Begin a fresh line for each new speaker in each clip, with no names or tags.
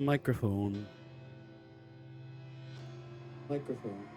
Microphone. Microphone.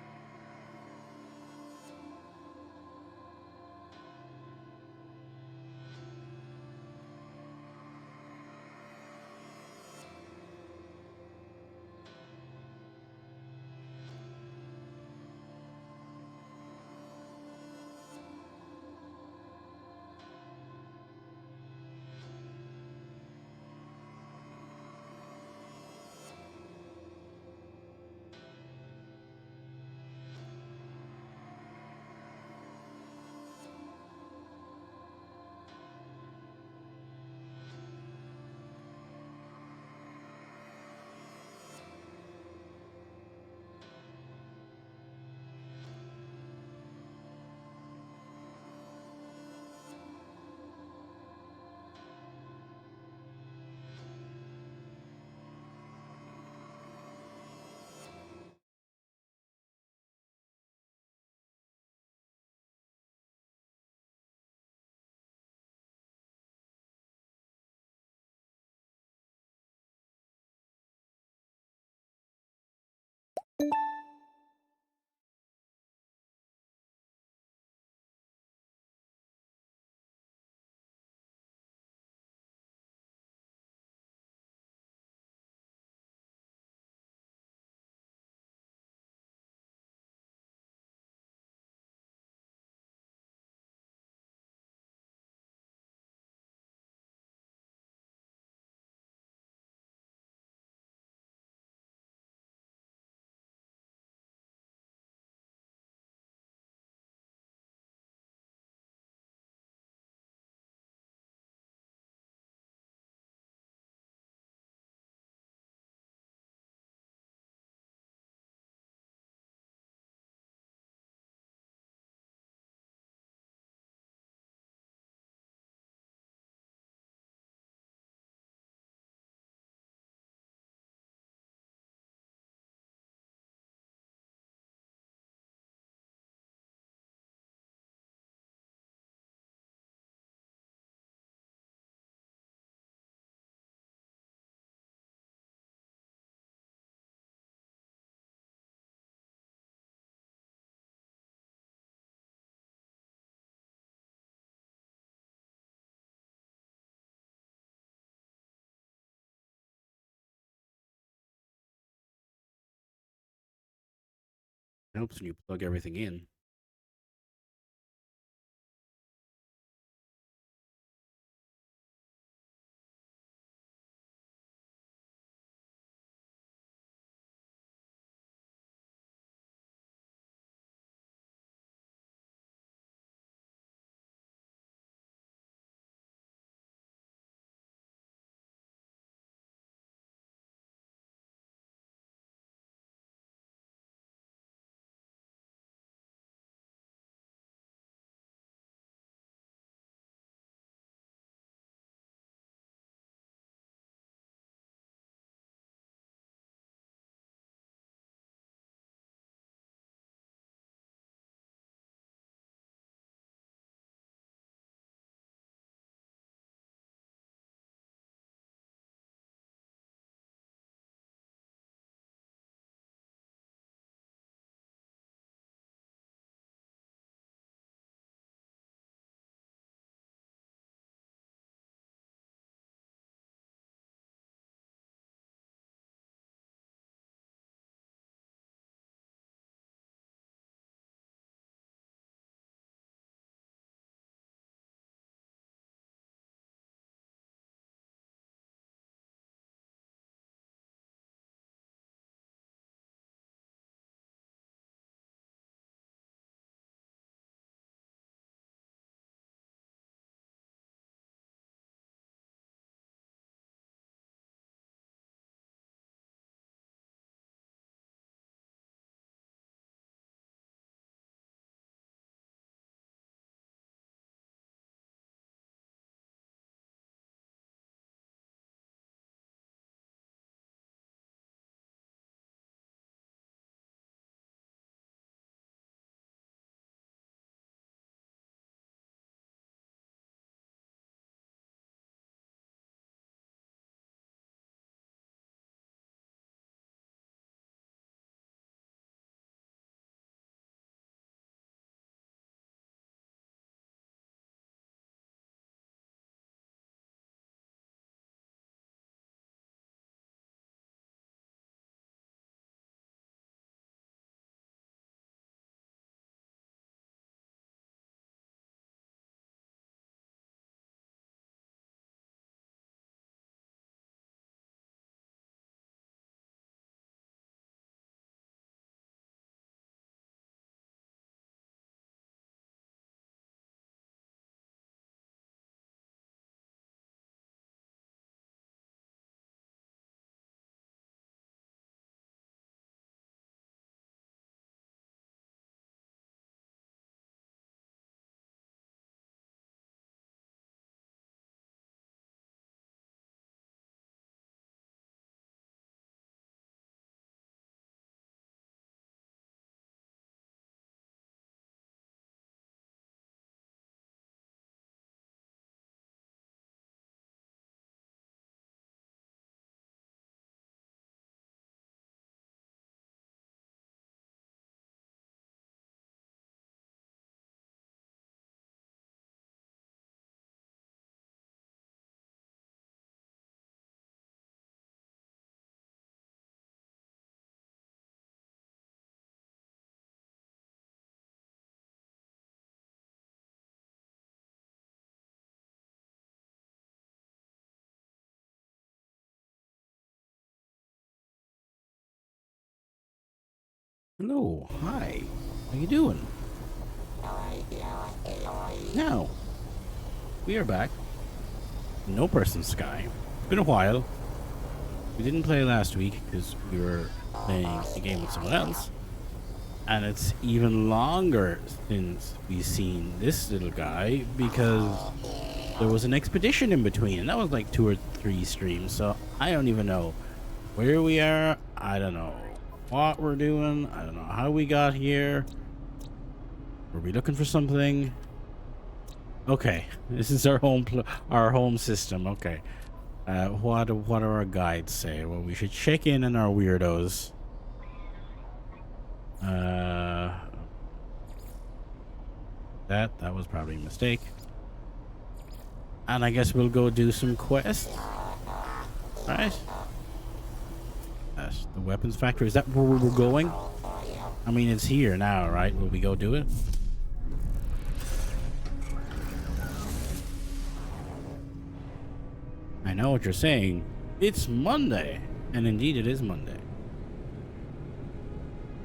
It helps when you plug everything in. Hello, hi. How you doing? Now, we are back. No Person Sky. It's been a while. We didn't play last week because we were playing a game with someone else. And it's even longer since we've seen this little guy because there was an expedition in between. And that was like 2 or 3 streams. So I don't even know where we are. I don't know what we're doing. I don't know how we got here. Were we looking for something? Okay, this is our home system. Okay, what do our guides say? Well, we should check in on our weirdos. That was probably a mistake. And I guess we'll go do some quests. Right? That's the weapons factory. Is that where we were going? I mean, it's here now, right? Will we go do it? I know what you're saying. It's Monday. And indeed it is Monday.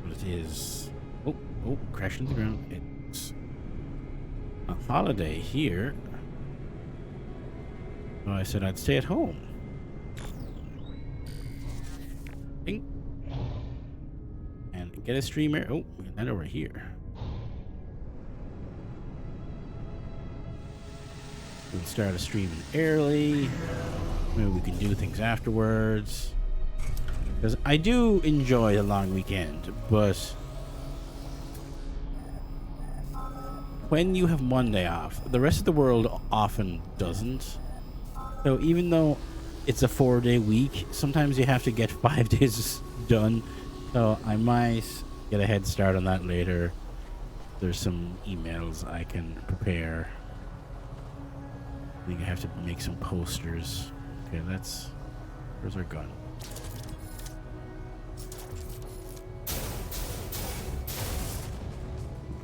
But it is... Oh, crashing to the ground. It's a holiday here. So I said I'd stay at home. Bing. And get a streamer. Oh, and then over here. We'll start a stream early. Maybe we can do things afterwards. Because I do enjoy the long weekend, but when you have Monday off, the rest of the world often doesn't. So even though it's a 4-day week, sometimes you have to get 5 days done. So I might get a head start on that later. There's some emails I can prepare. I think I have to make some posters. Okay, where's our gun?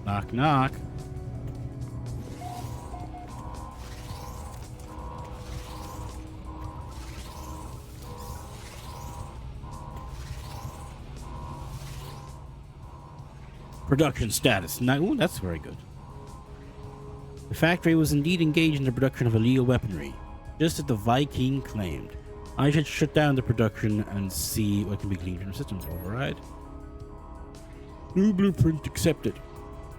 Knock, knock. Production status. Now, ooh, that's very good. The factory was indeed engaged in the production of illegal weaponry, just as the Viking claimed. I should shut down the production and see what can be gleaned from the systems. Override. New blueprint accepted.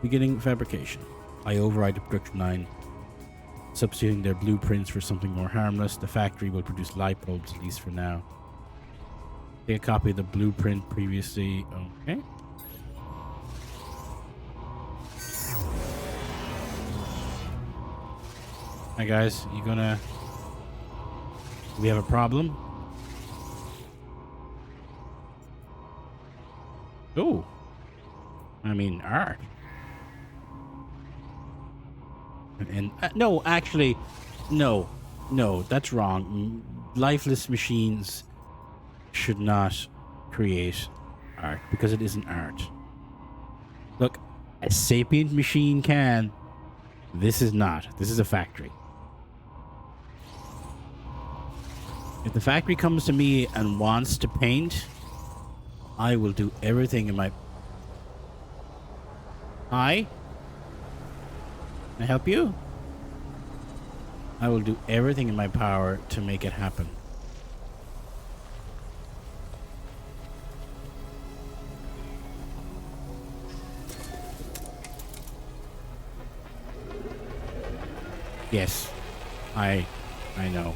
Beginning fabrication. I override the production line, substituting their blueprints for something more harmless. The factory will produce light bulbs, at least for now. Take a copy of the blueprint previously. Okay. Hi guys, we have a problem? Oh, I mean art. And no, actually, no, that's wrong. Lifeless machines should not create art because it isn't art. Look, a sapient machine can. This is not. This is a factory. If the factory comes to me and wants to paint, I will do everything in my... Hi? Can I help you? I will do everything in my power to make it happen. Yes, I know.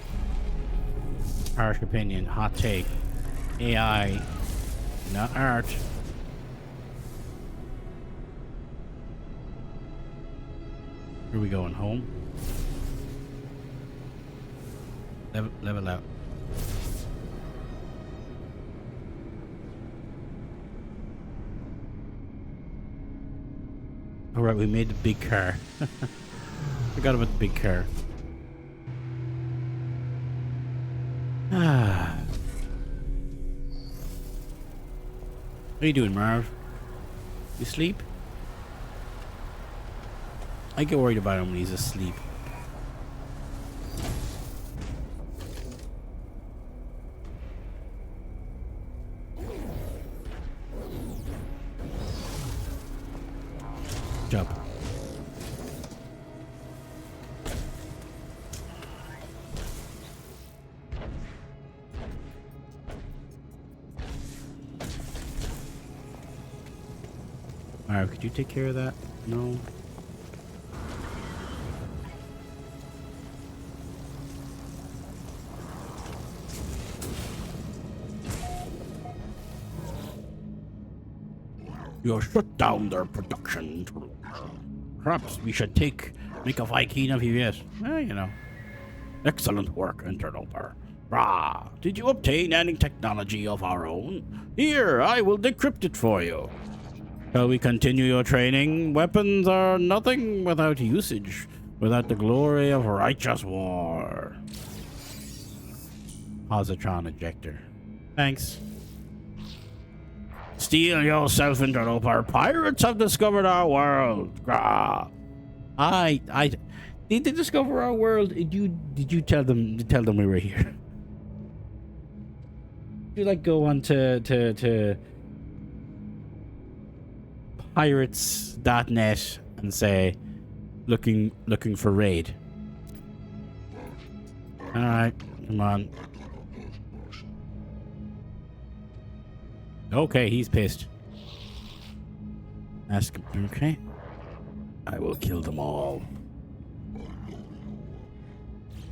Harsh opinion, hot take. AI, not art. Where are we going? Home? Level out. Alright, we made the big car. Forgot about the big car. How you doing, Marv? You sleep? I get worried about him when he's asleep. Job. Alright, could you take care of that? No. You shut down their production. Perhaps we should make a Viking of you yet. Well, you know. Excellent work, Interloper. Rah! Did you obtain any technology of our own? Here, I will decrypt it for you. Shall we continue your training? Weapons are nothing without usage, without the glory of righteous war. Positron ejector. Thanks. Steel yourself, Interloper. Pirates have discovered our world. Grah. Did they discover our world? Did you tell them we were here? Did you like go on to pirates.net and say looking for raid? All right, come on. Okay, he's pissed. Ask him. Okay. I will kill them all.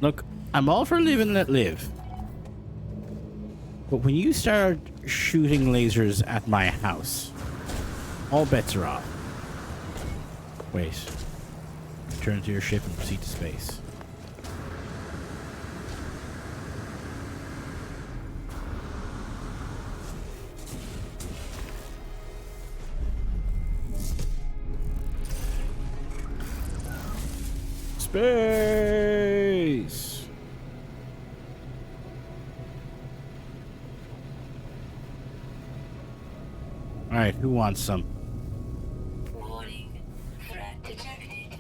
Look, I'm all for live and let live. But when you start shooting lasers at my house, all bets are off. Wait. Return to your ship and proceed to space. Space! Alright, who wants some?
Warning. Threat detected.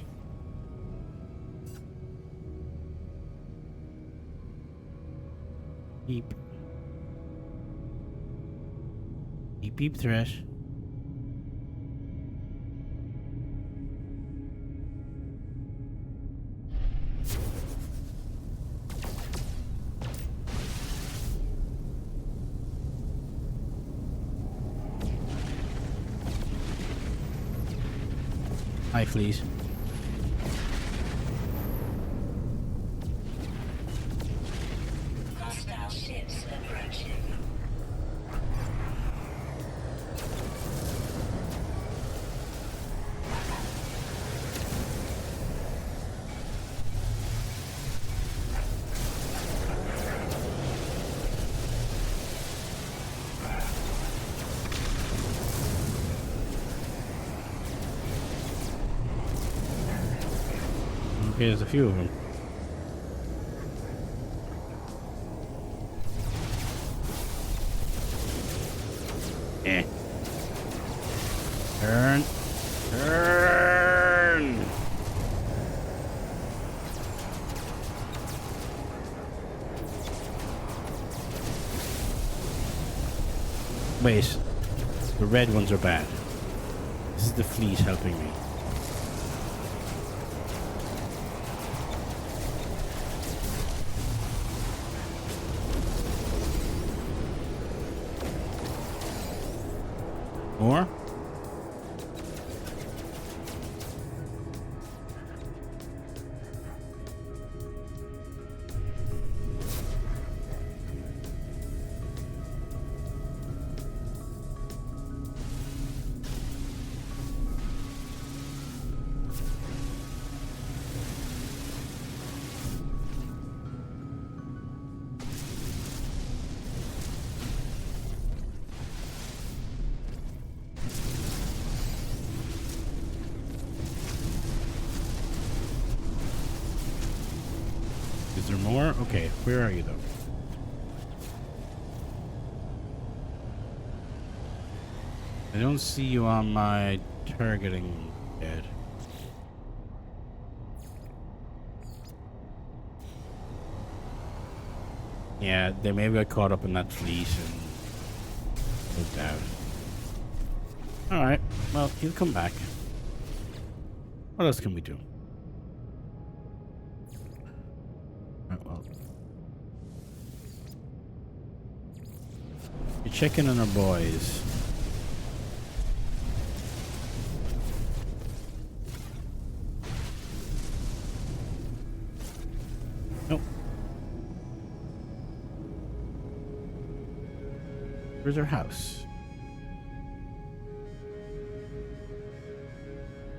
Beep. Beep beep threat. Hi, please.
Hostile ships approaching.
Okay, there's a few of them. Eh. Turn. Turn. Wait. The red ones are bad. This is the fleet helping me. More? Is there more? Okay, where are you though? I don't see you on my targeting head. Yeah, they maybe got caught up in that fleet and moved out. Alright, well, he'll come back. What else can we do? Right, well. You're checking on our boys. Nope. Where's our house?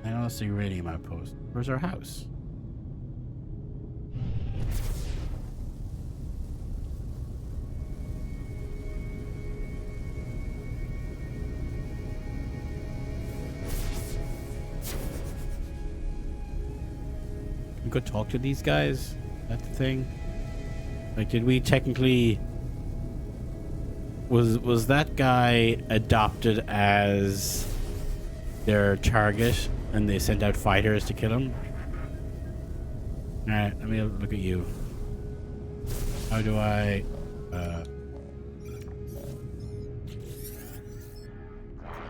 I don't see uranium outpost. Where's our house? We could talk to these guys. That's the thing. Like, did we technically? Was that guy adopted as their target, and they sent out fighters to kill him? All right, let me look at you. How do I?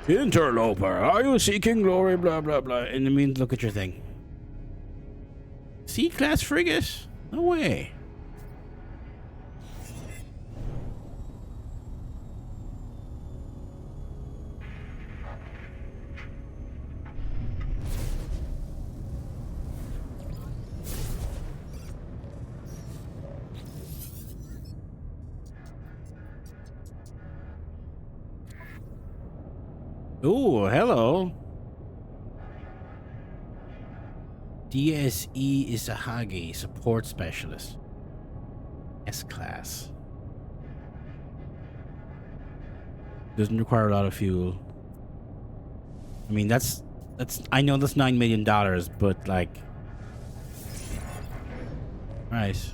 Interloper, are you seeking glory? Blah blah blah. And it means look at your thing. C-class frigate? No way. Ooh, hello. DSE Isahagi, support specialist. S-class. Doesn't require a lot of fuel. I mean, that's I know that's $9 million, but like, right.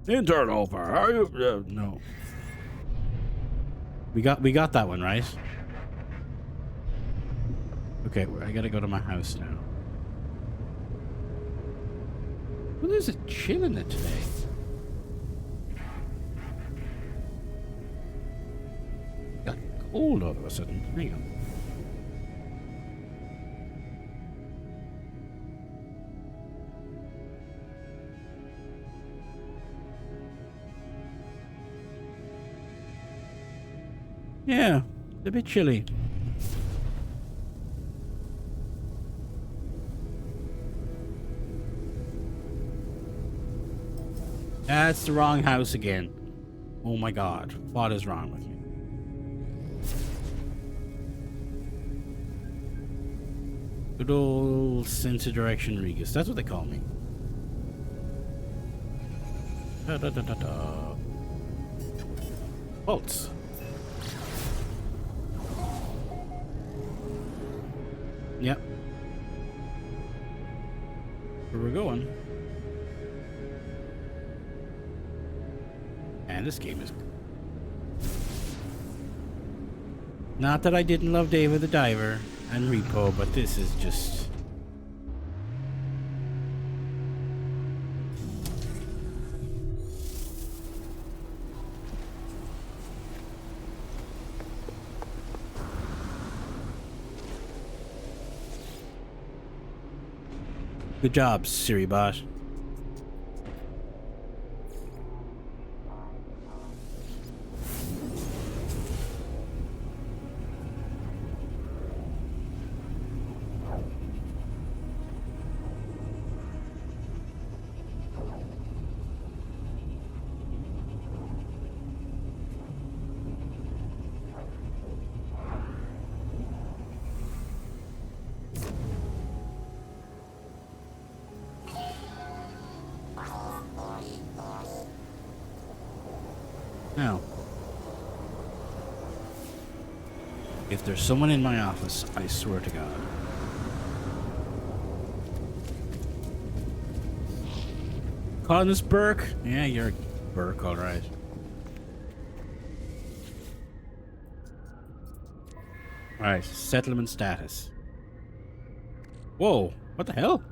Interloper, are you? No. We got that one, right? Okay, I gotta go to my house now. Well, there's a chill in it today. Got cold all of a sudden. Hang on. Yeah, it's a bit chilly. That's the wrong house again. Oh my god, what is wrong with me? Good old sense of direction Regis, that's what they call me. Da da da da da. Bolts. Yep. Where we're going. And this game is... Not that I didn't love David the Diver and Repo, but this is just... Good job, Siribot. Now, if there's someone in my office, I swear to God. Calling this Burke? Yeah, you're Burke, alright. Alright, settlement status. Whoa, what the hell?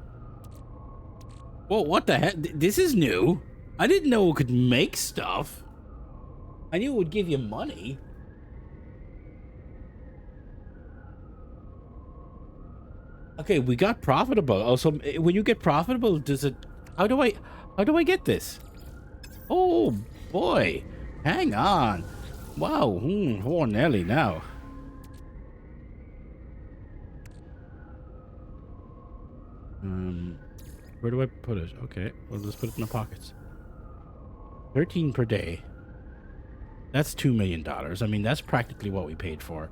Whoa, what the heck? This is new. I didn't know it could make stuff. I knew it would give you money. Okay, we got profitable. Also, when you get profitable, does it? How do I get this? Oh boy, hang on. Wow, oh Nelly now. Where do I put it? Okay, well let's put it in the pockets. 13 per day. That's $2 million. I mean, that's practically what we paid for.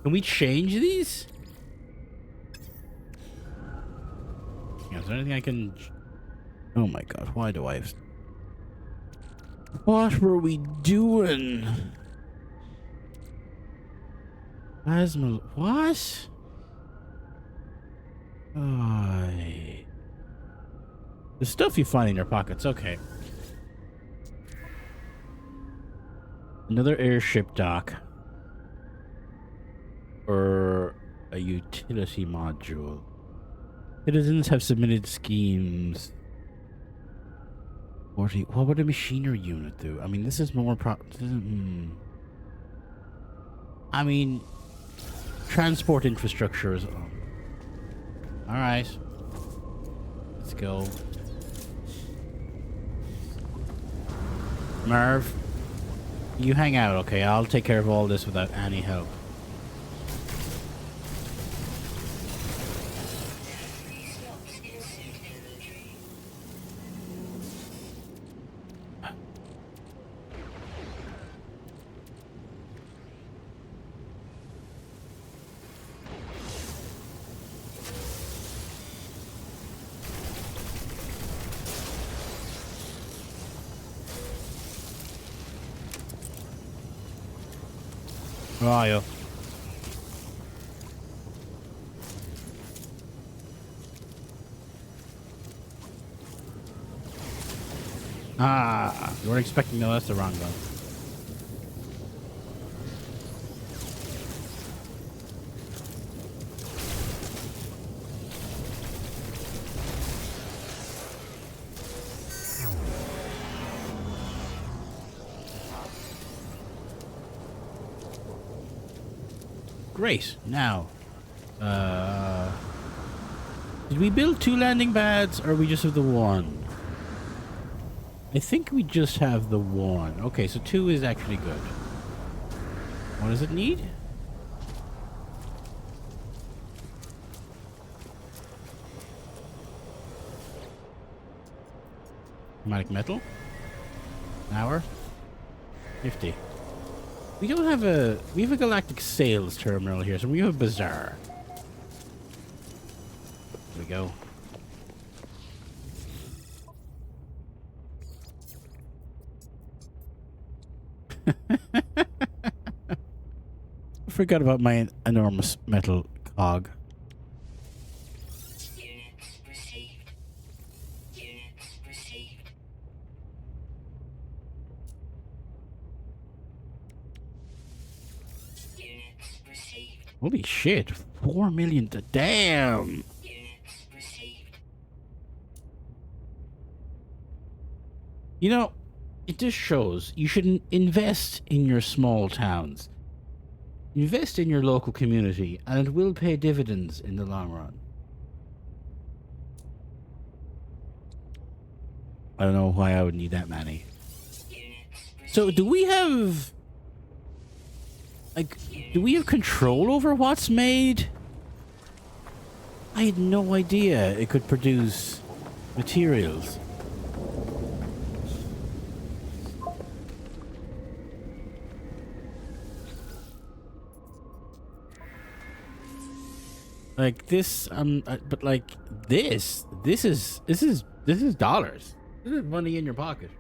Can we change these? Yeah, is there anything I can... Oh my god, why do I have... What were we doing? Plasma... What? The stuff you find in your pockets, okay. Another airship dock. Or a utility module. Citizens have submitted schemes. What would a machinery unit do? I mean, this is more I mean, transport infrastructure is... Alright. Let's go. Merv, you hang out, okay? I'll take care of all this without any help. Where are you? Ah, you weren't expecting... No, that's the wrong one. Great. Now, did we build 2 landing pads, or we just have the 1? I think we just have the 1. Okay, so 2 is actually good. What does it need? Chromatic metal. An hour. 50. We don't have a... We have a galactic sales terminal here, so we have a bazaar. There we go. I forgot about my enormous metal cog.
Units received. Units received. Units received.
Holy shit. 4 million to... Damn!
Units received.
You know, it just shows you should invest in your small towns. Invest in your local community, and it will pay dividends in the long run. I don't know why I would need that many. So, do we have... Like, do we have control over what's made? I had no idea it could produce materials. Like this, but like this is dollars. This is money in your pocket.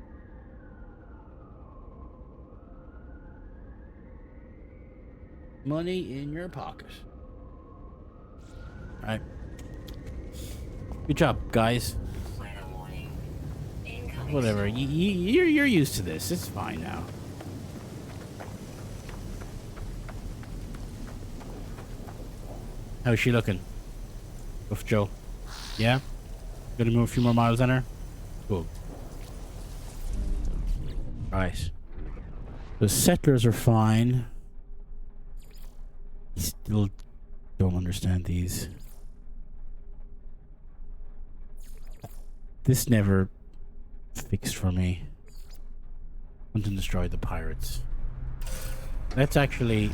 Money in your pocket. All right. Good job, guys. Whatever. You're used to this. It's fine now. How's she looking? Rough Joe. Yeah? Gonna move a few more miles on her? Cool. Right. The settlers are fine. Still don't understand these. This never fixed for me. Hunt and destroy the pirates. Let's actually...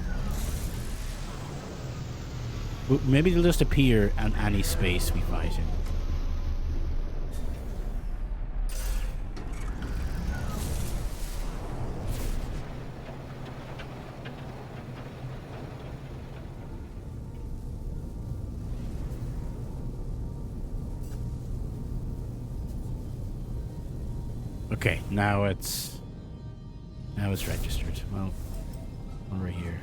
Maybe they'll just appear on any space we fight in. Okay, now it's registered. Well, over here.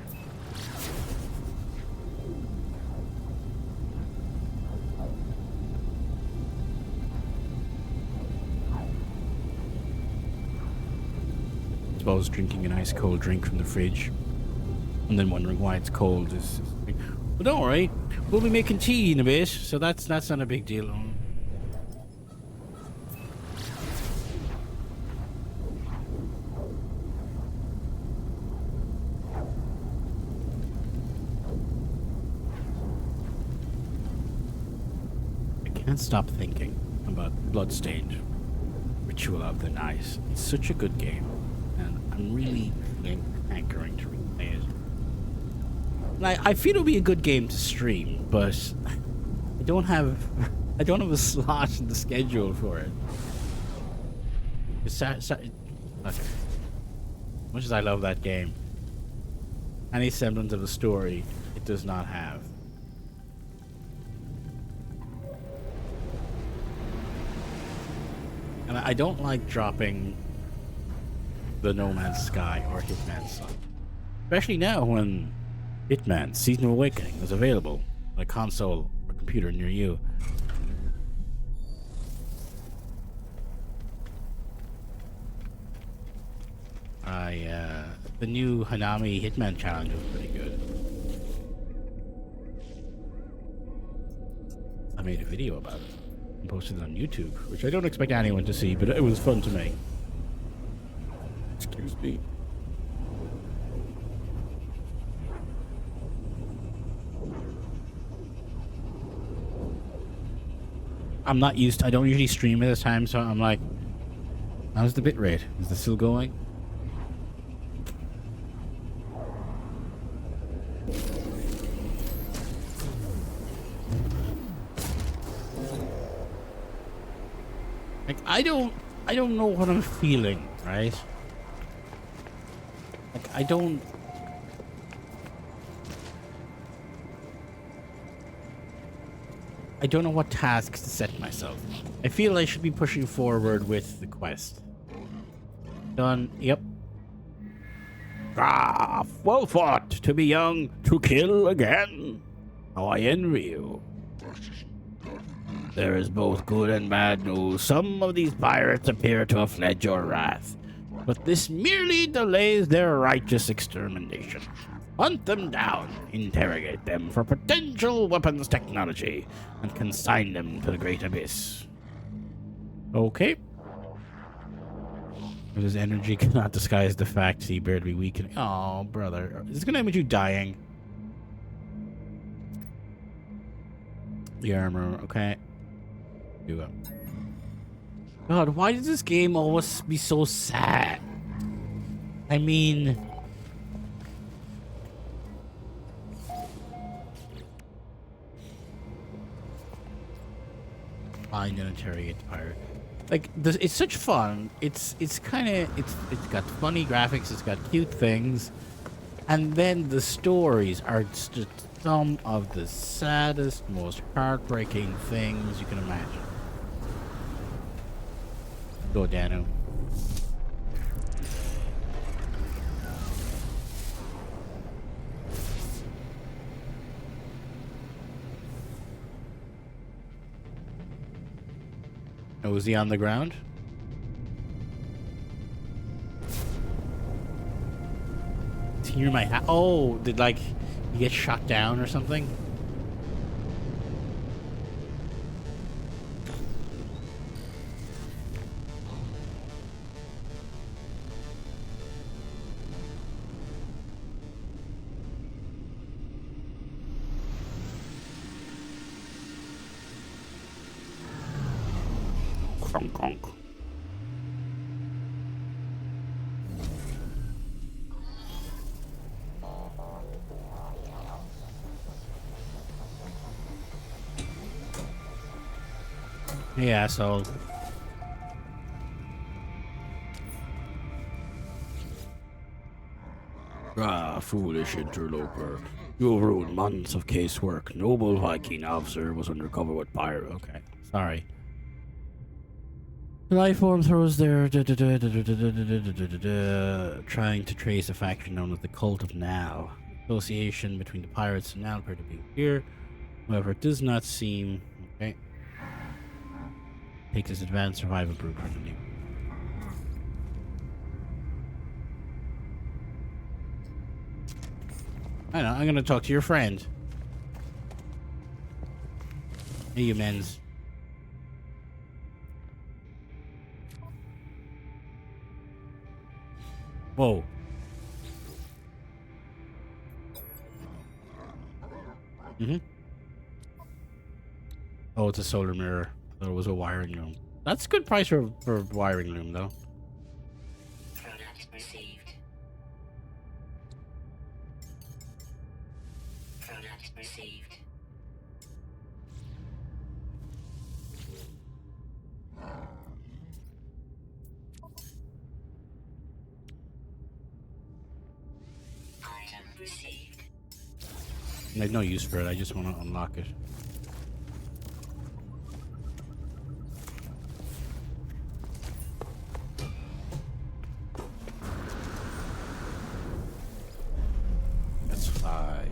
I suppose drinking an ice cold drink from the fridge and then wondering why it's cold is. But don't worry, we'll be making tea in a bit, so that's not a big deal. Can't stop thinking about Bloodstained Ritual of the Night. It's such a good game, and I'm really hankering to replay it. And I feel it'll be a good game to stream, but I don't have a slot in the schedule for it. Okay. As much as I love that game, any semblance of a story it does not have. And I don't like dropping the No Man's Sky or Hitman Sun. Especially now when Hitman Season of Awakening is available on a console or computer near you. The new Hanami Hitman challenge was pretty good. I made a video about it and posted it on YouTube, which I don't expect anyone to see, but it was fun to make. Excuse me. I'm not used to, I don't usually stream at this time, so I'm like, how's the bitrate? Is it still going? Like, I don't know what I'm feeling, right? Like, I don't know what tasks to set myself. I feel I should be pushing forward with the quest. Done. Yep. Ah, well fought, to be young, to kill again. How I envy you. There is both good and bad news. Some of these pirates appear to have fled your wrath, but this merely delays their righteous extermination. Hunt them down, interrogate them for potential weapons technology, and consign them to the Great Abyss. Okay. If his energy cannot disguise the fact he appeared to be weakening. Oh, brother. Is this gonna end with you dying? The armor, okay. Do it. God, why does this game always be so sad? I mean... Find and interrogate the pirate. Like, it's such fun. It's kind of... It's got funny graphics, it's got cute things. And then the stories are just some of the saddest, most heartbreaking things you can imagine. Go, Danu. Oh, was he on the ground? Is he near my house? Oh, did, like, he get shot down or something? Conk conk. Hey, asshole. Ah, foolish interloper. You have ruined months of casework. Noble Viking officer was undercover with pirate. Okay, sorry. The life form throws their trying to trace a faction known as the Cult of Now. Association between the pirates and Now appear to be here. However, it does not seem okay. Takes his advanced survival blueprint. I know, I'm gonna talk to your friend. Hey, you men's. Whoa. Mm-hmm. Oh, it's a solar mirror. Thought it was a wiring loom. That's a good price for a wiring loom, though.
Product received. Product received. Item received.
I have no use for it. I just want to unlock it. That's 5.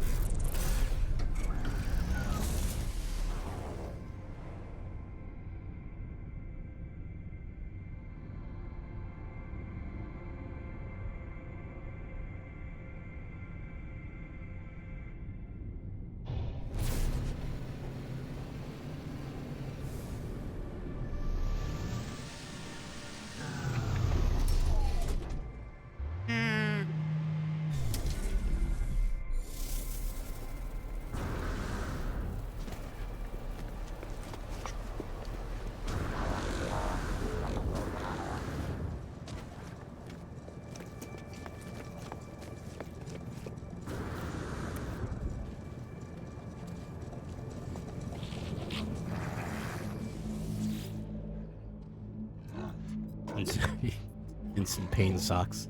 Instant pain socks.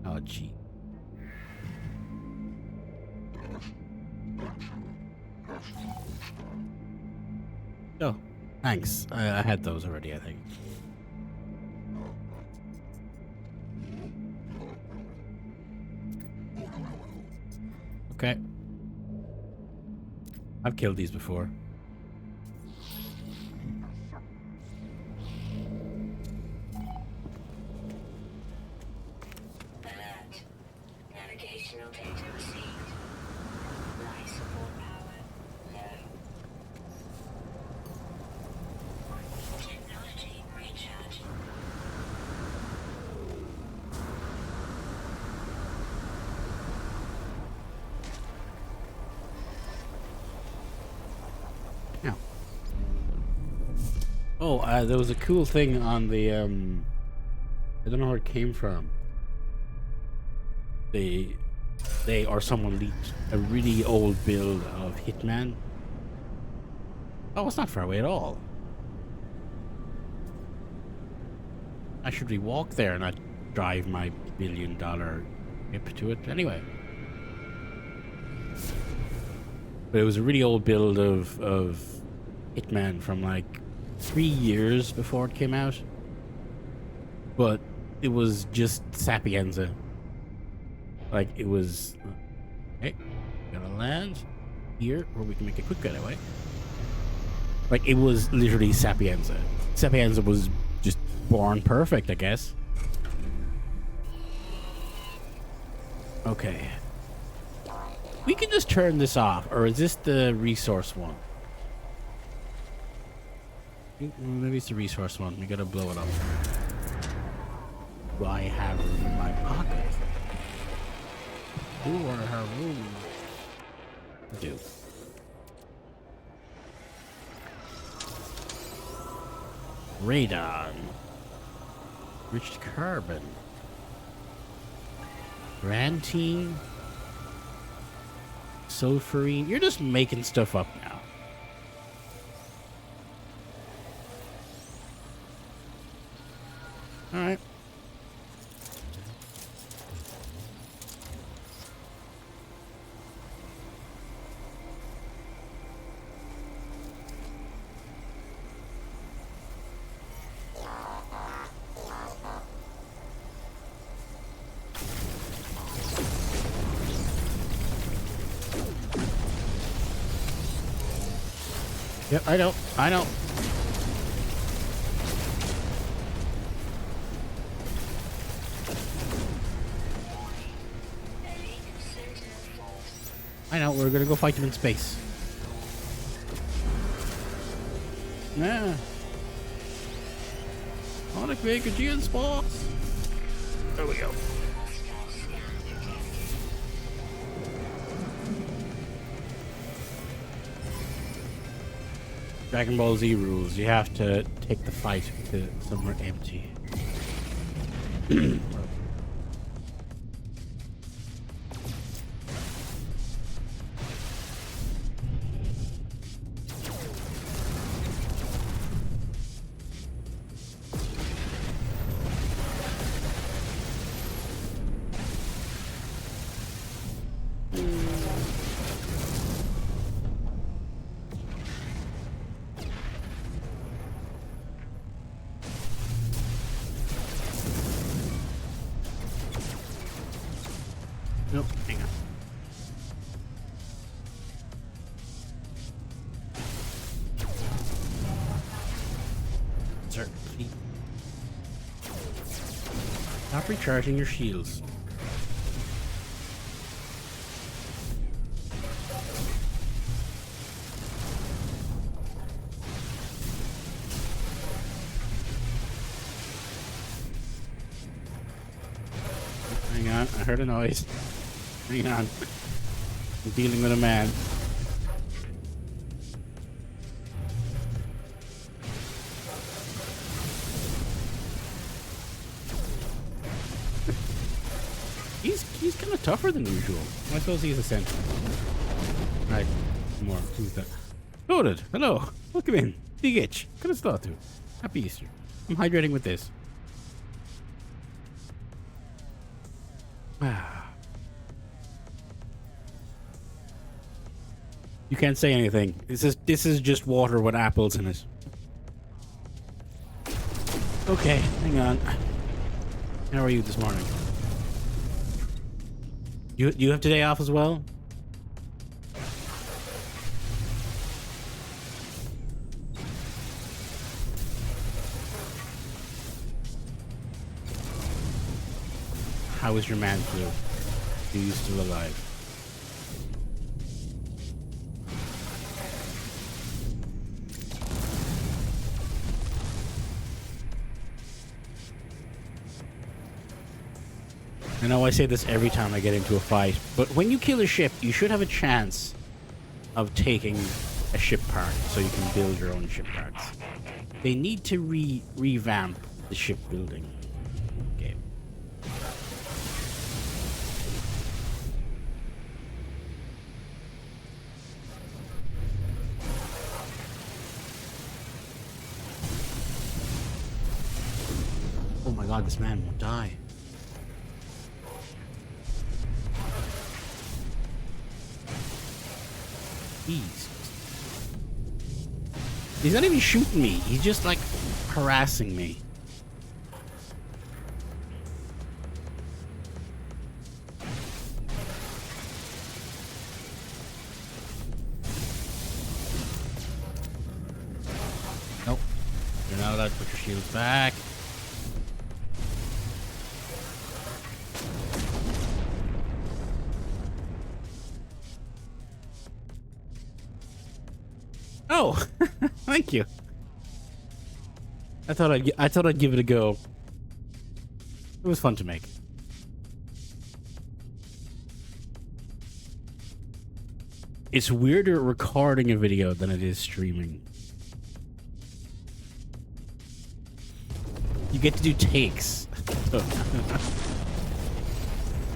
Oh, gee. Oh, thanks. I had those already, I think. Okay. I've killed these before.
Alert. Navigational data received. Life support power low. Technology recharging.
Yeah. Oh, there was a cool thing on the I don't know where it came from. They or someone leaked a really old build of Hitman. Oh, it's not far away at all. I should walk there and not drive my $1 billion ship to it anyway. But it was a really old build of Hitman from like 3 years before it came out. But it was just Sapienza. Like, it was... Okay, gonna land here where we can make a quick getaway. Like, it was literally Sapienza. Sapienza was just born perfect, I guess. Okay. We can just turn this off, or is this the resource one? Maybe it's the resource one. We gotta blow it up. Do I have room in my pocket? Do I have room? I do. Radon. Rich carbon. Grantine. Sulfurine. You're just making stuff up now. Alright. Yep, I know. I know. I know. We're gonna go fight them in space. Yeah. I wanna make a G in sports. There we go. Dragon Ball Z rules. You have to take the fight to somewhere empty. Nope, hang on. Sir, please. Stop recharging your shields. Hang on, I heard a noise. Hang on. I'm dealing with a man. He's kind of tougher than usual. I suppose he's a sentinel. Right. More. Who's that? Loaded. Hello. Welcome in. Big itch. Could have thought to. Happy Easter. I'm hydrating with this. You can't say anything. This is just water with apples in it. Okay, hang on. How are you this morning? You have today off as well? How is your man flu? Are you still alive? I know I say this every time I get into a fight, but when you kill a ship, you should have a chance of taking a ship part so you can build your own ship parts. They need to revamp the shipbuilding game. Oh my god, this man won't die. He's not even shooting me. He's just like harassing me. Nope. You're not allowed to put your shields back. Oh, thank you. I thought I'd give it a go. It was fun to make. It's weirder recording a video than it is streaming. You get to do takes.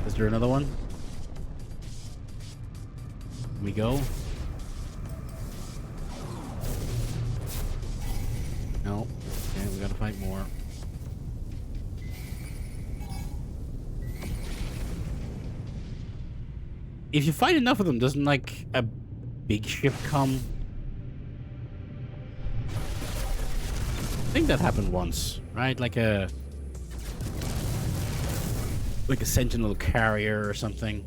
Is there another one? Here we go. No. Okay, we gotta fight more. If you fight enough of them, doesn't like a big ship come? I think that happened once, right? Like a sentinel carrier or something.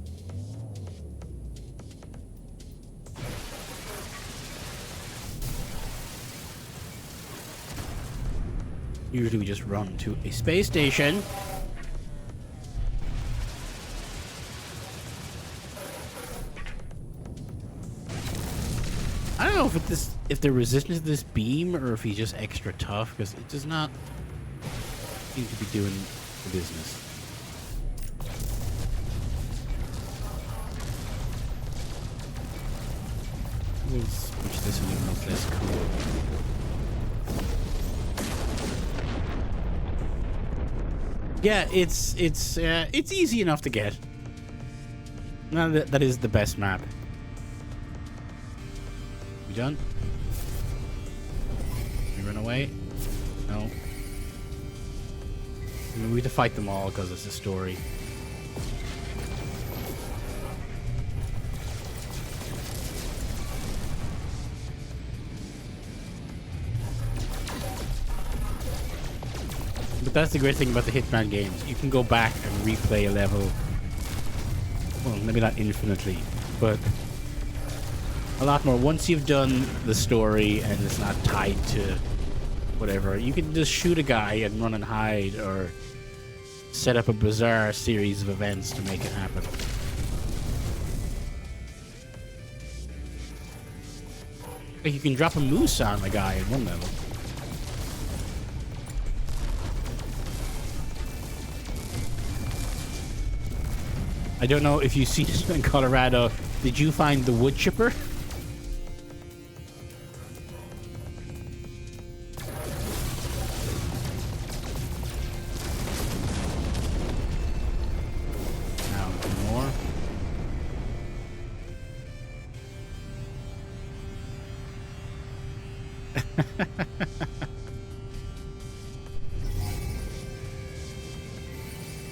Usually we just run to a space station. I don't know if they're resistant to this beam or if he's just extra tough, because it does not seem to be doing the business. We'll switch this one even looks less cool. Yeah, it's easy enough to get. No, that is the best map. We done? We run away? No. We have to fight them all because it's a story. But that's the great thing about the Hitman games. You can go back and replay a level. Well, maybe not infinitely, but a lot more. Once you've done the story and it's not tied to whatever, you can just shoot a guy and run and hide, or set up a bizarre series of events to make it happen. Like you can drop a moose on a guy in one level. I don't know if you see this in Colorado. Did you find the wood chipper? Now, more.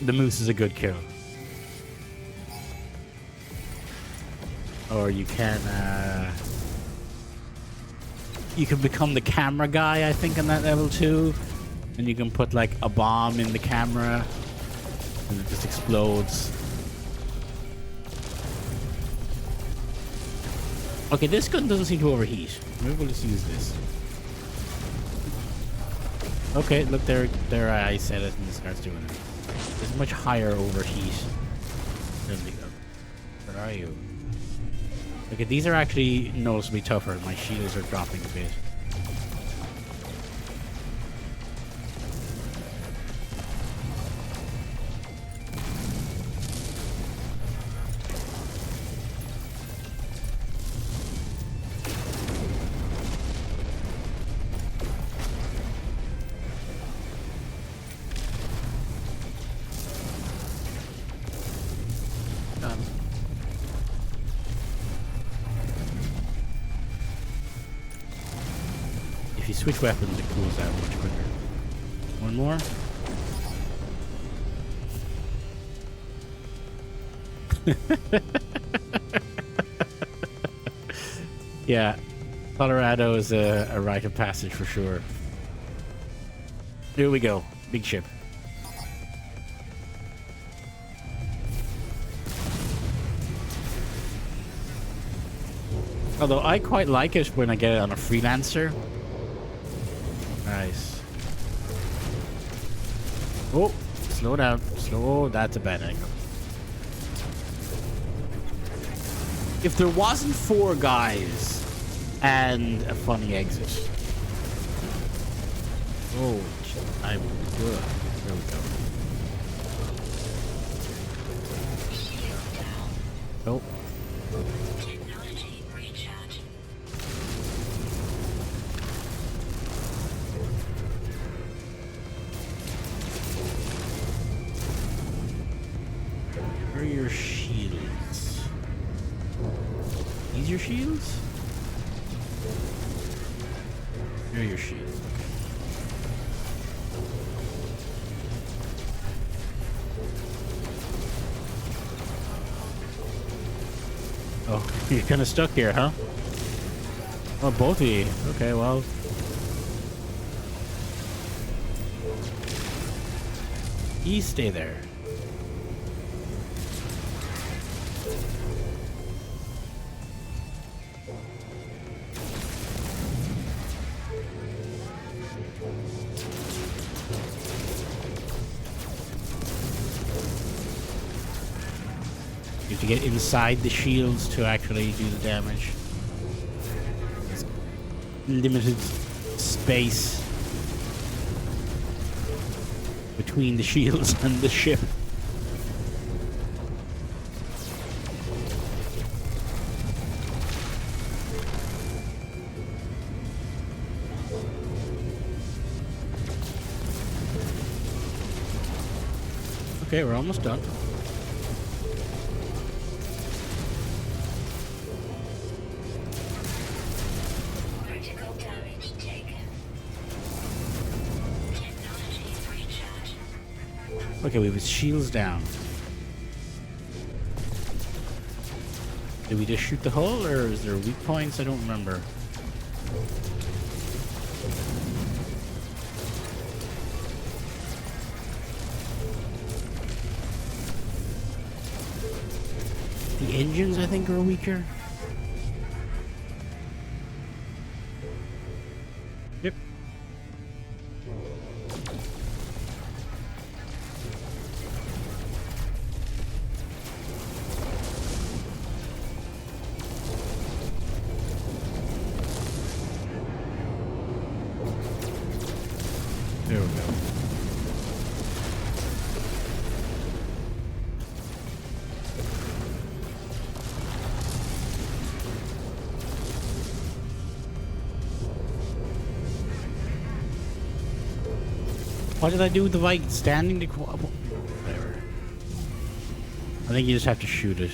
The moose is a good kill. Or you can become the camera guy, I think, on that level too. And you can put like a bomb in the camera and it just explodes. Okay, this gun doesn't seem to overheat. Maybe we'll just use this. Okay, look, there I set it and it starts doing it. There's much higher overheat. There we go. Where are you? Okay, these are actually noticeably tougher. My shields are dropping a bit. Done. If you switch weapons, it cools out much quicker. One more. Yeah, Colorado is a rite of passage for sure. Here we go. Big ship. Although I quite like it when I get it on a freelancer. Nice. Oh, slow down. Slow. That's a bad angle. If there wasn't 4 guys and a funny exit. Oh, I'm good. There we go. Oh.
Technology recharge.
are your shields? These your shields? Here are your shields. Oh, you're kind of stuck here, huh? Oh, both of you. Okay, well. You stay there. You have to get inside the shields to actually do the damage. There's limited space between the shields and the ship. Okay, we're almost done.
Critical damage taken. Technology recharge.
Okay, we have his shields down. Did we just shoot the hull, or is there weak points? I don't remember. The engines, I think, are weaker. Yep. There we go. What did I do with the Viking? Standing to whatever. I think you just have to shoot it.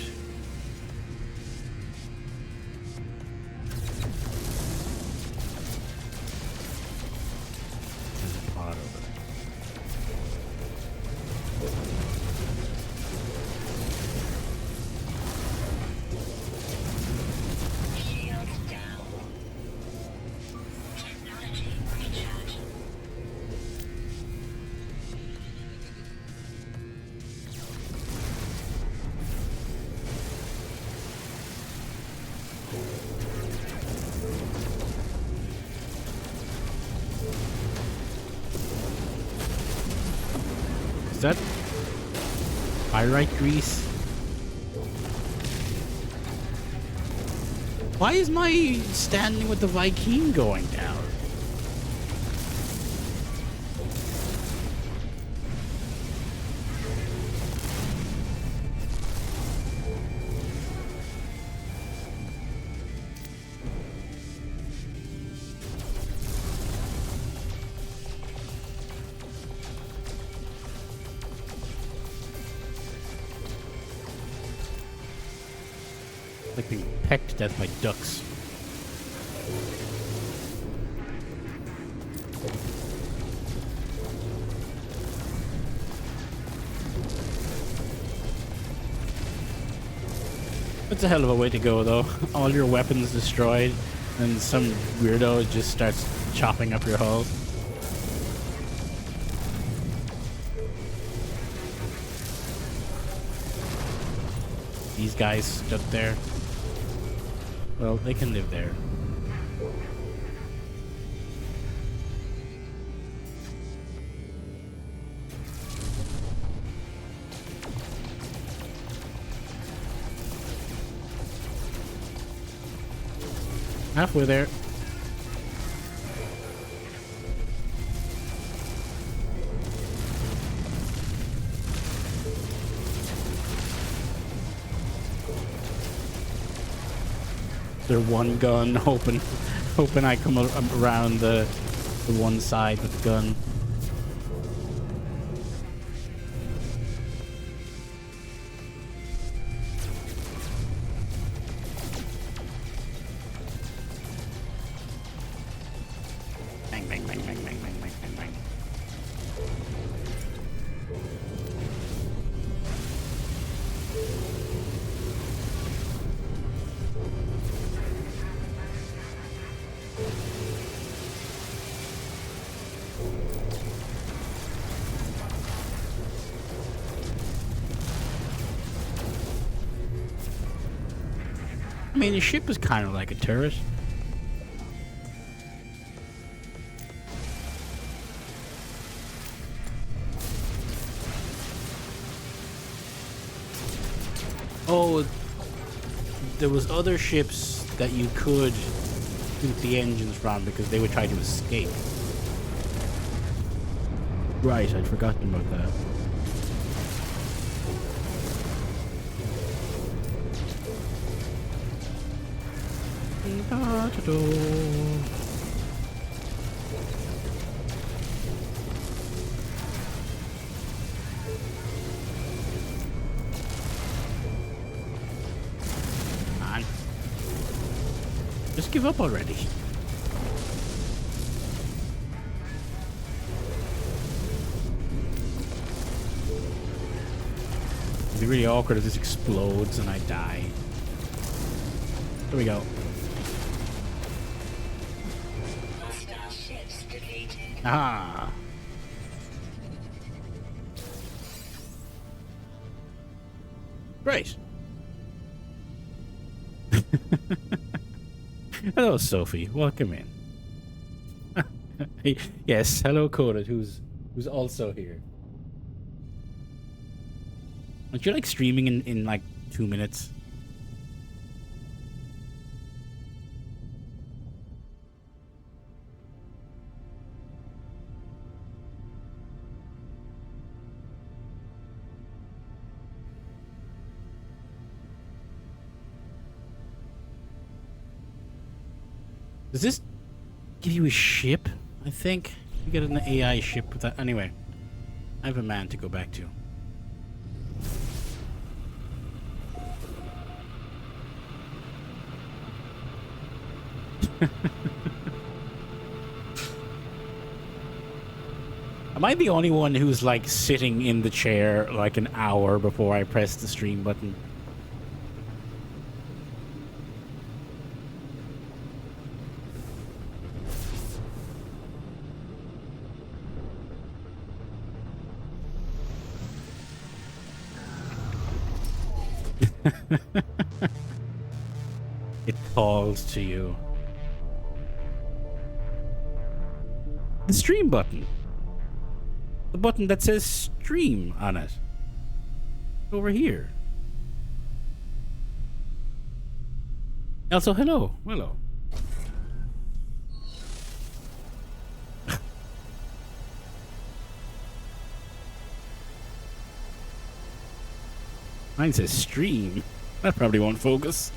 There's a pod over there.
Shields down. Technology recharge.
Is that pyrite grease? Why is my standing with the Viking going down? Like being pecked to death by ducks. That's a hell of a way to go, though. All your weapons destroyed, and some weirdo just starts chopping up your hull. These guys stood there. Well, they can live there. Halfway there. Their one gun, hoping I come around the one side with the gun. I mean, the ship is kind of like a turret. Oh, there was other ships that you could shoot the engines from because they would try to escape. Right, I'd forgotten about that. Man, just give up already. It'd be really awkward if this explodes and I die. There we go.
Hostile ships defeated.
Ah. Great. Hello, Sophie. Welcome in. Yes, hello, Coda, who's also here. Aren't you like streaming in like 2 minutes? Does this give you a ship? I think you get an AI ship with that. Anyway, I have a man to go back to. Am I the only one who's like sitting in the chair like an hour before I press the stream button? It calls to you. The stream button. The button that says stream on it. Over here. Also, hello. Hello. Mine says stream. That probably won't focus.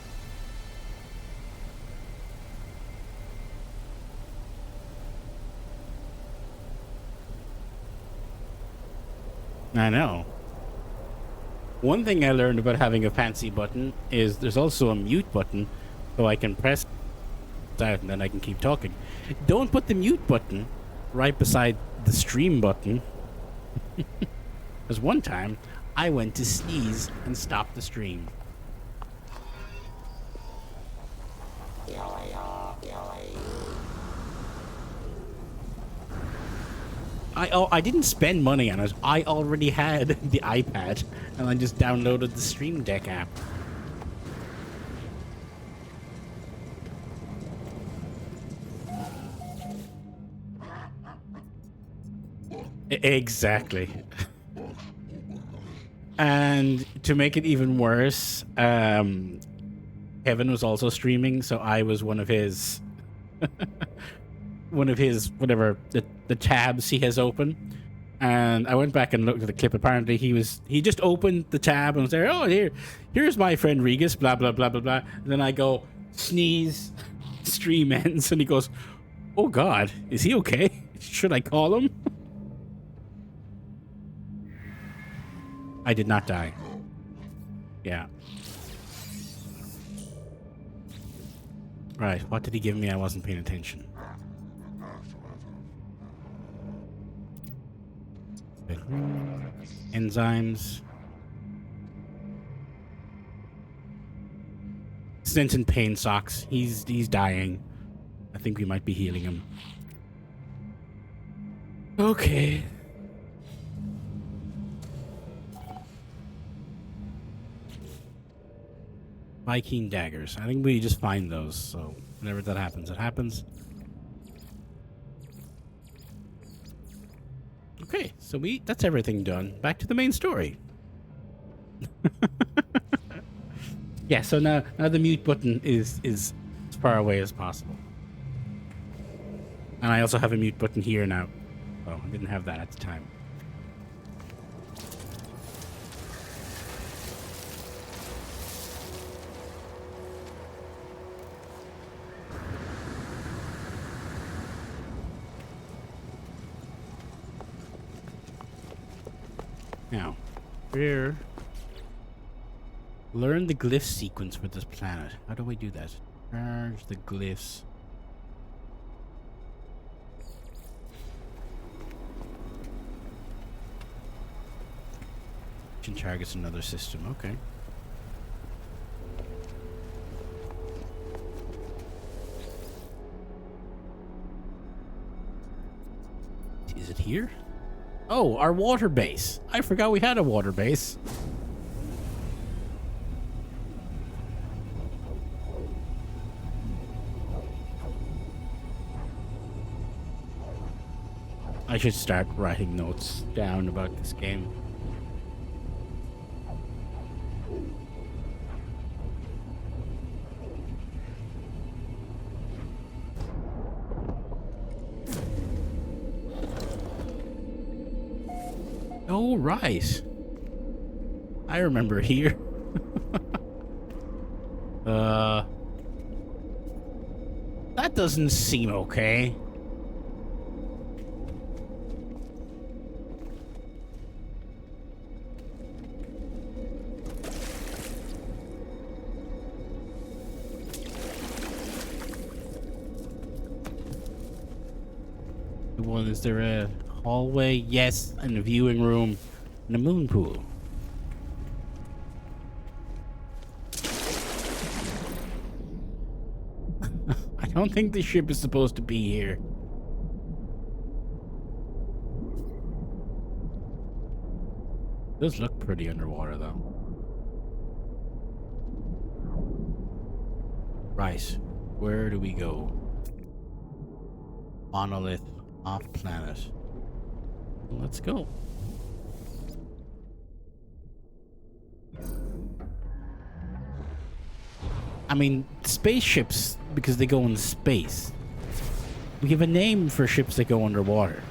I know. One thing I learned about having a fancy button is there's also a mute button, so I can press that and then I can keep talking. Don't put the mute button right beside the stream button. Because one time I went to sneeze and stopped the stream. I didn't spend money on it. I already had the iPad, and I just downloaded the Stream Deck app. Exactly. And to make it even worse, Kevin was also streaming, so I was one of his whatever the tabs he has open. And I went back and looked at the clip. Apparently he just opened the tab and was there, oh, here's my friend Regis, blah blah blah blah blah. And then I go sneeze, stream ends, and he goes, oh god, is he okay? Should I call him? I did not die. Yeah. Right, what did he give me? I wasn't paying attention. Enzymes. Stenton pain socks. He's dying. I think we might be healing him. Okay. Viking daggers. I think we just find those, so whenever that happens, it happens. Okay, so that's everything done. Back to the main story. Yeah, so now the mute button is as far away as possible. And I also have a mute button here now. Oh, I didn't have that at the time. Now, here. Learn the glyph sequence for this planet. How do I do that? Charge the glyphs. Targets another system. Okay. Is it here? Oh, our water base. I forgot we had a water base. I should start writing notes down about this game. Oh, right. I remember here. That doesn't seem okay. Well, is there a hallway? Yes, and a viewing room and a moon pool. I don't think the ship is supposed to be here. It does look pretty underwater, though. Right. Where do we go? Monolith off planet. Let's go. I mean, spaceships, because they go in space. We have a name for ships that go underwater.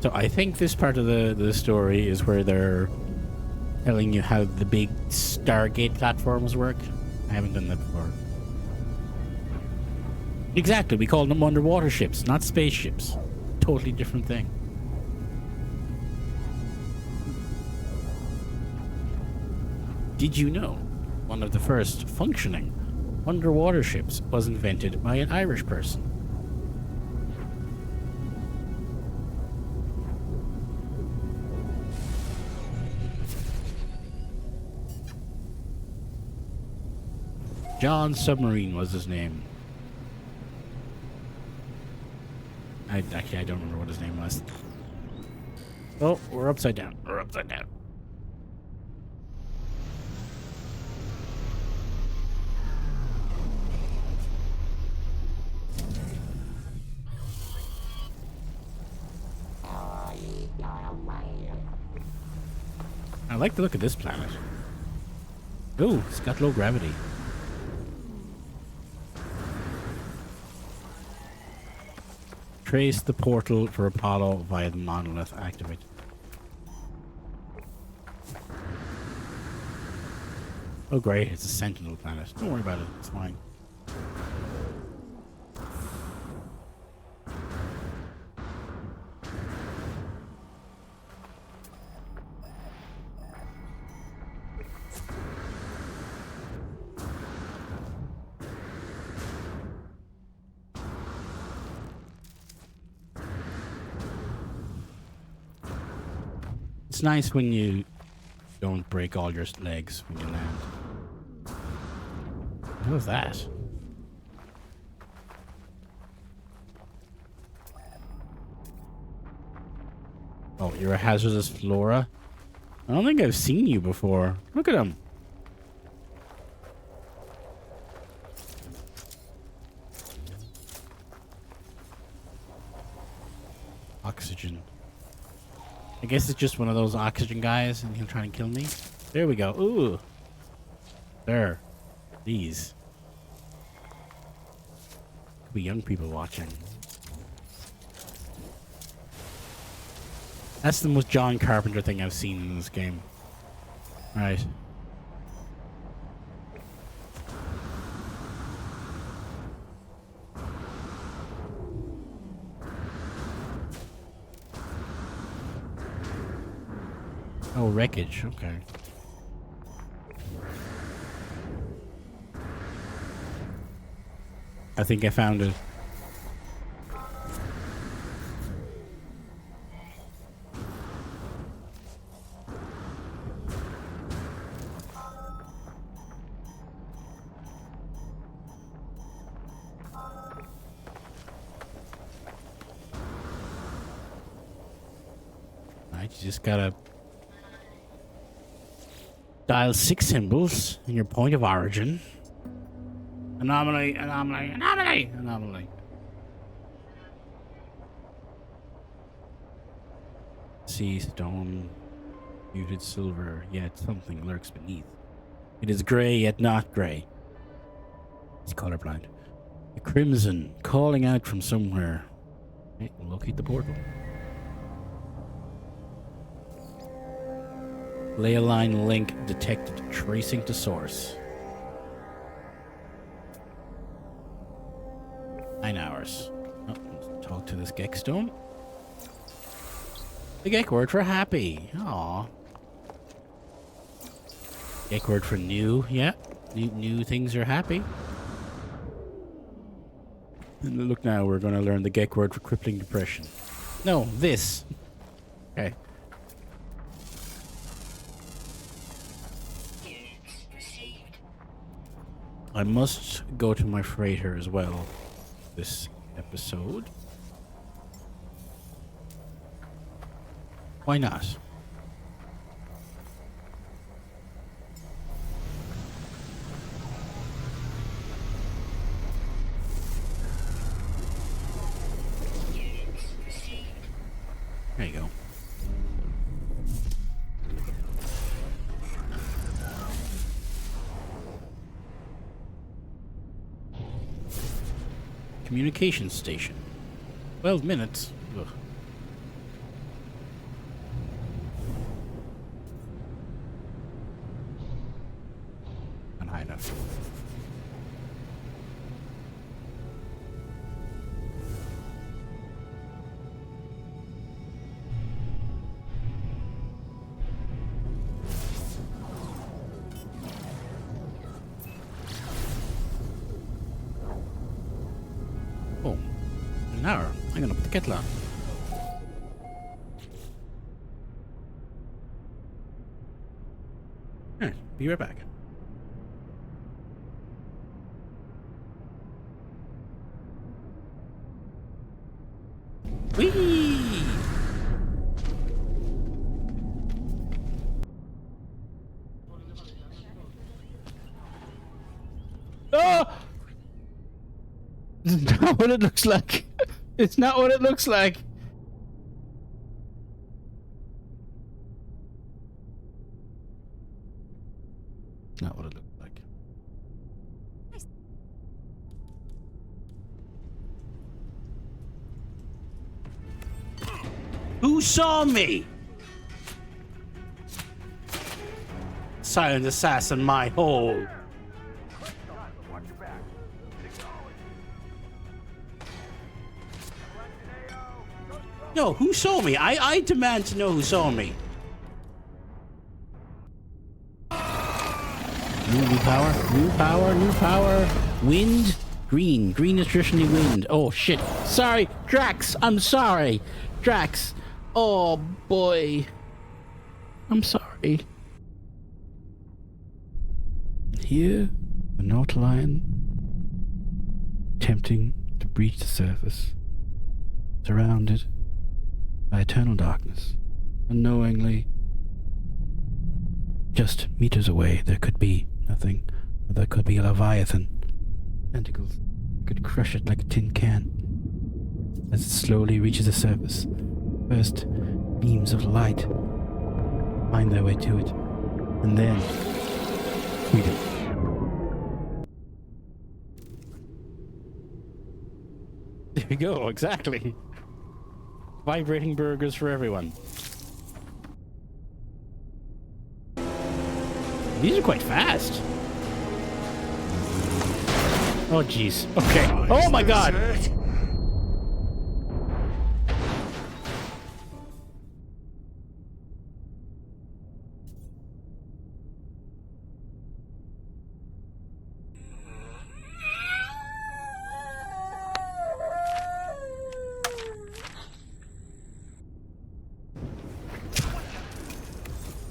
So I think this part of the story is where they're telling you how the big Stargate platforms work. I haven't done that before. Exactly, we call them underwater ships, not spaceships. Totally different thing. Did you know one of the first functioning underwater ships was invented by an Irish person? John Submarine was his name. I don't remember what his name was. Oh, we're upside down. We're upside down. I like the look of this planet. Oh, it's got low gravity. Trace the portal for Apollo via the monolith. Activate. Oh great, it's a sentinel planet. Don't worry about it, it's fine. It's nice when you don't break all your legs when you land. What was that? Oh, you're a hazardous flora? I don't think I've seen you before. Look at him. Oxygen. I guess it's just one of those oxygen guys and he'll try and kill me. There we go. Ooh. There. These. Could be young people watching. That's the most John Carpenter thing I've seen in this game. Right. Oh, wreckage. Okay. I think I found it. Right, you just gotta dial 6 symbols in your point of origin. Anomaly, anomaly, anomaly, anomaly. Sea, stone, muted silver, yet something lurks beneath. It is grey, yet not grey. It's colorblind. A crimson calling out from somewhere. Okay, locate the portal. Ley line link detected. Tracing to source. 9 hours. Oh, let's talk to this Gekstone. The Gek word for happy. Aww. Gek word for new. Yeah. New things are happy. And look now, we're going to learn the Gek word for crippling depression. No, this. Okay. I must go to my freighter as well this episode. Why not? There you go. Communication station. 12 minutes. Ugh. Not high enough. Oh, an hour. I'm gonna put the kettle on. Alright, be right back. Whee! Oh! It's not what it looks like. It's not what it looks like. It's not what it looks like. Who saw me? Silent assassin, my hole. No, who saw me? I demand to know who saw me. New power, new power, new power. Wind, green. Green is traditionally wind. Oh shit. Sorry, Drax. I'm sorry. Drax. Oh boy. I'm sorry. Here, the Nautiline, attempting to breach the surface, surrounded by eternal darkness. unknowingly. Just meters away, there could be nothing. There could be a leviathan. Tentacles could crush it like a tin can. As it slowly reaches the surface, first beams of light find their way to it, and then freedom. There you go, exactly. Vibrating burgers for everyone. These are quite fast. Oh jeez. Okay. Oh my god.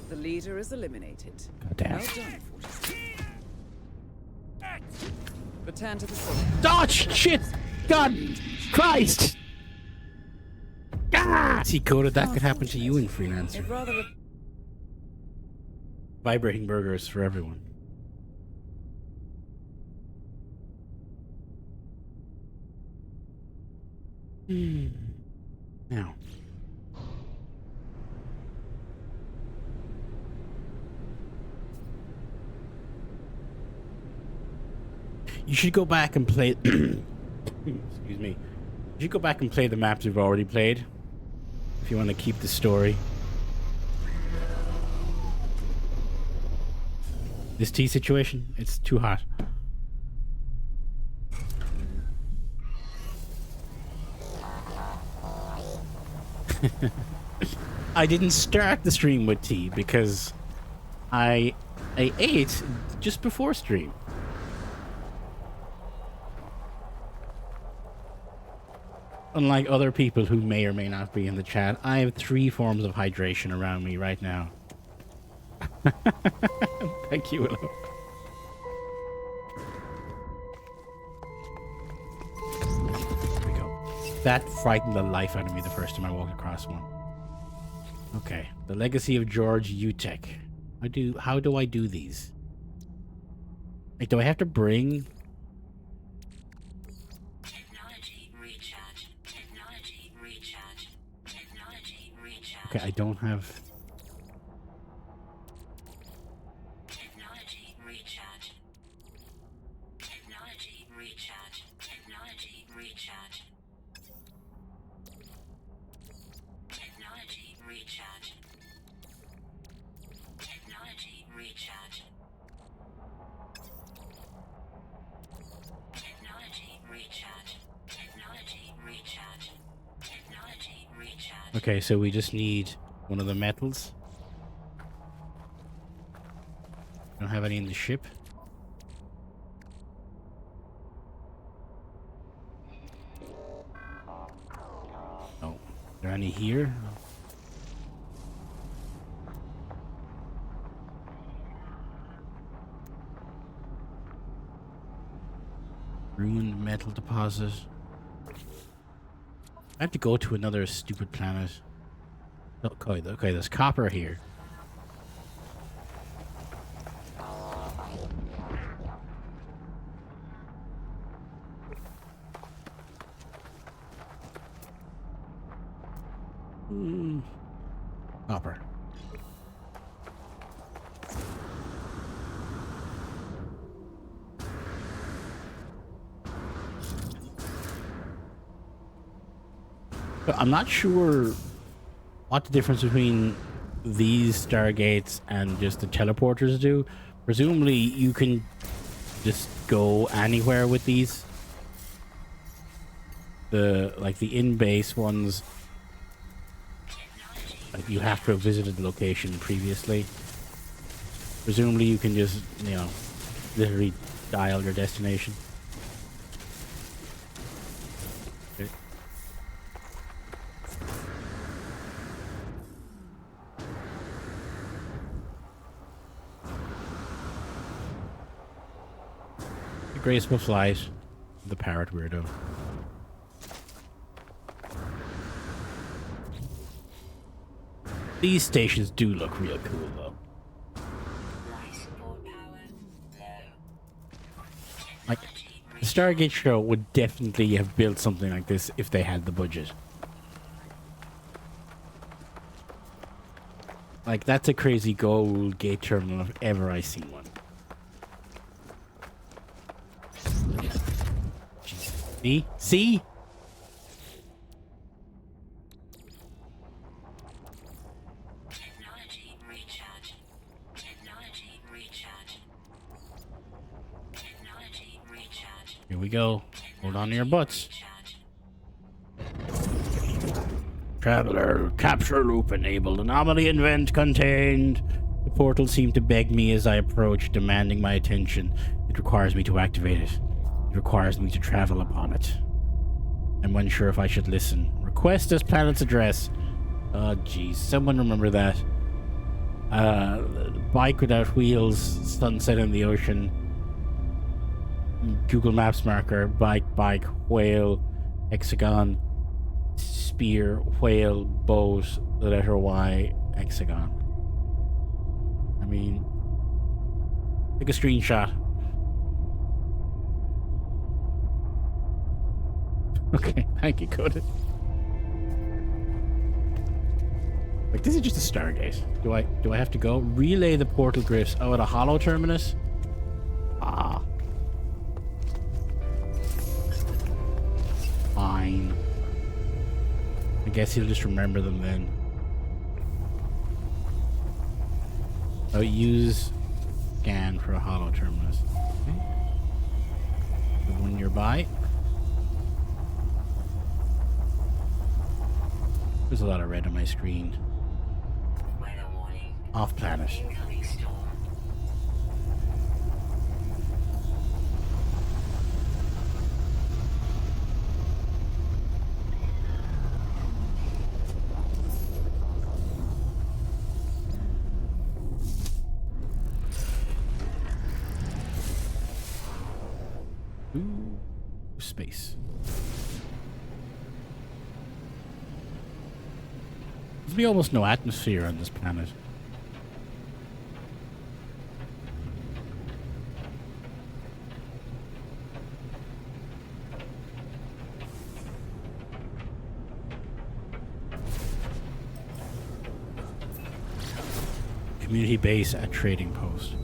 The leader is eliminated.
Goddamn.
Well done, 46. Return to the scene.
Dodge! Shit! God! Christ! Ah! See, Coda, that could happen to you in Freelancer.
I'd rather
Vibrating burgers for everyone. Now. You should go back and play... Excuse me. You should go back and play the maps you've already played. If you want to keep the story. This tea situation, it's too hot. I didn't start the stream with tea because I ate just before stream. Unlike other people who may or may not be in the chat, I have 3 forms of hydration around me right now. Thank you, Willow. There we go. That frightened the life out of me the first time I walked across one. Okay, the legacy of George Utek. How do I do these? Like, do I have to bring... Okay, I don't have...
Technology recharge. Technology recharge. Technology recharge. Technology recharge. Technology recharge. Technology recharge. Technology recharge. Technology recharge.
Okay, so we just need one of the metals. Don't have any in the ship. Oh, are there any here? Ruined metal deposit. I have to go to another stupid planet. Okay, there's copper here. Copper. But I'm not sure what the difference between these Stargates and just the teleporters do. Presumably you can just go anywhere with these. The in-base ones, like, you have to have visited the location previously. Presumably you can just, you know, literally dial your destination. Okay. The graceful flight, the parrot weirdo. These stations do look real cool, though.
Life support power low.
Like, the Stargate show would definitely have built something like this if they had the budget. Like, that's a crazy gold gate terminal if ever I seen one. See? See?
Technology recharge. Technology recharge. Technology recharge.
Here we go. Hold on to your butts.
Recharge.
Traveler, capture loop enabled. Anomaly event contained. The portal seemed to beg me as I approached, demanding my attention. It requires me to activate it. It requires me to travel upon it. I'm unsure if I should listen. Request this planet's address. Oh, jeez. Someone remember that. Bike without wheels, sunset in the ocean. Google Maps marker, bike, whale, hexagon, spear, whale, boat, the letter Y, hexagon. I mean, take a screenshot. Okay, thank you, Cody. Like, this is just a Stargate. Do I have to go? Relay the portal glyphs. Oh, at a hollow terminus? Ah. Fine. I guess he'll just remember them then. Oh, use scan for a hollow terminus. Okay. The one nearby. There's a lot of red on my screen.
Weather warning.
Off planet.
Incoming storm.
Ooh, space. There's be almost no atmosphere on this planet. Community base at trading post.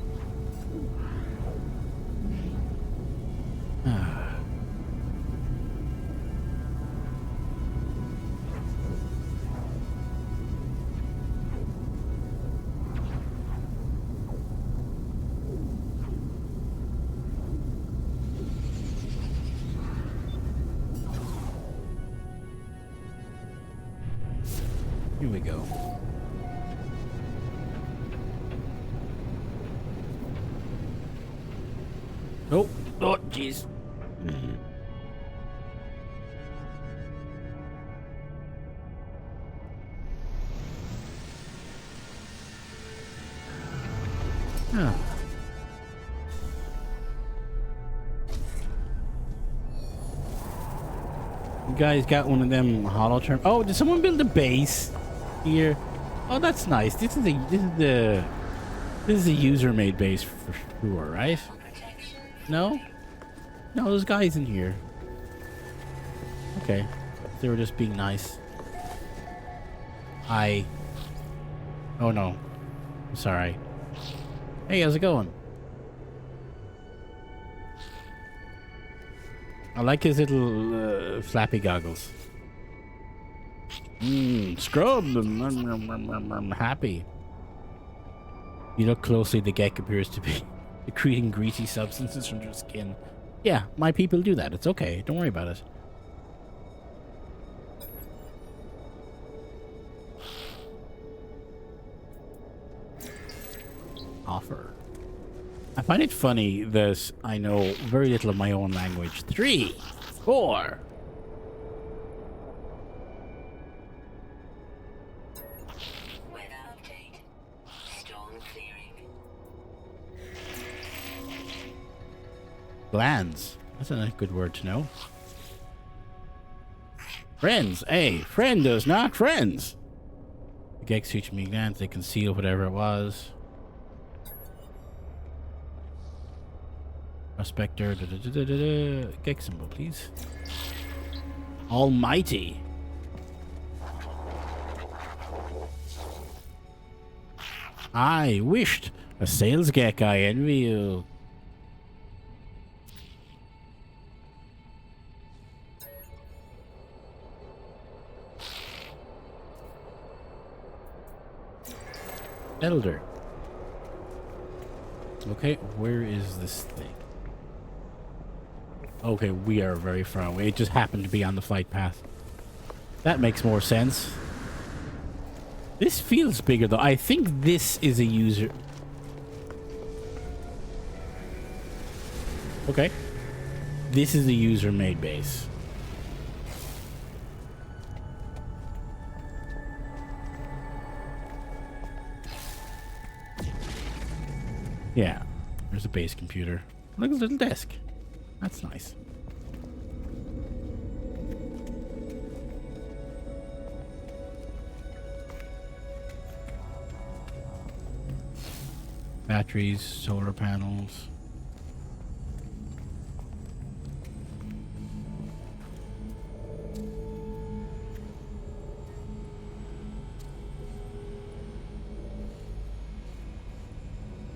Here we go. Oh, oh, jeez. Oh. You guys got one of them hollow term. Oh, did someone build a base here? Oh, that's nice. This is a user-made base for sure, right?
Protection.
No? No, there's guys in here. Okay. They were just being nice. Oh no. I'm sorry. Hey, how's it going? I like his little flappy goggles. Scrub. I'm happy. You look closely, the Gek appears to be secreting greasy substances from their skin. Yeah, my people do that. It's okay. Don't worry about it. Offer. I find it funny that I know very little of my own language. 3, 4.
Weather update. Storm clearing.
Glands. That's a good word to know. Friends. Hey, friend does not friends. The Gex suits me glance, they conceal whatever it was. Prospector, Gex symbol, please. Almighty. I wished a sales Gek, I envy you. Elder. Okay, where is this thing? Okay, we are very far away. It just happened to be on the flight path. That makes more sense. This feels bigger though. I think this is a user. Okay. This is a user-made base. Yeah. There's a base computer. Look at the little desk. That's nice. Batteries, solar panels.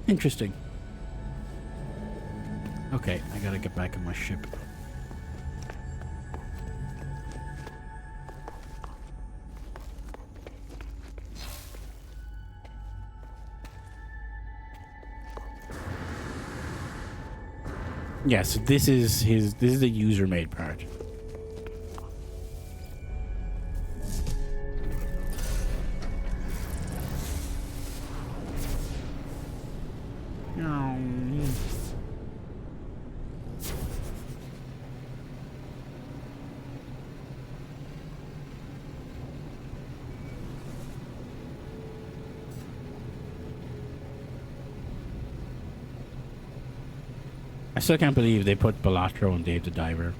Interesting. Okay, I gotta get back on my ship. Yes, this is the user-made part. I still can't believe they put Balatro and Dave the Diver.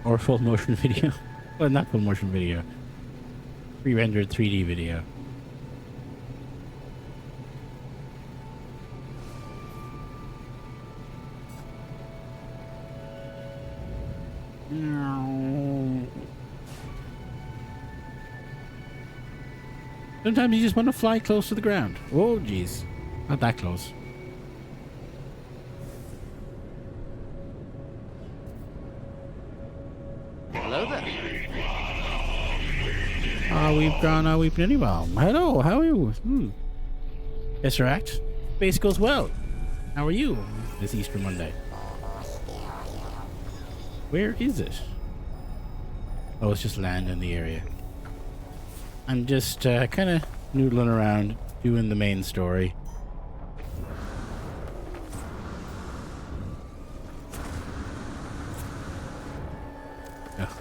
Or full motion video. Well, not full motion video. Pre-rendered 3D video. Sometimes you just want to fly close to the ground. Oh, jeez. Not that close.
Hello there.
We've gone, we've been anywhere. Hello, how are you? Tesseract. Base goes well. How are you this Easter Monday? Where is it? Oh, it's just land in the area. I'm just kind of noodling around doing the main story. Oh.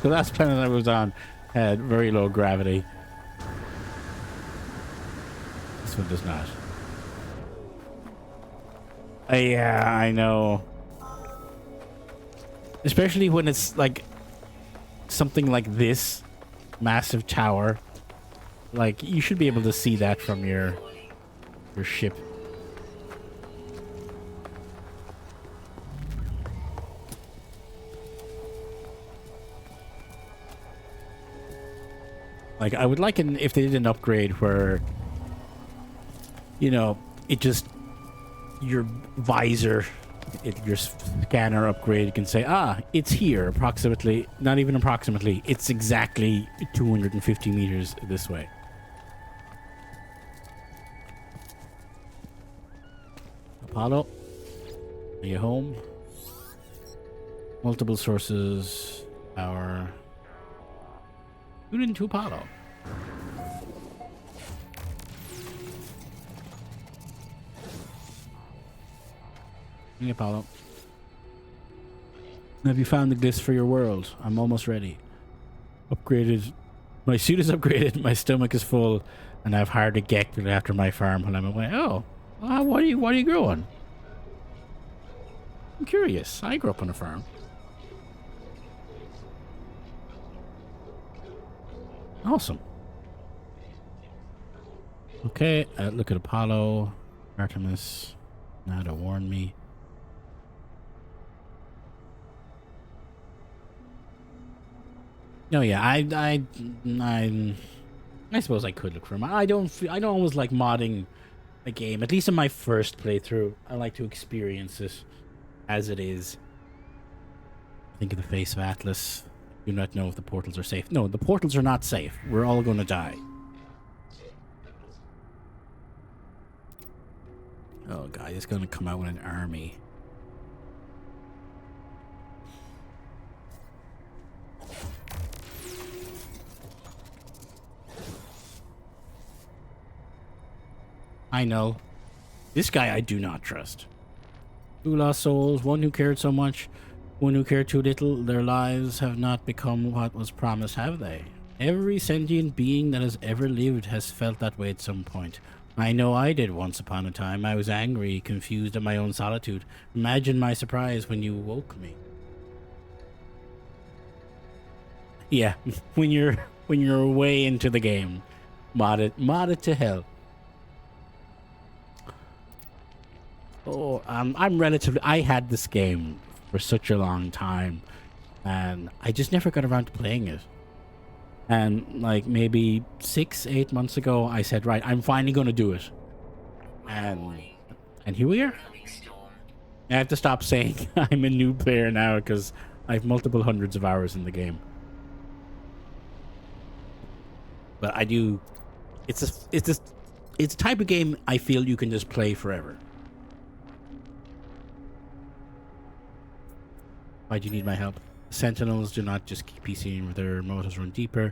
The last planet I was on had very low gravity. This one does not. Yeah, I know. Especially when it's like something like this. Massive tower. Like, you should be able to see that from your ship. Like, I would like it if they did an upgrade where, you know, it just, your visor, your scanner upgrade can say, it's here approximately, not even approximately, it's exactly 250 meters this way. Apollo, are you home? Multiple sources, power. Tune into Apollo. Hey, Apollo. Have you found the glyphs for your world? I'm almost ready. Upgraded. My suit is upgraded, my stomach is full, and I've hired a Gek to look after my farm while I'm away. Oh, what are you growing? I'm curious. I grew up on a farm. Awesome. Okay, look at Apollo, Artemis. Now to warn me. No, yeah, I suppose I could look for him. I don't always like modding a game. At least in my first playthrough, I like to experience it as it is. Think of the face of Atlas. Do not know if the portals are safe. No, the portals are not safe. We're all going to die. Oh god, he's going to come out with an army. I know. This guy I do not trust. Two lost souls, one who cared so much, one who cared too little. Their lives have not become what was promised, have they? Every sentient being that has ever lived has felt that way at some point. I know I did once upon a time. I was angry, confused at my own solitude. Imagine my surprise when you woke me. Yeah, when you're way into the game. Mod it to hell. Oh, I had this game for such a long time, and I just never got around to playing it. And like maybe 6-8 months ago, I said, right, I'm finally going to do it. And here we are. I have to stop saying I'm a new player now because I have multiple hundreds of hours in the game. But I do. It's a type of game I feel you can just play forever. Why do you need my help? Sentinels do not just keep piecing with their motors run deeper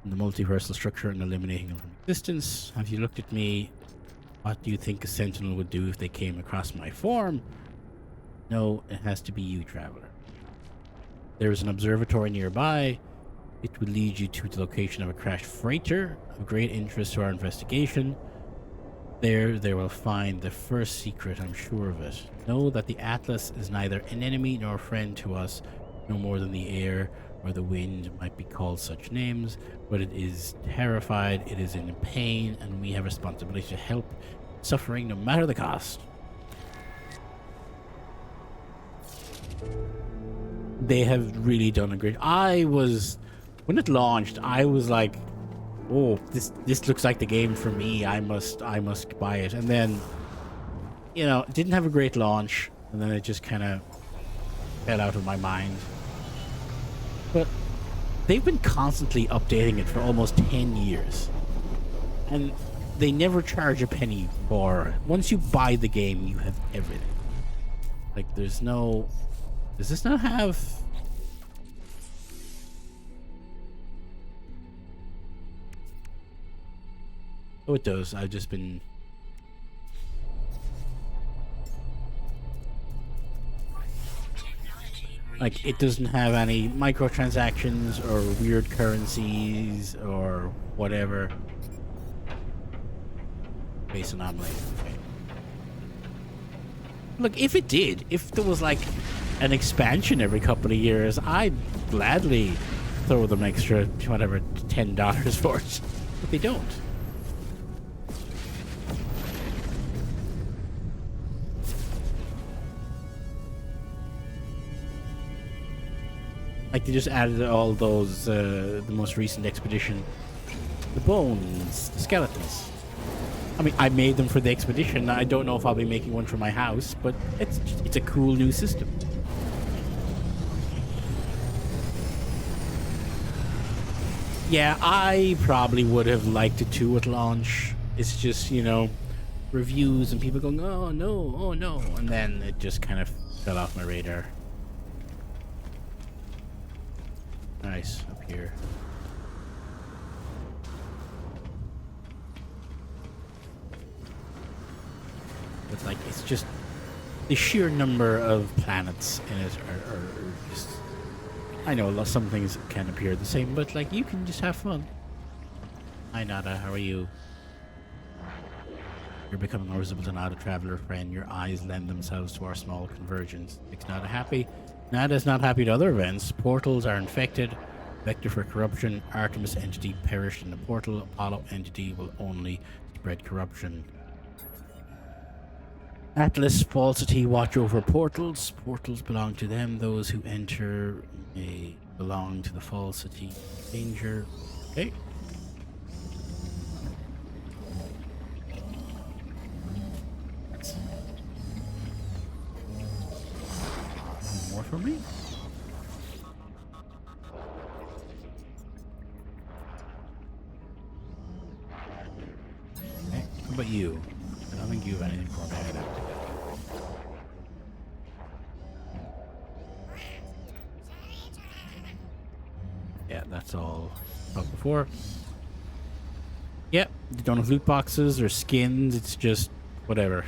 in the multiversal structure and eliminating them from existence. Have you looked at me? What do you think a sentinel would do if they came across my form? No, it has to be you, traveler. There is an observatory nearby. It will lead you to the location of a crashed freighter of great interest to our investigation. There they will find the first secret, I'm sure of it. Know that the Atlas is neither an enemy nor a friend to us, no more than the air or the wind might be called such names, but it is terrified, it is in pain, and we have responsibility to help suffering no matter the cost. They have really done a great... when it launched, I was like, oh, this looks like the game for me. I must buy it. And then, you know, it didn't have a great launch, and then it just kind of fell out of my mind. But they've been constantly updating it for almost 10 years. And they never charge a penny for it. Once you buy the game, you have everything. Like, there's no... Does this not have... Oh, it does. I've just been... Like, it doesn't have any microtransactions or weird currencies or whatever. Base anomaly. Okay. Look, if it did, if there was like an expansion every couple of years, I'd gladly throw them extra, whatever, $10 for it. But they don't. Like, they just added all those, the most recent expedition. The bones, the skeletons. I mean, I made them for the expedition. I don't know if I'll be making one for my house, but it's a cool new system. Yeah, I probably would have liked it too at launch. It's just, you know, reviews and people going, oh no, and then it just kind of fell off my radar. Nice, up here. But like, it's just the sheer number of planets in it are just... I know some things can appear the same, but like, you can just have fun. Hi Nada, how are you? You're becoming more visible to Nada, traveler friend. Your eyes lend themselves to our small convergence. It's not happy. Nada's not happy to other events. Portals are infected. Vector for corruption. Artemis entity perished in the portal. Apollo entity will only spread corruption. Atlas falsity watch over portals. Portals belong to them. Those who enter may belong to the falsity. Danger. Okay. More for me. Okay. How about you? I don't think you have anything for me. Yeah, that's all talked before. Yep, they don't have loot boxes or skins, it's just whatever.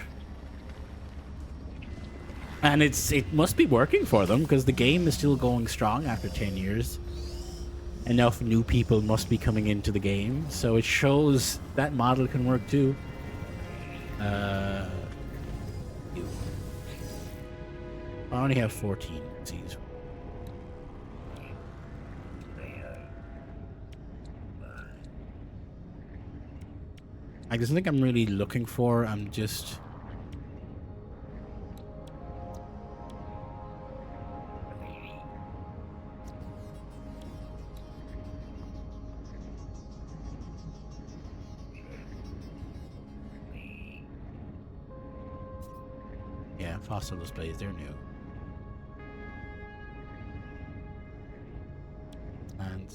And it must be working for them because the game is still going strong after 10 years. Enough new people must be coming into the game, so it shows that model can work too. You. I only have 14 C's. I just think I'm really looking for. I'm just. Yeah, fossil displays, they're new. And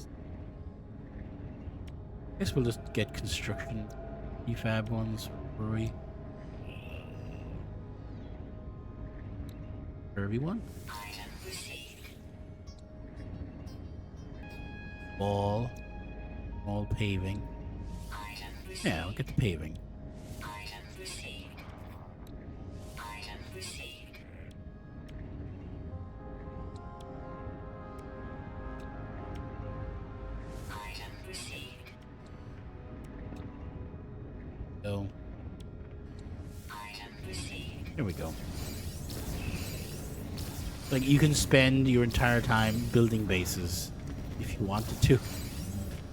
I guess we'll just get construction prefab ones, brewery. One.
Item received.
Wall paving.
Item received.
Yeah, I'll get the paving.
Item received. Item received. Item received.
So
Item received.
here we go. Like, you can spend your entire time building bases if you wanted to.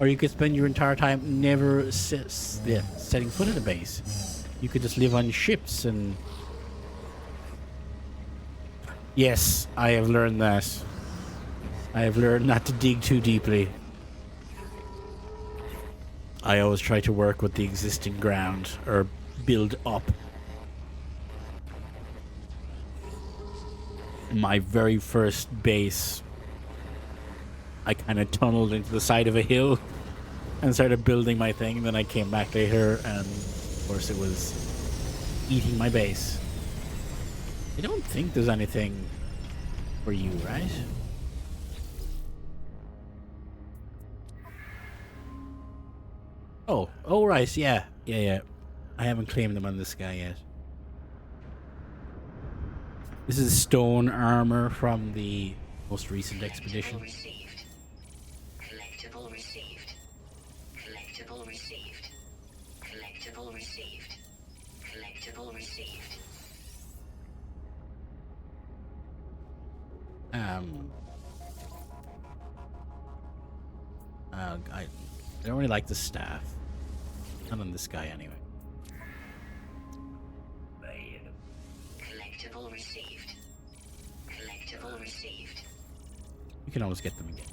Or you could spend your entire time never setting foot in a base. You could just live on ships and... Yes, I have learned that. I have learned not to dig too deeply. I always try to work with the existing ground, or build up. My very first base, I kind of tunneled into the side of a hill and started building my thing. Then I came back later, and of course it was eating my base. I don't think there's anything for you, right? Oh, right, yeah. I haven't claimed them on this guy yet. This is stone armor from the most recent expedition.
Received. Collectible received. Collectible received. Collectible received. Collectible received.
I don't really like the staff. Not on this guy anyway.
Collectible received. Collectible received.
You can always get them again.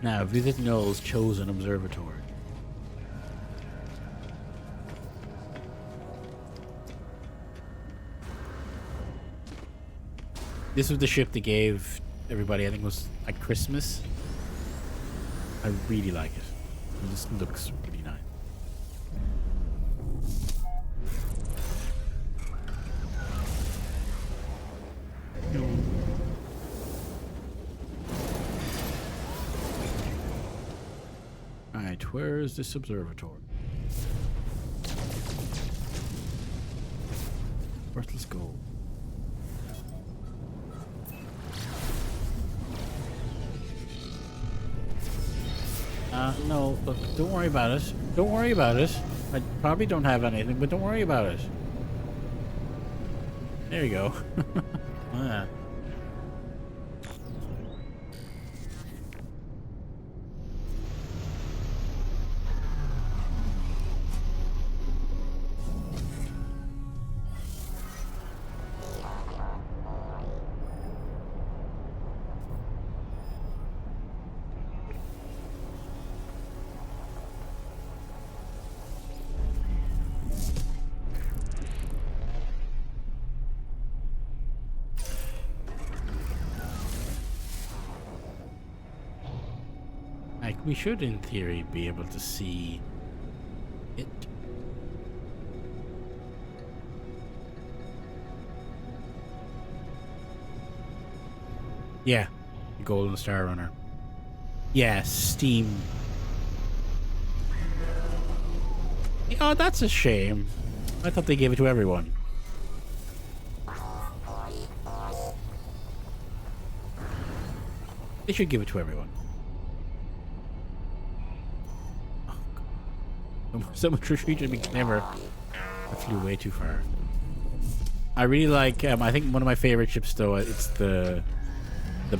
Now, visit Null's chosen observatory. This was the ship they gave everybody, I think it was at Christmas. I really like it. It just looks pretty nice. Alright, where is this observatory? First, let's go. No, look, don't worry about it. Don't worry about it. I probably don't have anything, but don't worry about it. There you go. Ah. Like, we should, in theory, be able to see it. Yeah, Golden Star Runner. Yeah, Steam. Oh, that's a shame. I thought they gave it to everyone. They should give it to everyone. So much retreat to be clever. I flew way too far. I really like. I think one of my favorite ships, though, it's the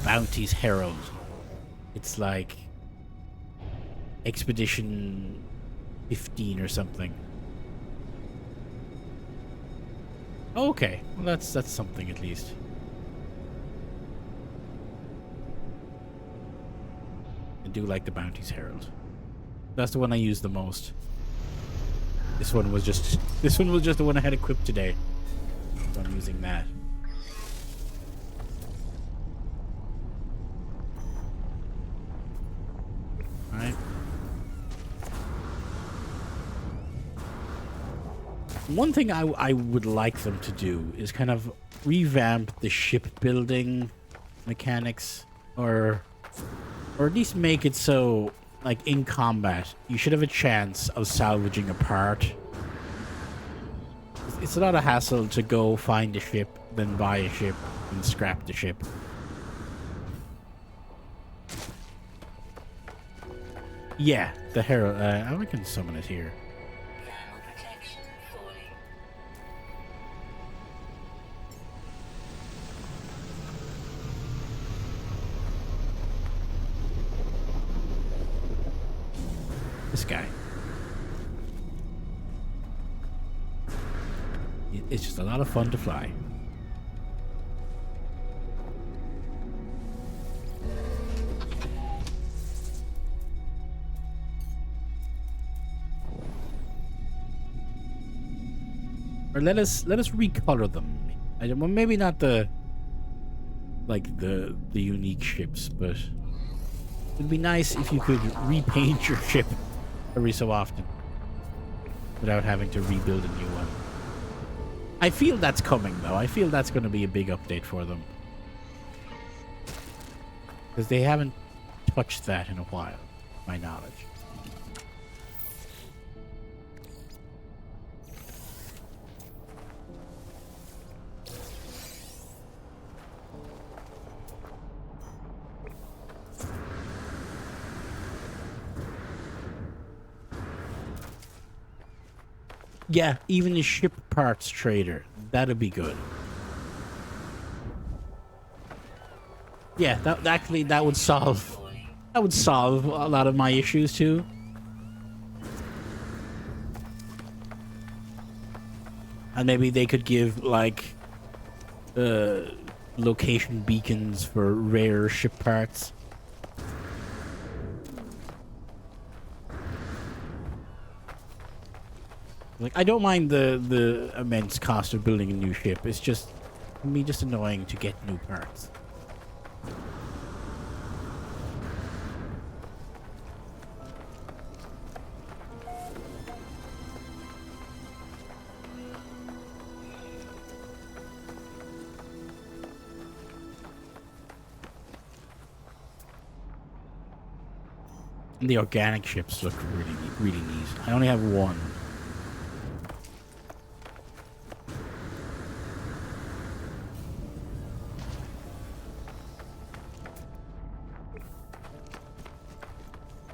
Bounty's Herald. It's like Expedition 15 or something. Okay, well that's something at least. I do like the Bounty's Herald. That's the one I use the most. This one was just the one I had equipped today. So I'm using that. Alright. One thing I would like them to do is kind of revamp the shipbuilding mechanics, or at least make it so, like, in combat, you should have a chance of salvaging a part. It's a lot of hassle to go find a ship, then buy a ship, and scrap the ship. Yeah, the Herald. I can summon it here.
Thermal protection falling.
This guy. It's just a lot of fun to fly. Or let us recolor them. Well, maybe not the unique ships, but it'd be nice if you could repaint your ship every so often without having to rebuild a new one. I feel that's coming, though. I feel that's going to be a big update for them, because they haven't touched that in a while, to my knowledge. Yeah, even a ship parts trader. That'd be good. Yeah, that would solve a lot of my issues too. And maybe they could give like location beacons for rare ship parts. Like, I don't mind the immense cost of building a new ship. It's just, for me, just annoying to get new parts. And the organic ships look really neat. I only have one.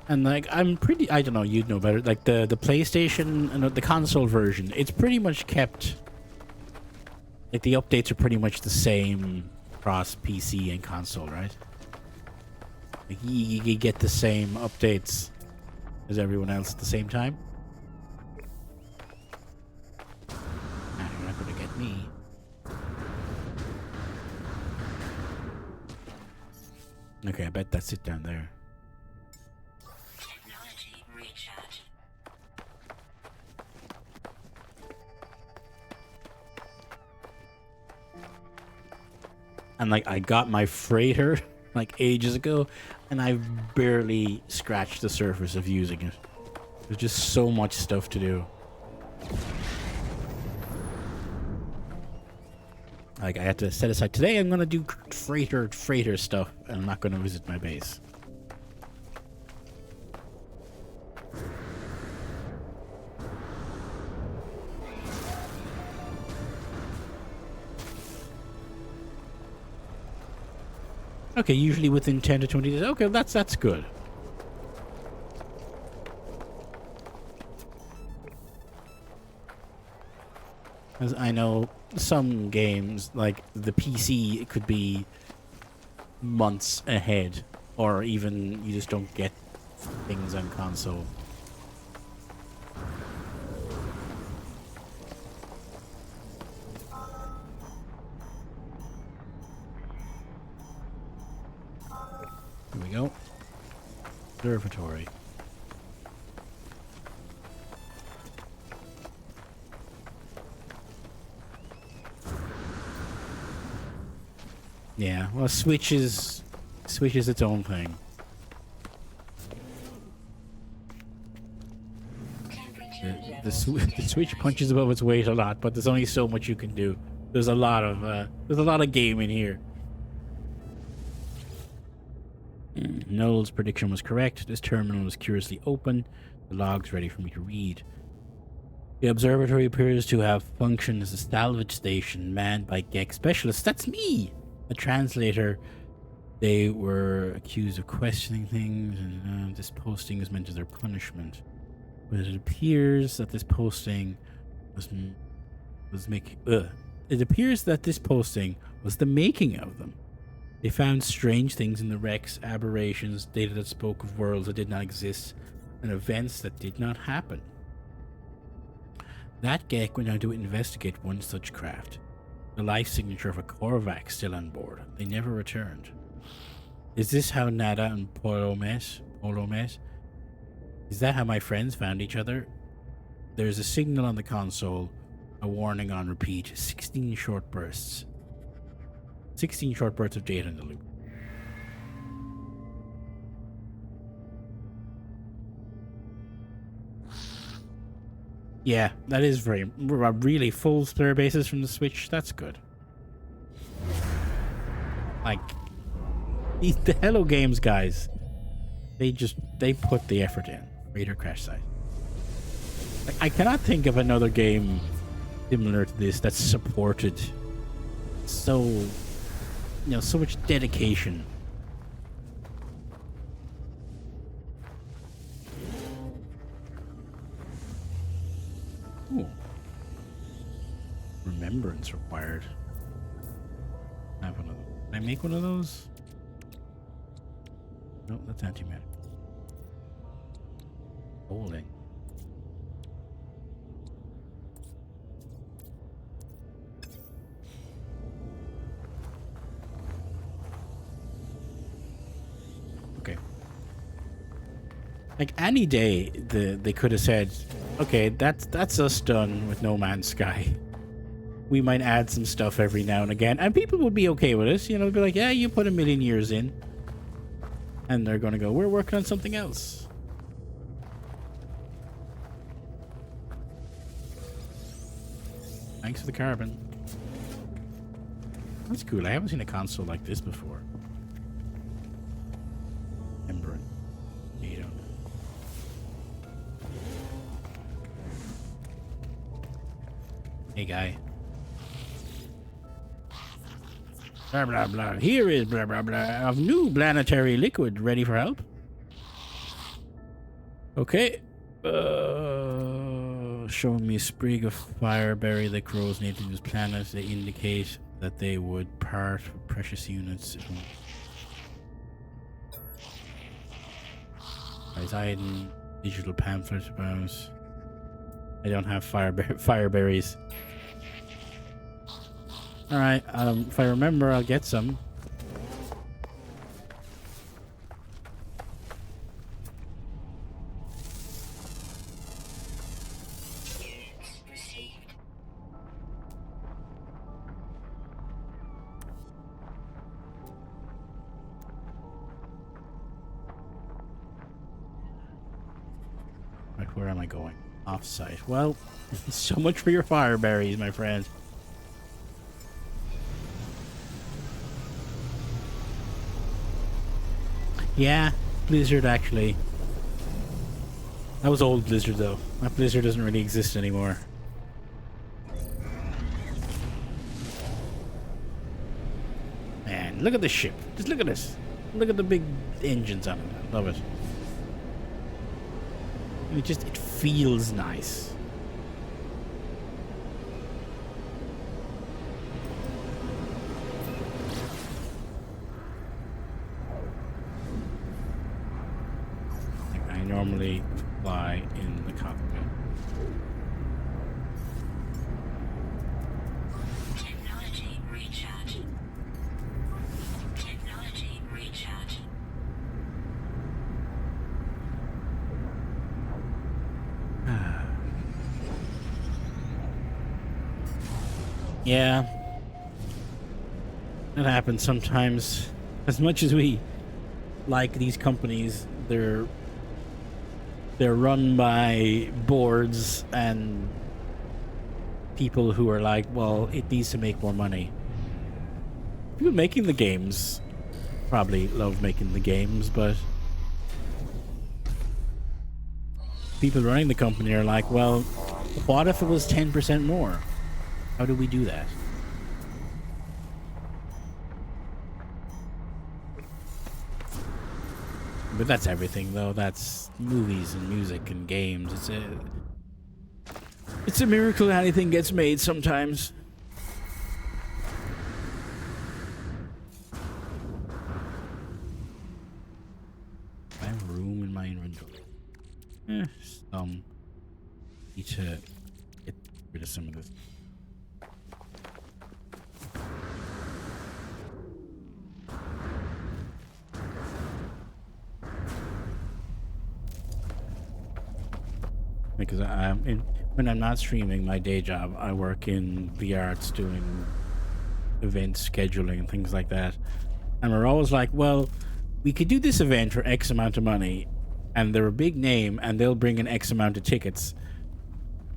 And like I'm pretty, I don't know, you'd know better. Like the PlayStation and the console version, it's pretty much kept. Like the updates are pretty much the same across PC and console, right? Like you get the same updates as everyone else at the same time. Ah, you're not gonna get me. Okay, I bet that's it down there.
Technology recharge.
And like I got my freighter like ages ago, and I've barely scratched the surface of using it. There's just so much stuff to do. Like I had to set aside today. I'm gonna do freighter stuff, and I'm not gonna visit my base. Okay, usually within 10 to 20 days. Okay, that's good. As I know some games, like the PC, it could be months ahead, or even you just don't get things on console. Here we go. Observatory. Yeah, well, Switch is its own thing. The Switch punches above its weight a lot, but there's only so much you can do. There's a lot of game in here. Noel's prediction was correct. This terminal is curiously open. The log's ready for me to read. The observatory appears to have functioned as a salvage station manned by Gek specialists. That's me! A translator. They were accused of questioning things, and this posting is meant as their punishment. But it appears that this posting It appears that this posting was the making of them. They found strange things in the wrecks, aberrations, data that spoke of worlds that did not exist, and events that did not happen. That Gek went out to investigate one such craft. The life signature of a Korvac still on board. They never returned. Is this how Nada and Polo met? Is that how my friends found each other? There's a signal on the console, a warning on repeat, 16 short bursts. 16 short bursts of data in the loop. Yeah, that is really full player bases from the Switch. That's good. Like, the Hello Games guys, they put the effort in. Raider Crash Site. Like, I cannot think of another game similar to this that's supported so much dedication. Ooh. Remembrance required. I have one of those. Can I make one of those? No, that's antimatter. Bowling. Okay. Like any day, they could have said, "Okay, that's us done with No Man's Sky. We might add some stuff every now and again, and people would be okay with it. You know, they'd be like, yeah, you put a million years in,' and they're gonna go, we're working on something else." Thanks for the carbon. That's cool. I haven't seen a console like this before. Embrun. NATO. Hey, guy. Blah, blah, blah. Here is blah, blah, blah of new planetary liquid ready for help. Okay. Showing me a sprig of fireberry that grows native to this planet. They indicate that they would part with precious units. Guys, hiding digital pamphlets about. I don't have fireberries. Alright, if I remember, I'll get some.
Units received.
Right, where am I going? Off-site. Well, so much for your fireberries, my friend. Yeah, Blizzard actually. That was old Blizzard though. That Blizzard doesn't really exist anymore. Man, look at the ship. Just look at this. Look at the big engines on it. I love it. It feels nice. Like I normally fly in the cockpit.
Technology recharge. Technology recharge.
Yeah. That happens sometimes. As much as we like these companies, they're run by boards and people who are like, well, it needs to make more money. People making the games probably love making the games, but people running the company are like, well, what if it was 10% more? How do we do that? But that's everything, though. That's movies and music and games. It's a miracle anything gets made sometimes. I have room in my inventory. Need to get rid of some of this. Because when I'm not streaming my day job, I work in the arts doing event scheduling and things like that. And we're always like, well, we could do this event for X amount of money, and they're a big name, and they'll bring in X amount of tickets.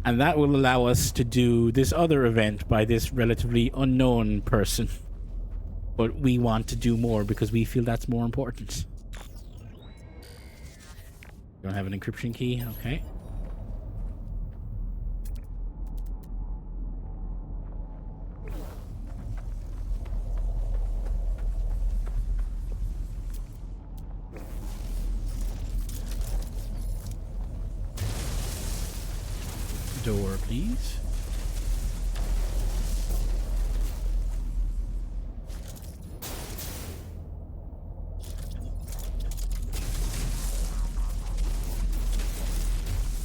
And that will allow us to do this other event by this relatively unknown person. But we want to do more because we feel that's more important. Don't have an encryption key? Okay. Door, please.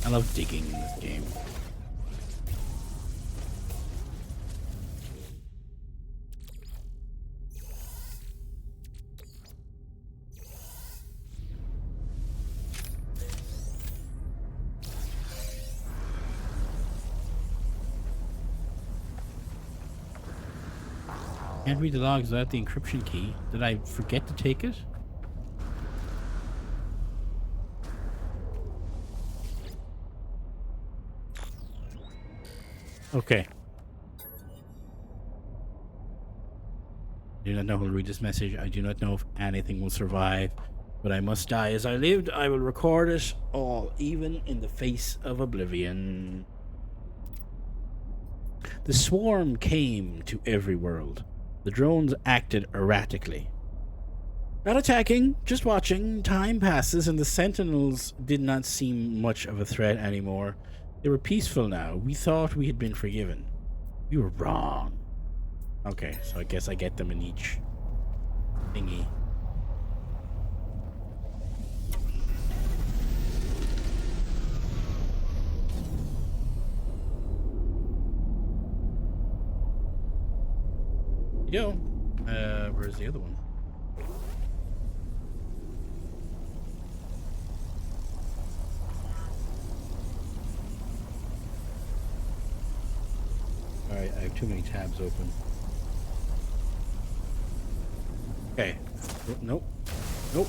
I love digging in this game. Can't read the logs without the encryption key. Did I forget to take it? Okay. I do not know who will read this message. I do not know if anything will survive. But I must die as I lived. I will record it all, even in the face of oblivion. The swarm came to every world. The drones acted erratically. Not attacking, just watching. Time passes and the Sentinels did not seem much of a threat anymore. They were peaceful now. We thought we had been forgiven. We were wrong. Okay, so I guess I get them in each thingy. Yo, where's the other one? Alright, I have too many tabs open. Okay. Nope. Nope.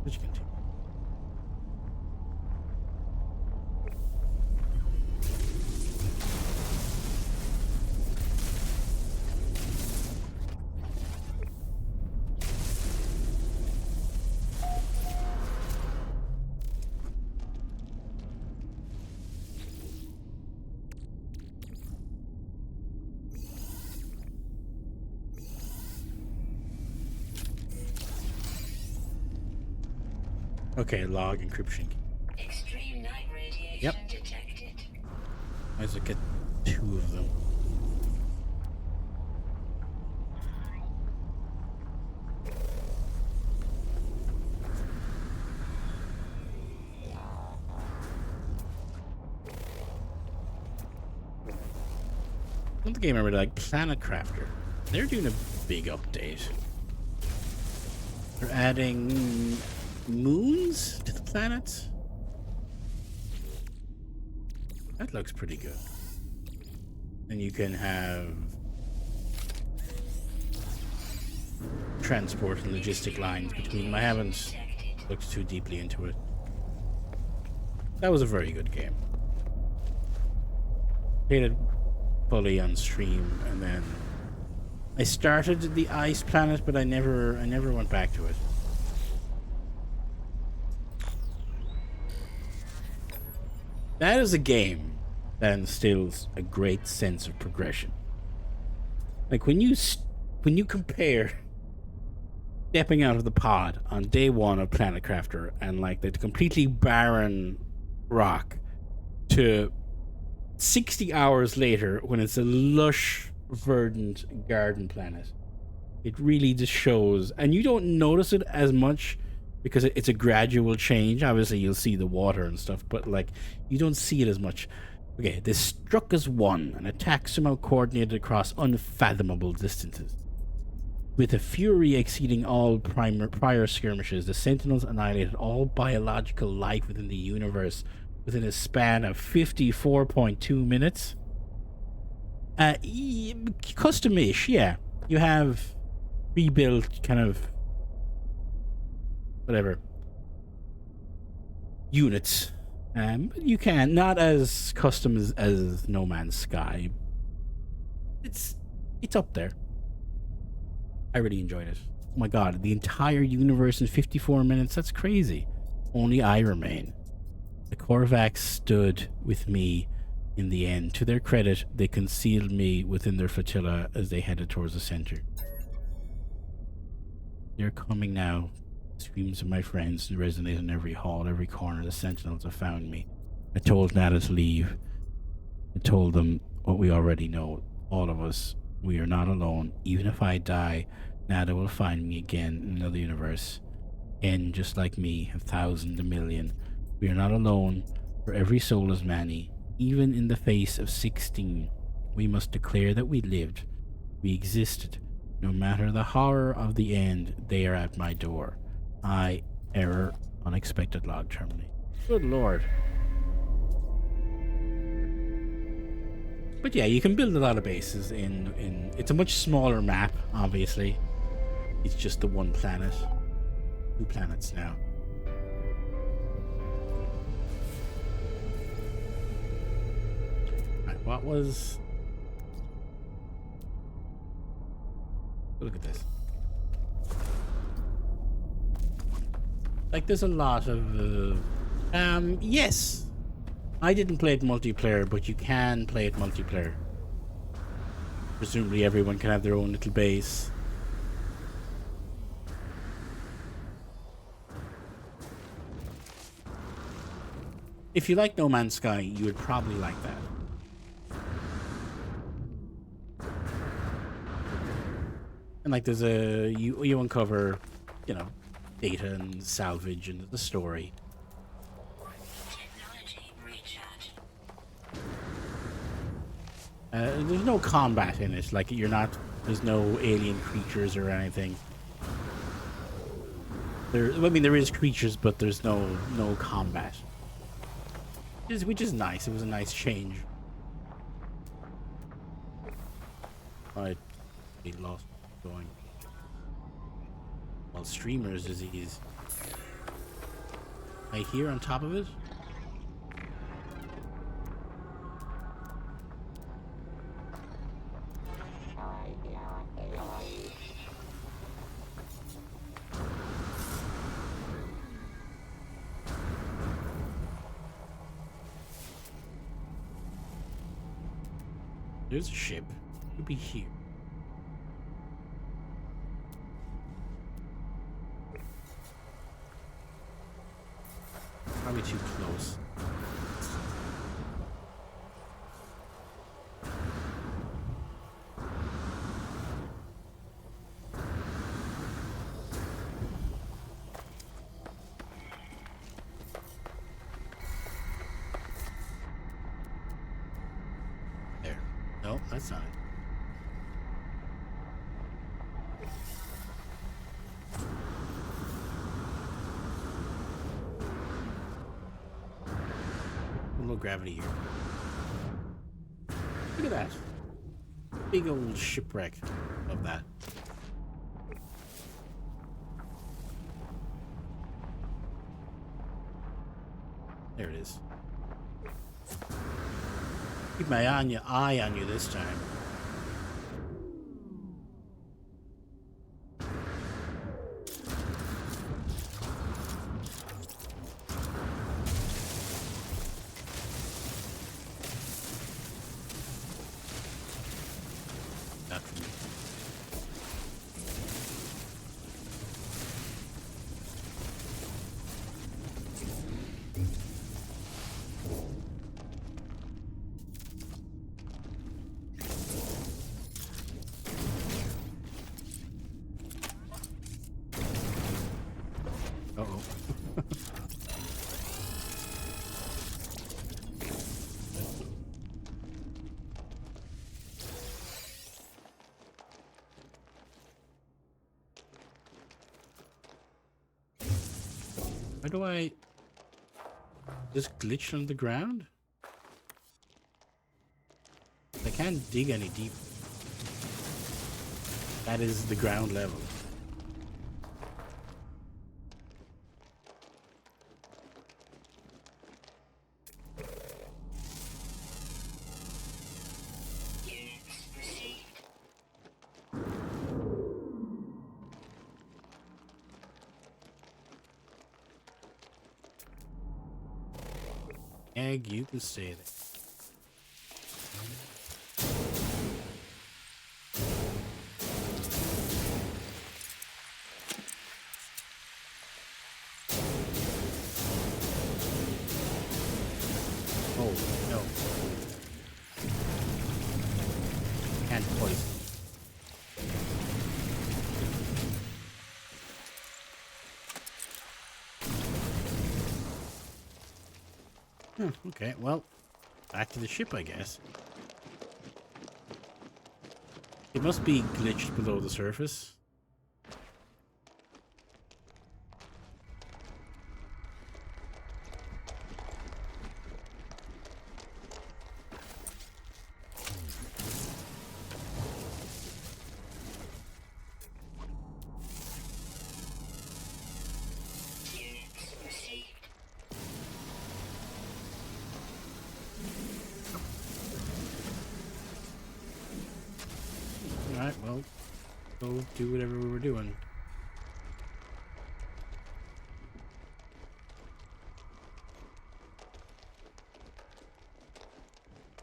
Which continue? Okay, log encryption.
Extreme night radiation
Yep.
detected.
Might as well get 2 of them. Another game I remember, like Planet Crafter. They're doing a big update. They're adding moons to the planets. That looks pretty good. And you can have transport and logistic lines between them. I haven't looked too deeply into it. That was a very good game. Played it fully on stream, and then I started the Ice Planet, but I never went back to it. That is a game that instills a great sense of progression. Like when you compare stepping out of the pod on day 1 of Planet Crafter and like the completely barren rock to 60 hours later when it's a lush, verdant garden planet, it really just shows, and you don't notice it as much because it's a gradual change. Obviously you'll see the water and stuff, but like you don't see it as much. Okay, they struck as one, an attack somehow coordinated across unfathomable distances. With a fury exceeding all prior skirmishes, the Sentinels annihilated all biological life within the universe within a span of 54.2 minutes. Custom-ish, yeah. You have rebuilt kind of whatever units. You can, not as custom as No Man's Sky. It's up there. I really enjoyed it. Oh my god, the entire universe in 54 minutes, that's crazy. Only I remain. The Korvax stood with me in the end. To their credit, they concealed me within their flotilla as they headed towards the center. They're coming now. Screams of my friends resonate in every hall, every corner. The Sentinels have found me. I told Nada to leave. I told them what we already know. All of us. We are not alone. Even if I die, Nada will find me again in another universe. And just like me, 1,000, a million. We are not alone, for every soul is many. Even in the face of 16, we must declare that we lived. We existed. No matter the horror of the end, they are at my door. Error, unexpected log terminate. Good lord. But yeah, you can build a lot of bases in it's a much smaller map, obviously. It's just the one planet. 2 planets now. Right, what was... Look at this. Like, there's a lot of... yes! I didn't play it multiplayer, but you can play it multiplayer. presumably everyone can have their own little base. If you like No Man's Sky, you would probably like that. And like, there's you uncover, you know, data and salvage and the story.
Technology recharge.
There's no combat in it. Like, there's no alien creatures or anything. There is creatures, but there's no combat. Which is nice. It was a nice change. I'd be lost going. Well, streamer's disease. I hear on top of it. There's a ship. It could be here. Probably too close. There. No, that's not it. A little gravity here. Look at that. Big old shipwreck of that. There it is. Keep my eye on you this time. Not for me. Uh-oh. Why do I just glitch on the ground? I can't dig any deeper. That is the ground level.
Units received.
Egg, you can stay there. Oh, no. Can't poison. Okay, well, back to the ship, I guess. It must be glitched below the surface.
Units received.
Alright, well, go do whatever we were doing.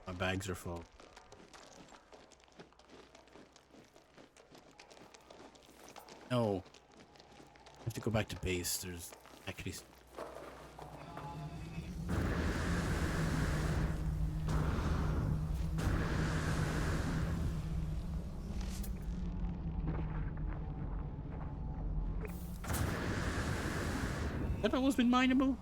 My bags are full. No. I have to go back to base. There's actually... Have always been mineable?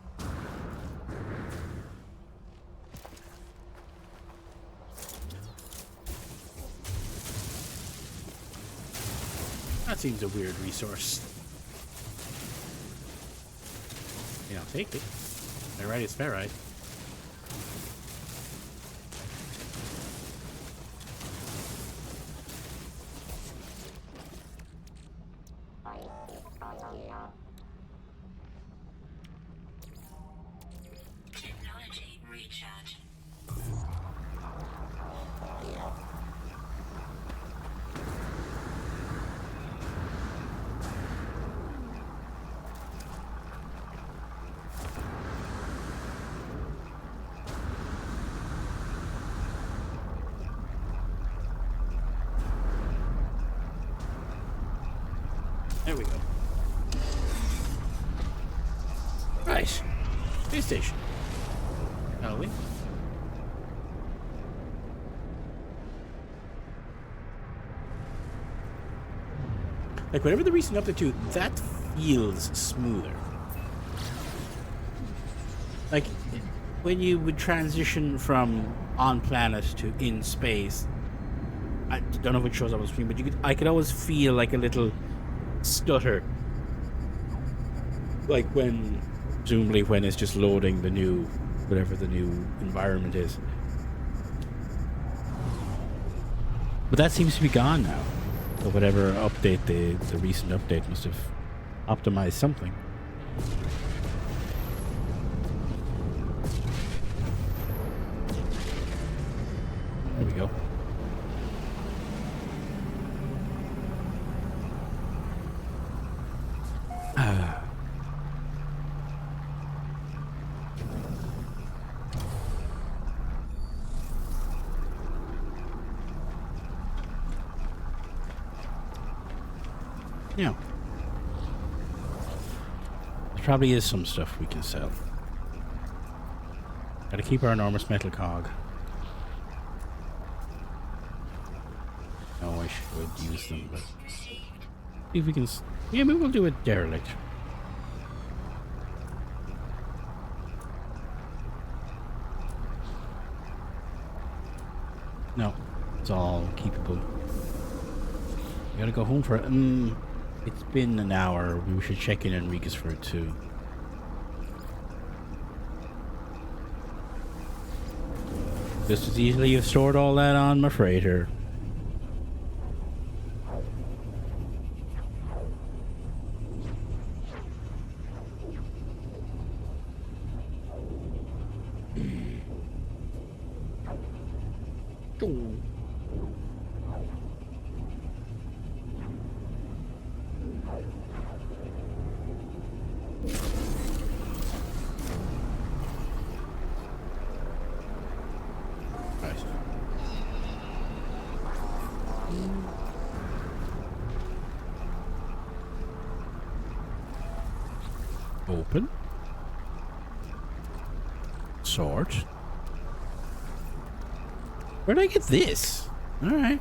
That seems a weird resource. Yeah, I'll take it. Ferrite is ferrite.
Technology recharge.
There we go. Right. Space station. Shall we? Like, whatever the recent update to, that feels smoother. Like, when you would transition from on planet to in space, I don't know if it shows up on screen, but I could always feel like a little stutter. Like presumably when it's just loading the new, whatever the new environment is. But that seems to be gone now. So whatever update, the recent update must have optimized something. There we go. Yeah. There probably is some stuff we can sell. Gotta keep our enormous metal cog. Oh, I should use them, but... See if we can... Yeah, maybe we'll do a derelict. No, it's all keepable. We gotta go home for it. It's been an hour. We should check in Enriquez for it too. Just as easily have stored all that on my freighter. Open. Sort. Where'd I get this? Alright.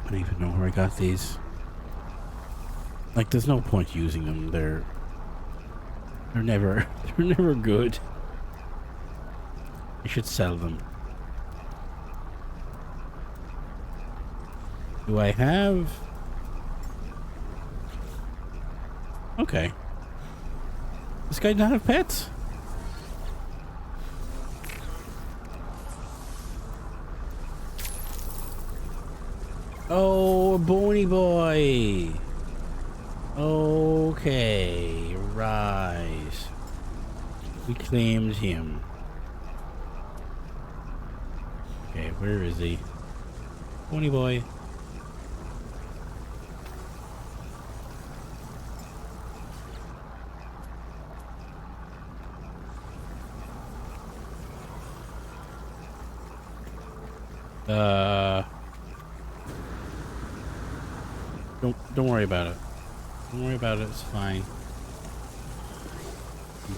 I don't even know where I got these. Like, there's no point using them. They're never good. I should sell them. Do I have Okay. This guy doesn't have pets? Oh, Bony Boy. Okay, right. We claimed him. Okay, where is he? Bony Boy. Don't worry about it. Don't worry about it, it's fine.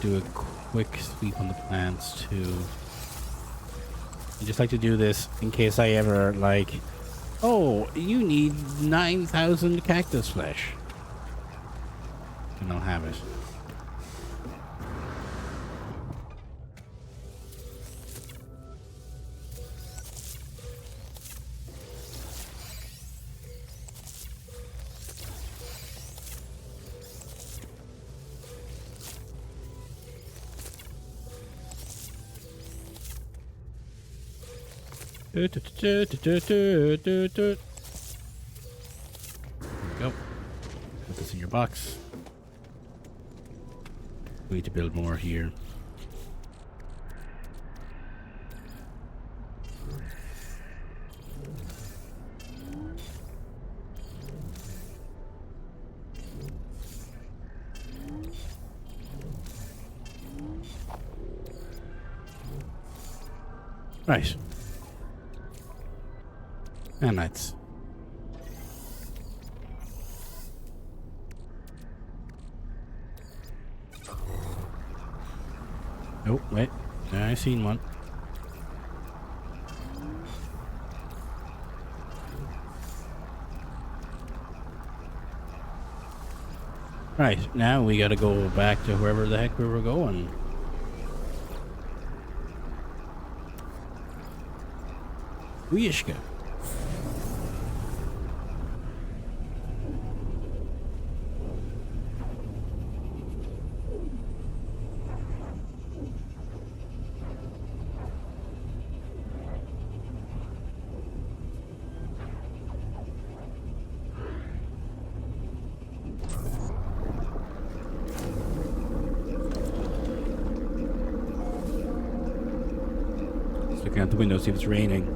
Do a quick sweep on the plants too. I just like to do this in case I ever like, oh, you need 9,000 cactus flesh. And I'll have it. There we go. Put this in your box. We need to build more here. Right. And that's oh wait, I seen one. Right, now we gotta go back to wherever the heck we were going. Wyishka. Looking out the window, see if it's raining.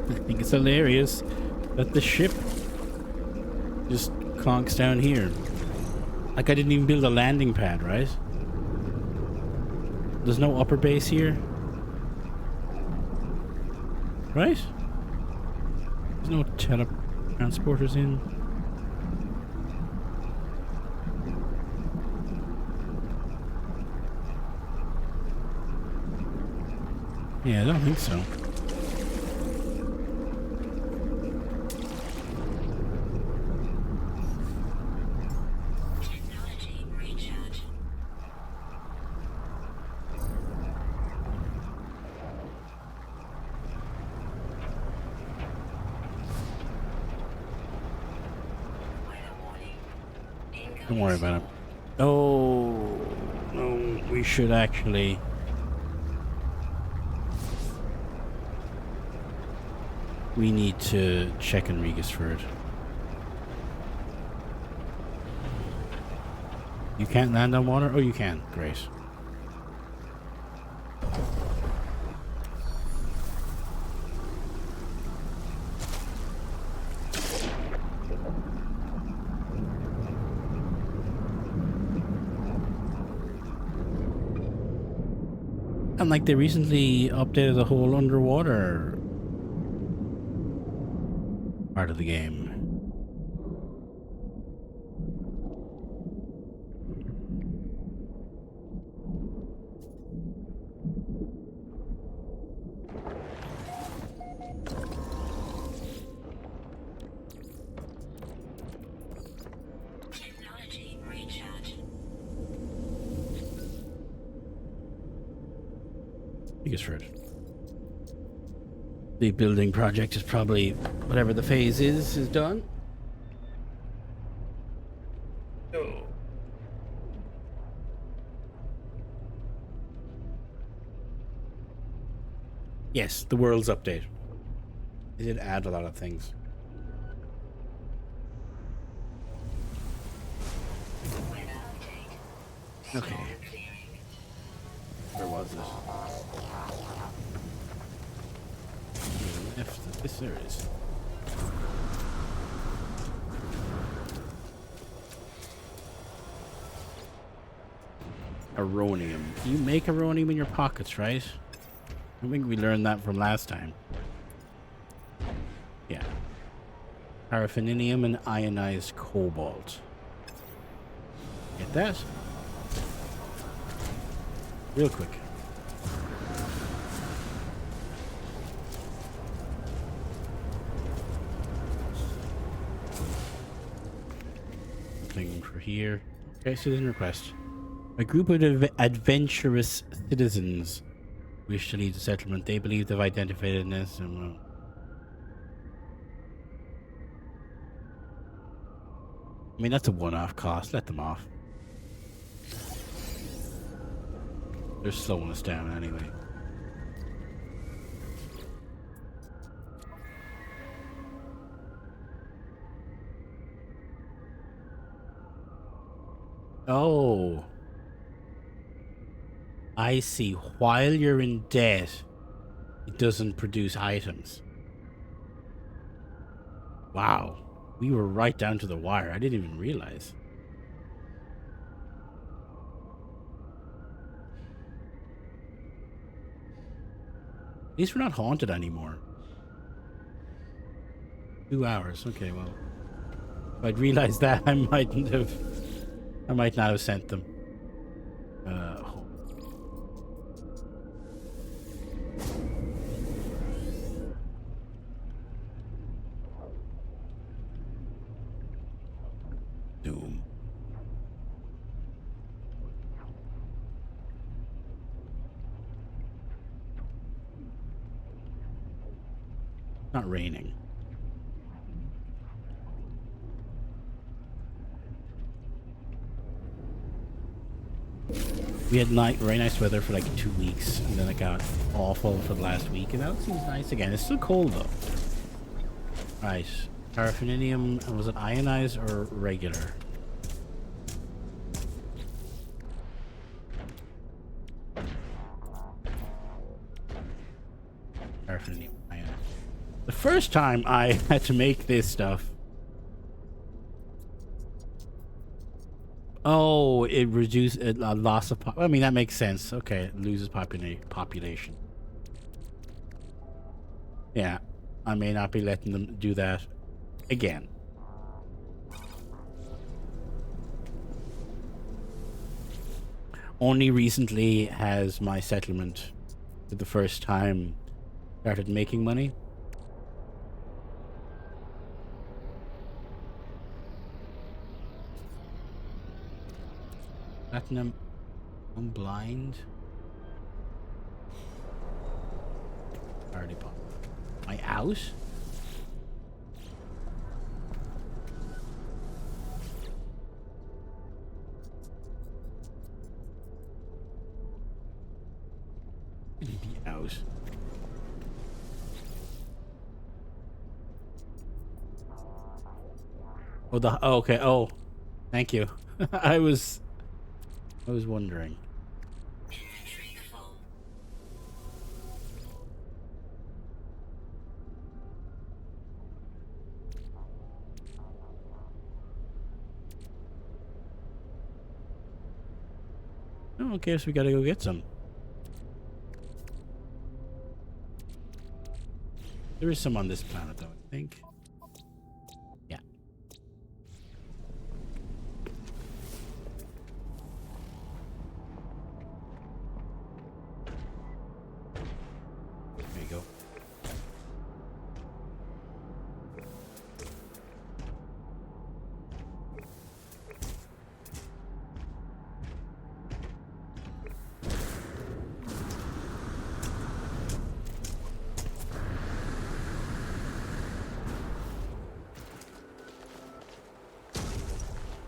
I think it's hilarious that the ship just conks down here. Like I didn't even build a landing pad, right? There's no upper base here. Right? There's no teletransporters in. Yeah, I don't think so.
Technology recharge. Weather warning.
Don't worry about it. Oh, no, we should actually... We need to check Enrigisford. You can't land on water? Oh, you can. Great. And like they recently updated the whole underwater part of the game.
Technology recharge.
Biggest fruit. The building project is probably, whatever the phase is done. Oh. Yes, the world's update. It did add a lot of things. Okay. Where was it? Left. This there is. Aronium. You make aronium in your pockets, right? I think we learned that from last time. Yeah. Parapheninium and ionized cobalt. Get that? Real quick. Thing for here. Okay, citizen request. A group of adventurous citizens wish to leave the settlement. They believe they've identified this and I mean, that's a one-off cost. Let them off. They're slowing us down anyway. Oh. I see. While you're in debt, it doesn't produce items. Wow. We were right down to the wire. I didn't even realize. At least we're not haunted anymore. 2 hours. Okay, well. If I'd realized that, I might not have sent them. Doom. Not raining. We had very nice weather for like 2 weeks, and then it got awful for the last week, and now it seems nice again. It's still cold though. Right. Parapheninium, and was it ionized or regular? Parapheninium, ionized. The first time I had to make this stuff. Oh, it reduced a loss of I mean, that makes sense. Okay, it loses population. Yeah, I may not be letting them do that again. Only recently has my settlement, for the first time, started making money. Platinum. I'm blind. Already pop. Am I out? Be out. Oh, okay. Oh, thank you. I was wondering.
Inventory full.
Oh, okay, so we gotta go get some. There is some on this planet, though, I think. Yeah. There you go.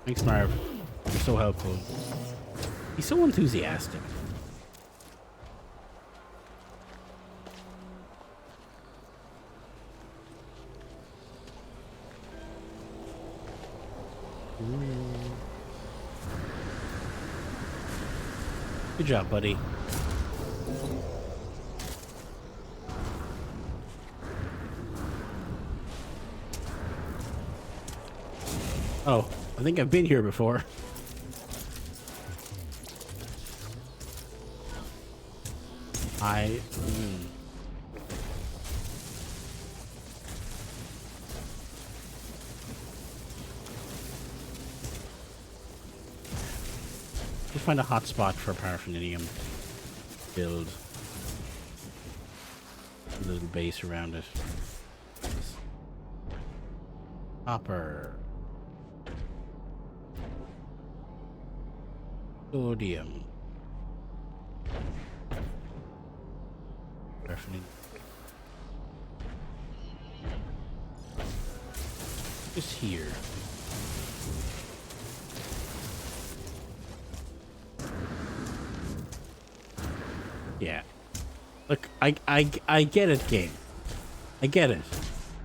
Thanks, Marv. You're so helpful. He's so enthusiastic. Good job, buddy. Oh, I think I've been here before. Just find a hot spot for paraphernalia. Build a little base around it. Copper. Sodium. Paraphernalia. Just here. Yeah. Look, I get it, game. I get it.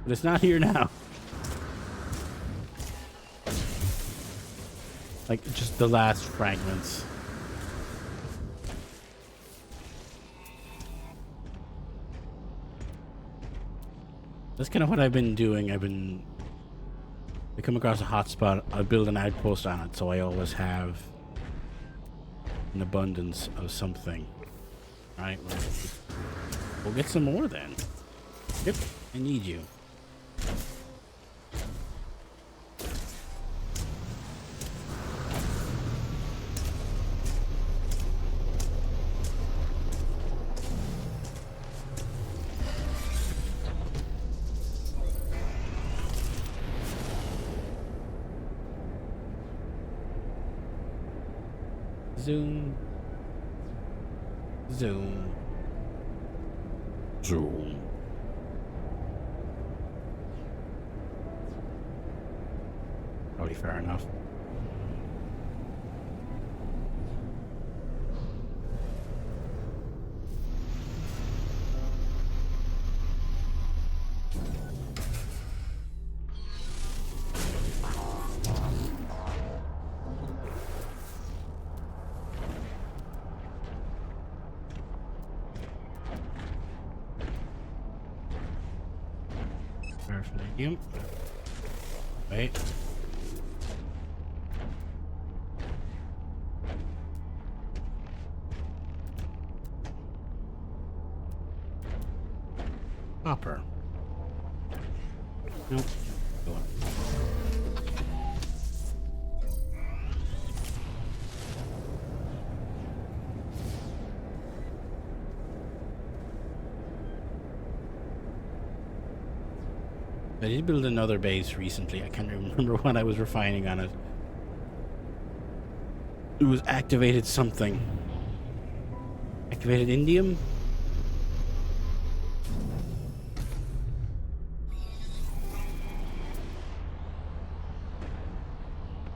But it's not here now. Like, just the last fragments. That's kind of what I've been doing. I come across a hotspot, I build an outpost on it, so I always have an abundance of something. Alright, well, we'll get some more then. Yep, I need you. Zoom. Zoom. Zoom. Probably fair enough. Yep. Wait. Copper. Nope. Go on. I did build another base recently. I can't remember when I was refining on it. It was activated something. Activated indium?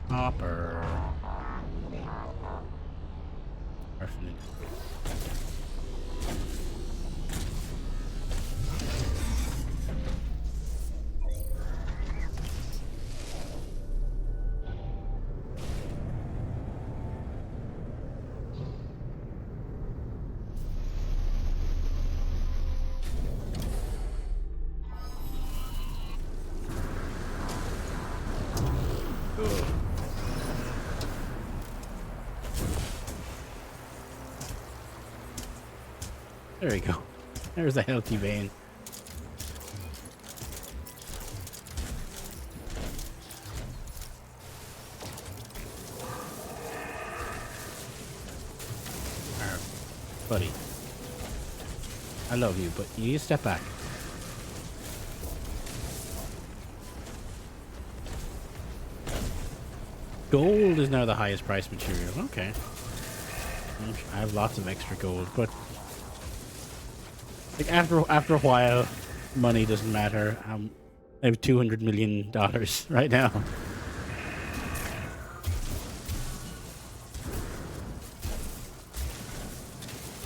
Copper. Paraphernalia. There we go. There's a healthy vein. Buddy. I love you, but you need to step back. Gold is now the highest price material. Okay. I have lots of extra gold, but like after a while, money doesn't matter. I have $200 million right now.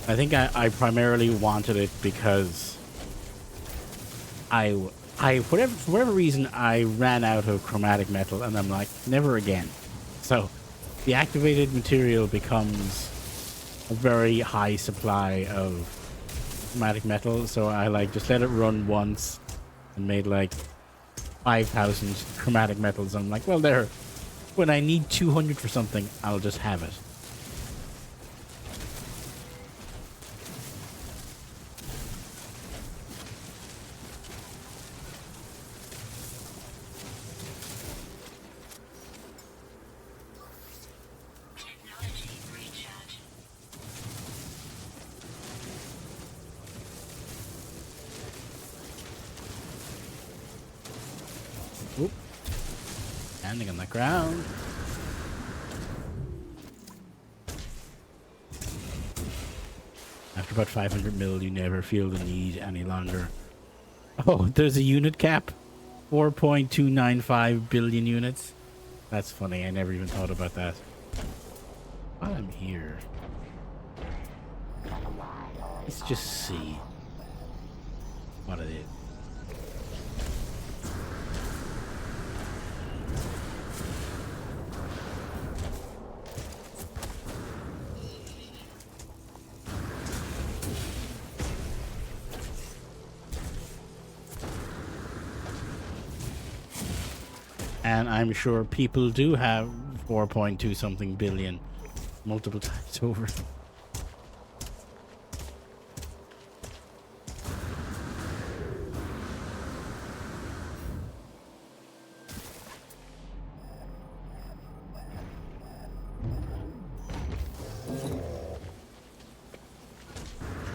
I think I primarily wanted it because for whatever reason, I ran out of chromatic metal, and I'm like, never again. So the activated material becomes a very high supply of chromatic metal. So I like just let it run once and made like 5,000 chromatic metals. I'm like, well, there. When I need 200 for something, I'll just have it.
Technology recharge.
Oop. Landing on the ground. After about 500 mil, you never feel the need any longer. Oh, there's a unit cap. 4.295 billion units. That's funny. I never even thought about that. While I'm here, let's just see what it is. And I'm sure people do have 4.2 something billion multiple times over.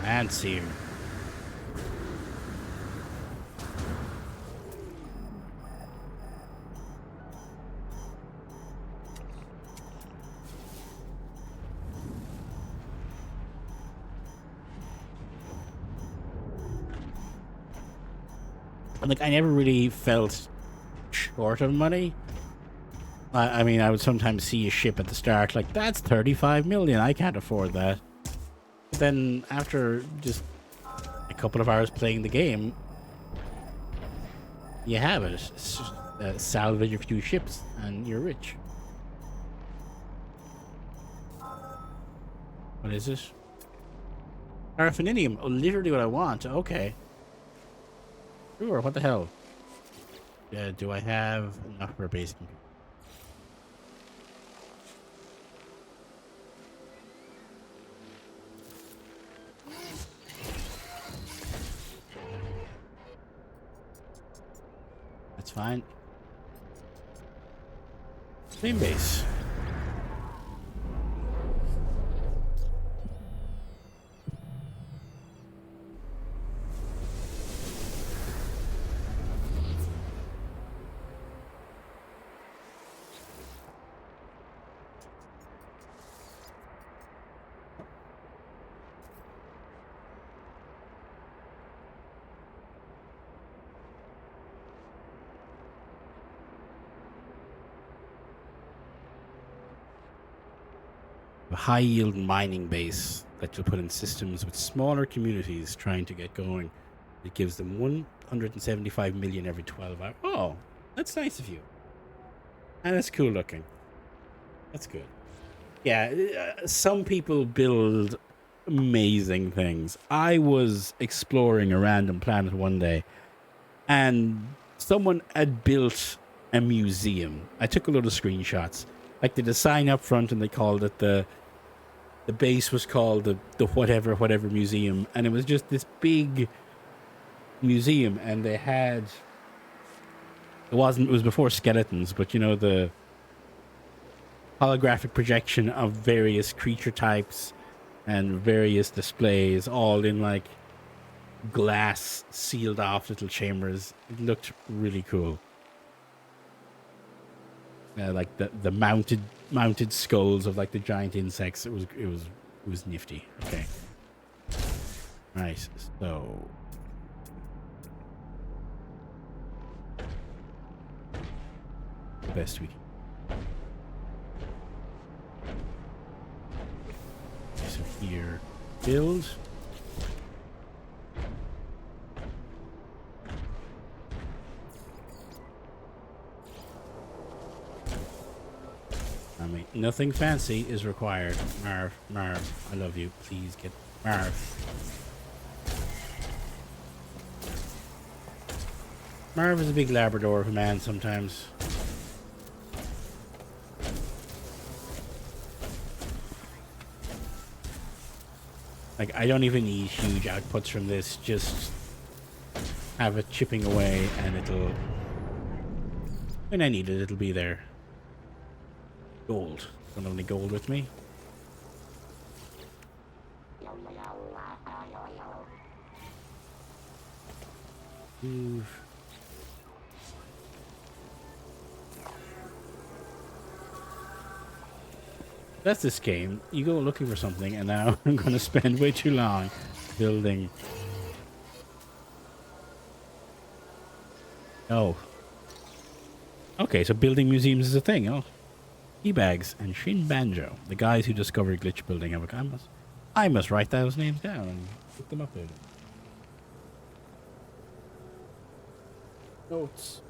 And see him. Like, I never really felt short of money. I mean, I would sometimes see a ship at the start, like, that's 35 million, I can't afford that. But then, after just a couple of hours playing the game, you have it. It's just, salvage a few ships, and you're rich. What is it? Paraffinium. Oh, literally what I want. Okay. Sure, what the hell? Do I have enough for a base computer? That's fine. Same base. A high-yield mining base that you'll put in systems with smaller communities trying to get going. It gives them 175 million every 12 hours. Oh, that's nice of you. And it's cool looking. That's good. Yeah, some people build amazing things. I was exploring a random planet one day, and someone had built a museum. I took a lot of screenshots. Like, they did a sign up front, and they called it the base was called the whatever museum, and it was just this big museum, and they had it was before skeletons, but you know, the holographic projection of various creature types and various displays, all in like glass sealed off little chambers. It looked really cool. Like the mounted skulls of like the giant insects. It was nifty. Okay. Right. So the best we can. So here, build. I mean, nothing fancy is required. Marv, I love you. Please get Marv. Marv is a big Labrador man sometimes. Like, I don't even need huge outputs from this. Just have it chipping away and it'll... When I need it, it'll be there. Gold. Don't have any gold with me. Move. That's this game. You go looking for something, and now I'm going to spend way too long building. Oh. Okay, so building museums is a thing, oh. Teabags and Shin Banjo, the guys who discovered glitch building. I must write those names down and put them up there. Notes.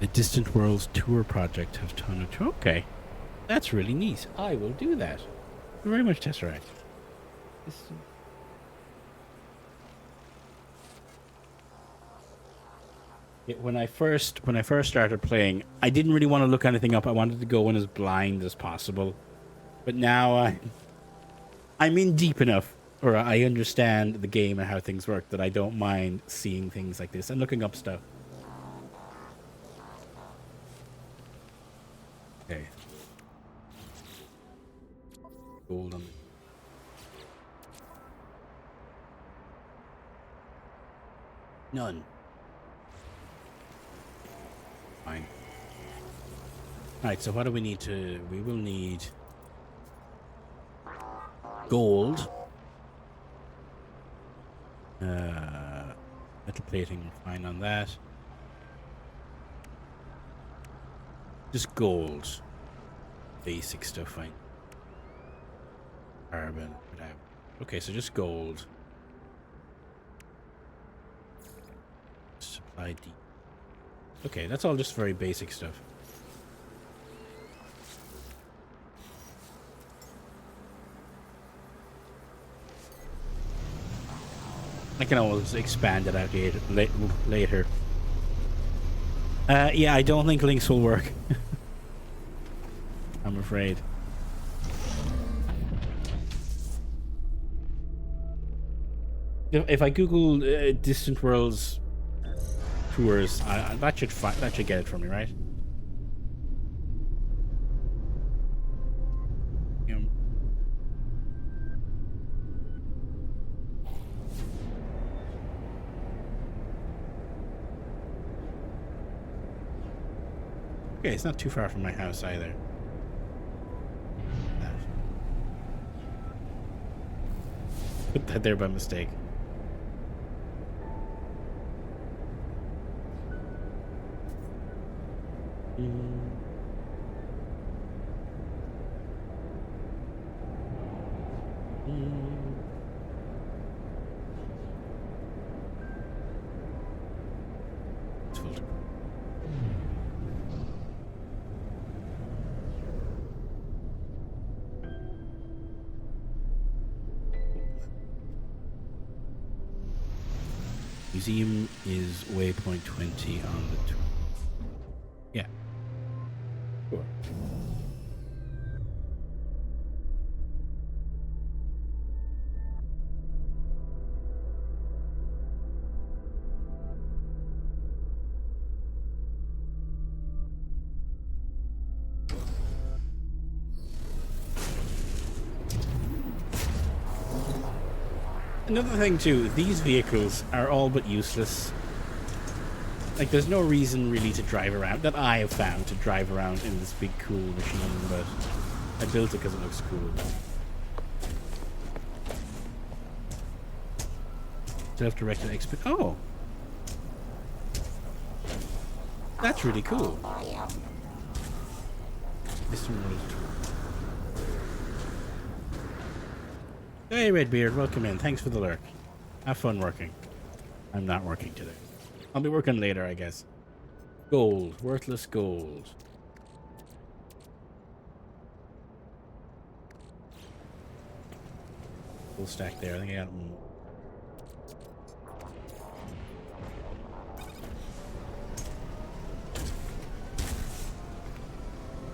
The Distant Worlds Tour project have turned into... Okay. That's really neat. I will do that. Thank you very much, Tesseract. When I first started playing, I didn't really want to look anything up. I wanted to go in as blind as possible. But now I'm in deep enough, or I understand the game and how things work, that I don't mind seeing things like this and looking up stuff. Okay. Gold on the... None. Fine. Alright, so what do we need to... We will need... gold. Metal plating, fine on that. Just gold. Basic stuff, fine. Carbon, whatever. Okay, so just gold. Supply D. Okay, that's all just very basic stuff. I can always expand it out later. Yeah, I don't think links will work. I'm afraid. If I Google Distant Worlds tours, that should get it for me, right? Okay, it's not too far from my house either. Put that there by mistake. Museum is waypoint 20 on the tour. Yeah. Sure. Another thing too, these vehicles are all but useless. Like, there's no reason really to drive around, that I have found, to drive around in this big cool machine, but I built it because it looks cool. Self-directed exp. Oh! That's really cool. Hey, Redbeard, welcome in. Thanks for the lurk. Have fun working. I'm not working today. I'll be working later, I guess. Gold. Worthless gold. Full stack there. I think I got them.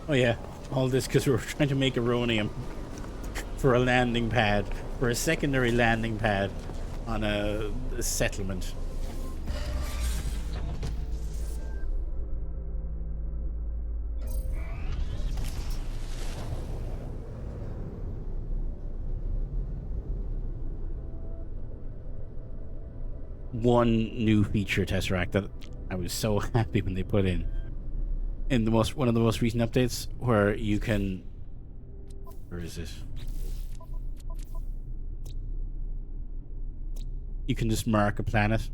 Oh yeah, all this because we were trying to make Aronium for a landing pad, for a secondary landing pad on a settlement. One new feature, Tesseract, that I was so happy when they put in one of the most recent updates, where you can, where is this? You can just mark a planet.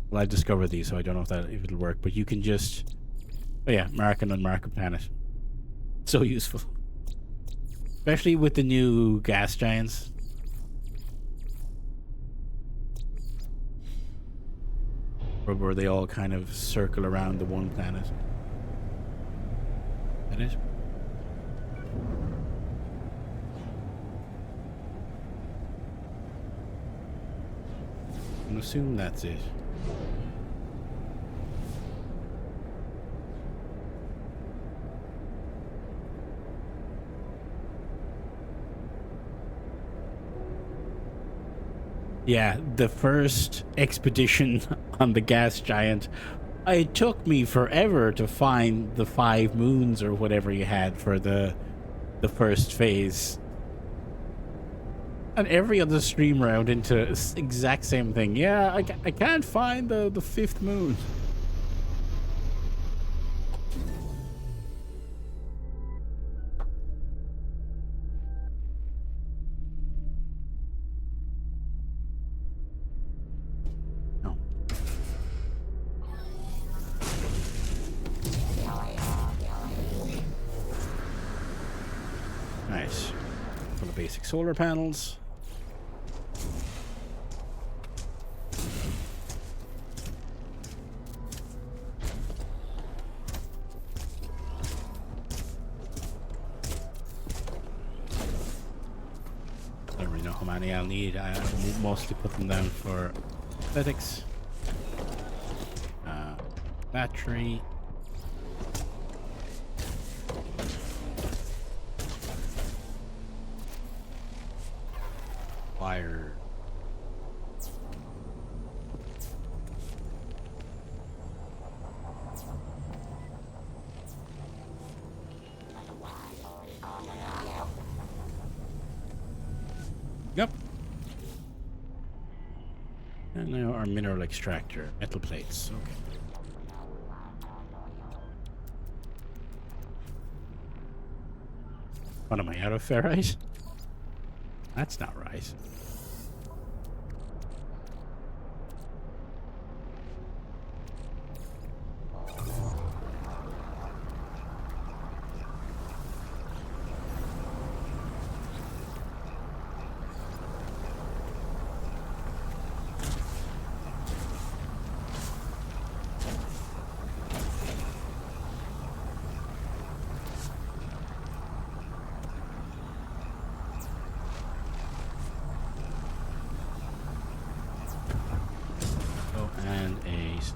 Well, I discovered these, so I don't know if it'll work, but you can just, oh yeah, mark and unmark a planet. So useful, especially with the new gas giants. Where they all kind of circle around the one planet. That it? I'm gonna assume that's it. Yeah, the first expedition on the gas giant, it took me forever to find the 5 moons or whatever you had for the first phase. And every other stream round into exact same thing. Yeah, I can't find the 5th moon. Nice. Full of basic solar panels. Don't really know how many I'll need. I mostly put them down for aesthetics. Battery. Wire. Yep. And now our mineral extractor, metal plates. Okay. What am I, out of ferrite? That's not right.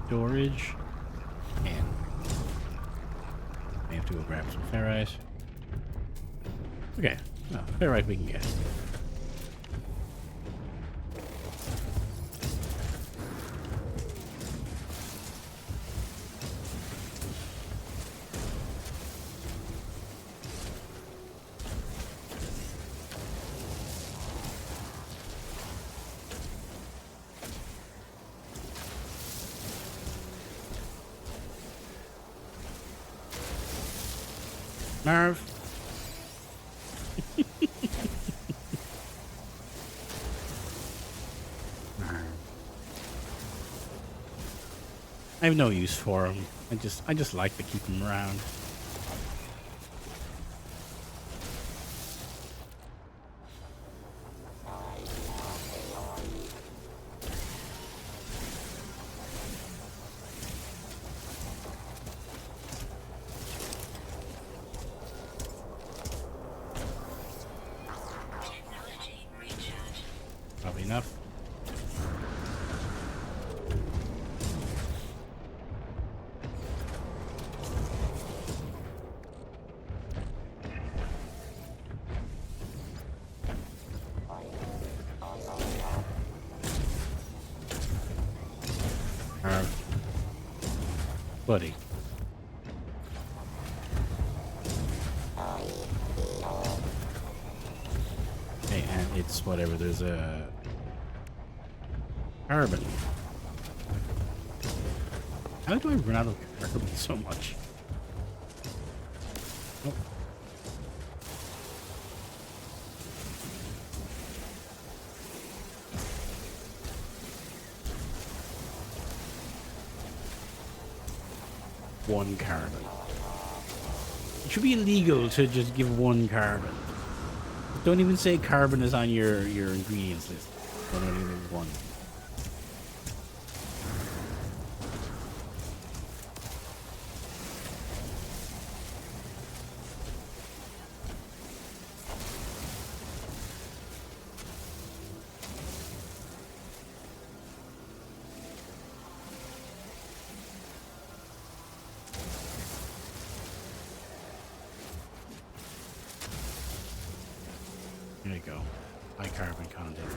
Storage, and I have to go grab some ferrite. Okay, well, ferrite we can get. Marv. Marv. I have no use for him. I just like to keep him around.
Technology recharge.
Probably enough. Buddy. Okay, and it's whatever. There's a carbon. How do I run out of carbon so much? Oh. One carbon. It should be illegal to just give one carbon. Don't even say carbon is on your ingredients list. Don't only give one. There you go. High carbon content.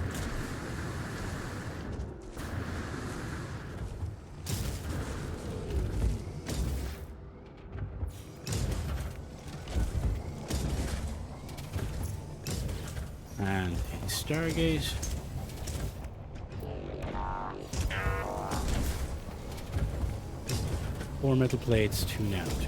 And a Stargate. Four metal plates, 2 nanotubes.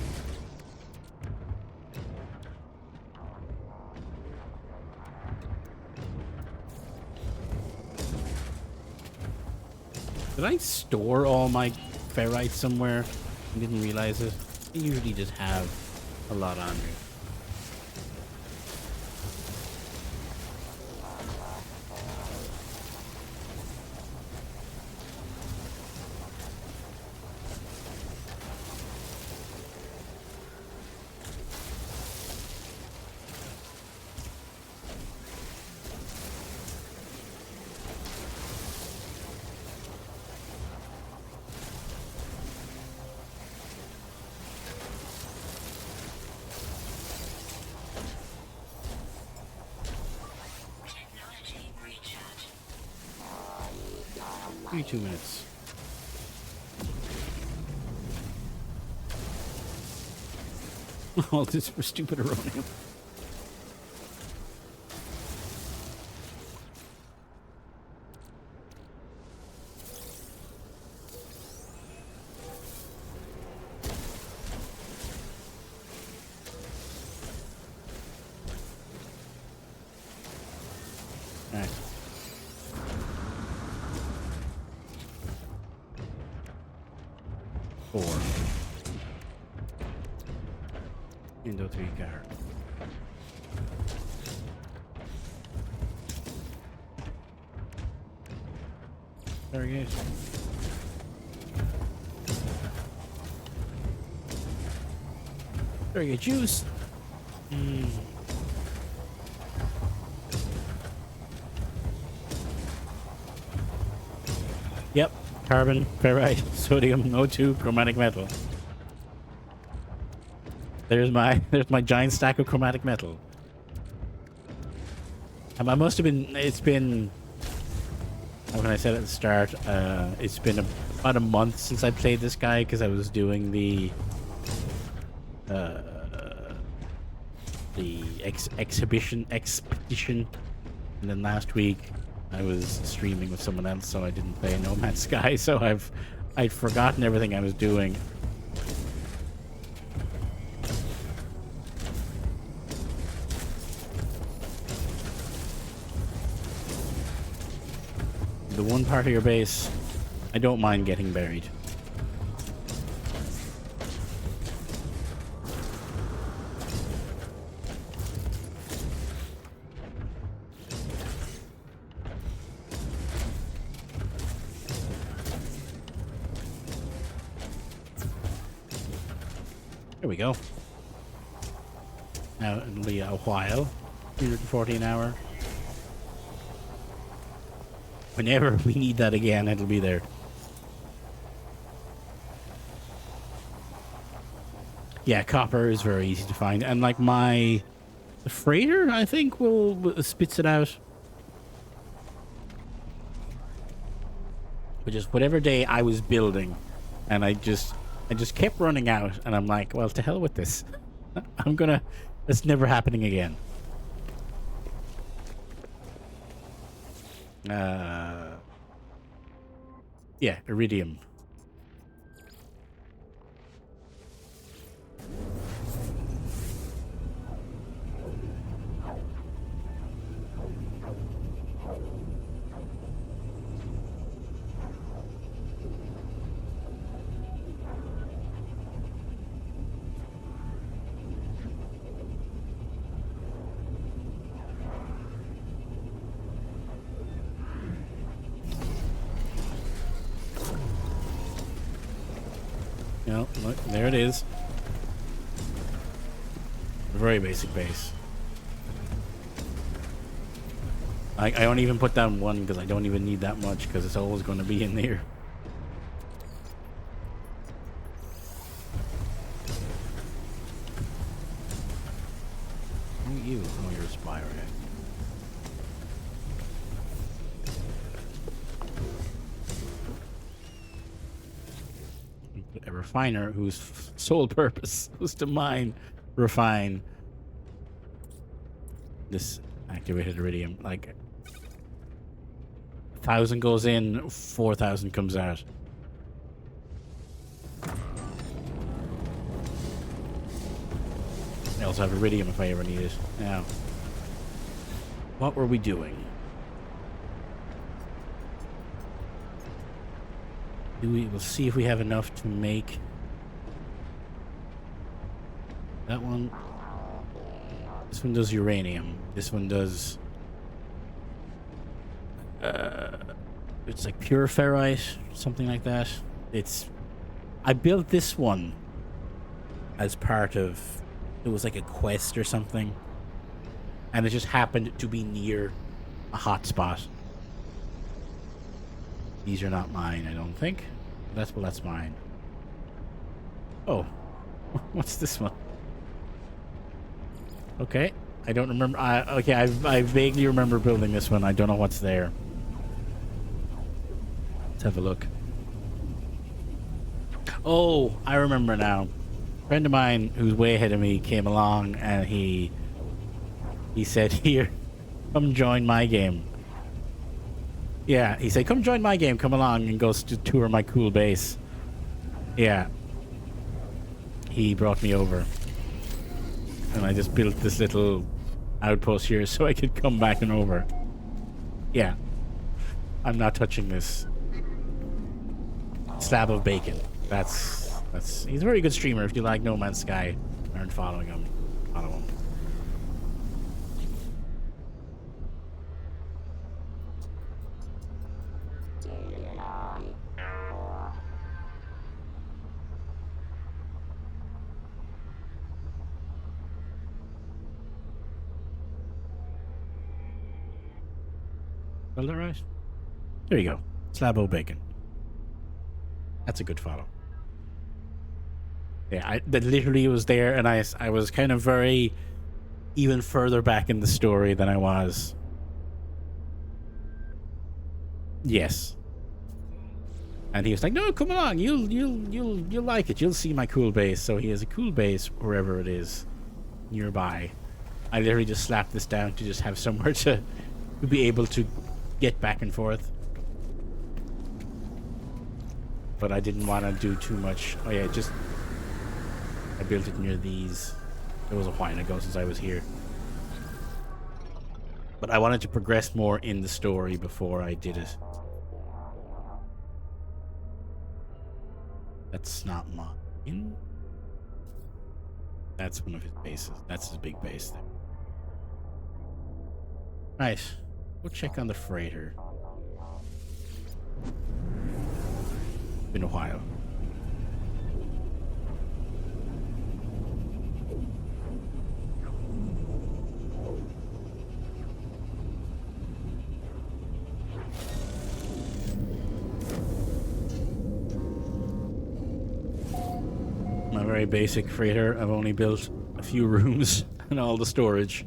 Did I store all my ferrite somewhere? I didn't realize it. I usually just have a lot on me.
Technology recharge.
2 minutes. All this for stupid Aronium. Alright. Four. Indo 3 car. There he is. There you go, juice. Yep, carbon, ferrite, sodium, O2, chromatic metal. There's my giant stack of chromatic metal. I must have been. It's been. When I said at the start, it's been about a month since I played this guy because I was doing the expedition, and then last week I was streaming with someone else, so I didn't play No Man's Sky. So I'd forgotten everything I was doing. the one part of your base, I don't mind getting buried. There we go. Now it'll be a while. 140 an hour. Whenever we need that again, it'll be there. Yeah, copper is very easy to find. And like the freighter, I think, will spits it out. But just whatever day I was building, and I just kept running out, and I'm like, well, to hell with this. It's never happening again. Yeah, iridium. No, look, there it is. A very basic base. I don't even put down one because I don't even need that much because it's always going to be in there. Who are you? Oh, you're a spy, right? A refiner whose sole purpose was to refine this activated iridium. Like 1,000 goes in, 4,000 comes out. I also have iridium if I ever need it. Now, what were we doing? We'll see if we have enough to make that one. This one does uranium. This one does it's like pure ferrite, something like that. I built this one as part of, it was like a quest or something, and it just happened to be near a hotspot. These are not mine, I don't think. That's mine. Oh, what's this one? Okay, I don't remember. Okay, I vaguely remember building this one. I don't know what's there. Let's have a look. Oh, I remember now. A friend of mine who's way ahead of me came along and he said, "Here, come join my game." Yeah, he said, "Come join my game, come along and go to tour my cool base." Yeah. He brought me over. And I just built this little outpost here so I could come back and over. Yeah. I'm not touching this slab of bacon. He's a very good streamer. If you like No Man's Sky, aren't following him, follow him. Spelled that right? There you go. Slabo bacon. That's a good follow. Yeah, that literally was there, and I was kind of very even further back in the story than I was. Yes. And he was like, "No, come along. You'll like it. You'll see my cool base." So he has a cool base wherever it is nearby. I literally just slapped this down to just have somewhere to be able to get back and forth. But I didn't want to do too much. Oh yeah, I built it near these. It was a while ago since I was here. But I wanted to progress more in the story before I did it. That's not mine. That's one of his bases. That's his big base there. Right. We'll check on the freighter. Been a while. My very basic freighter. I've only built a few rooms and all the storage.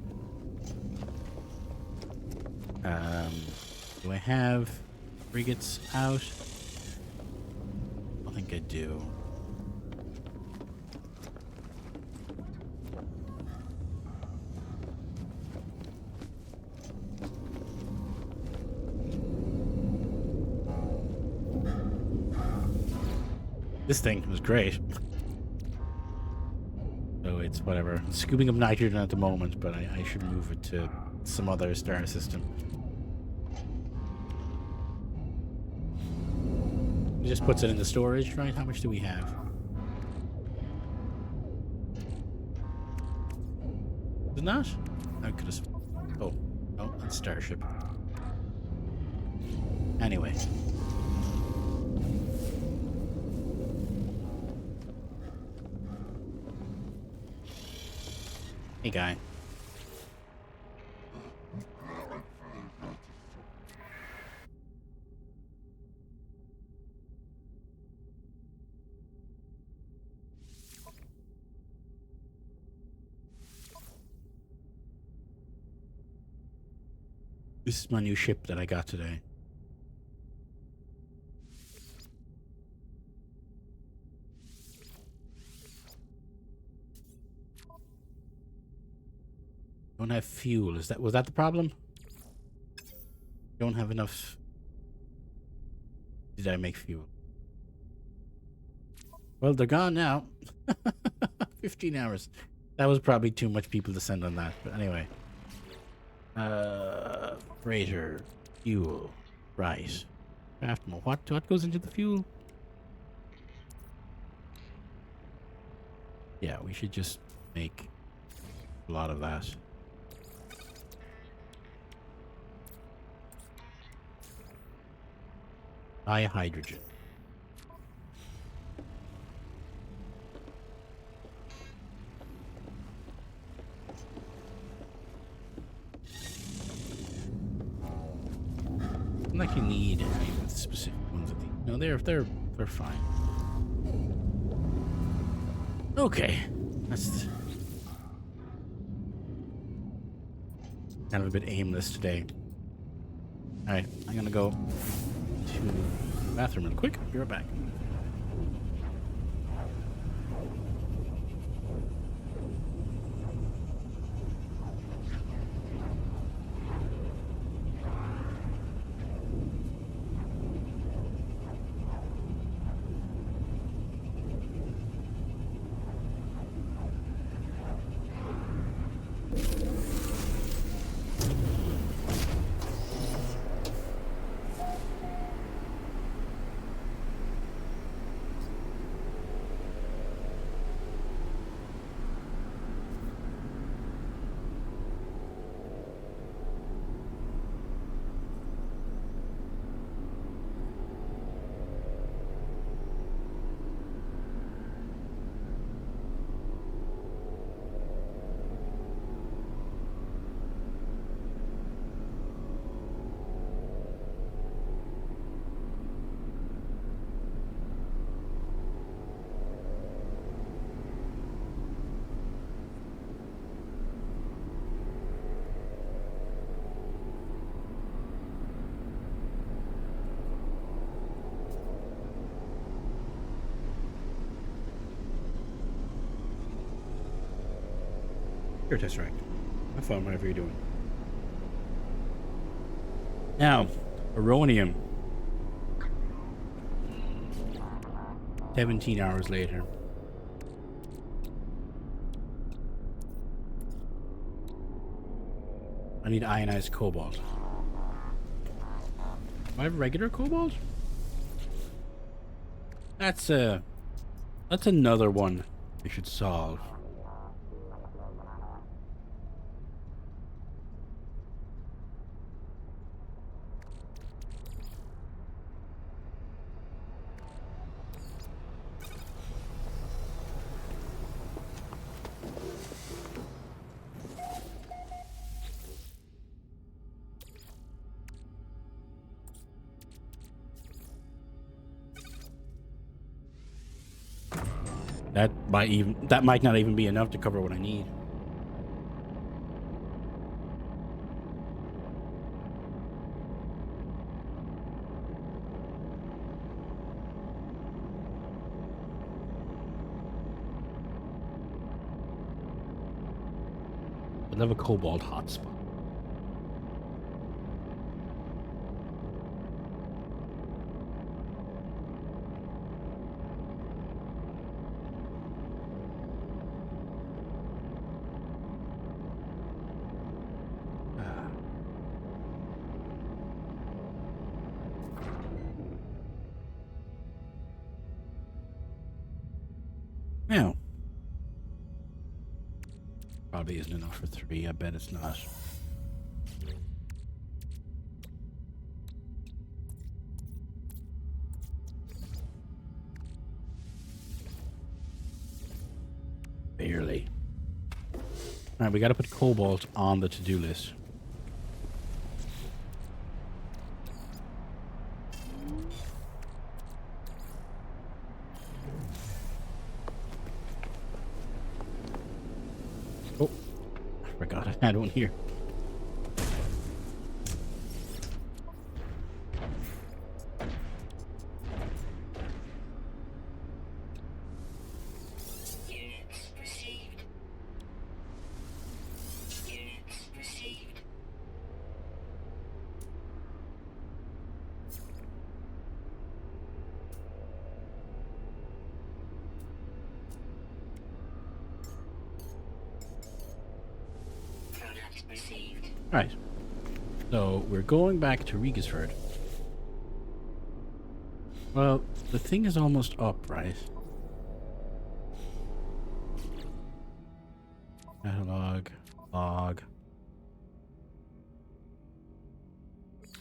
Do I have frigates out? I think I do. This thing was great. So it's whatever. It's scooping up nitrogen at the moment, but I should move it to some other star system. It just puts it into storage, right? How much do we have? Is it not? I could have. Oh, that's Starship. Anyway. Hey, guy. This is my new ship that I got today. Don't have fuel. Was that the problem? Don't have enough. Did I make fuel? Well, they're gone now. 15 hours. That was probably too much people to send on that. But anyway. Freighter. Fuel. Right. Craft more. What goes into the fuel? Yeah, we should just make a lot of that. Hydrogen. Like you need any of the specific ones of these. No, they're fine. Okay, that's kind of a bit aimless today. All right, I'm gonna go to the bathroom real quick. Be right back. Your test right. Have fun, whatever you're doing. Now, Aronium. 17 hours later. I need ionized cobalt. Do I have regular cobalt? That's That's another one we should solve. That might not even be enough to cover what I need. I love a cobalt hotspot. Now, probably isn't enough for 3. I bet it's not. Barely. Alright, we gotta put cobalt on the to-do list. Oh, I forgot I had one here.
Units received. Units received. Product received.
Right. So we're going back to Regisford. Well, the thing is almost up, right? Catalog, log.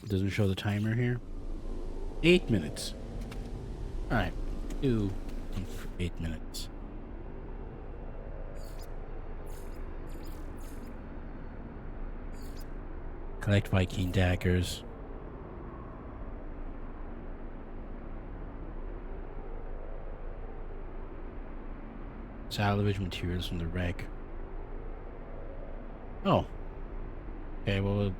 It doesn't show the timer here. 8 minutes. Alright. Do 8 minutes. Collect Viking daggers. Salvage materials from the wreck. Oh. Okay, well...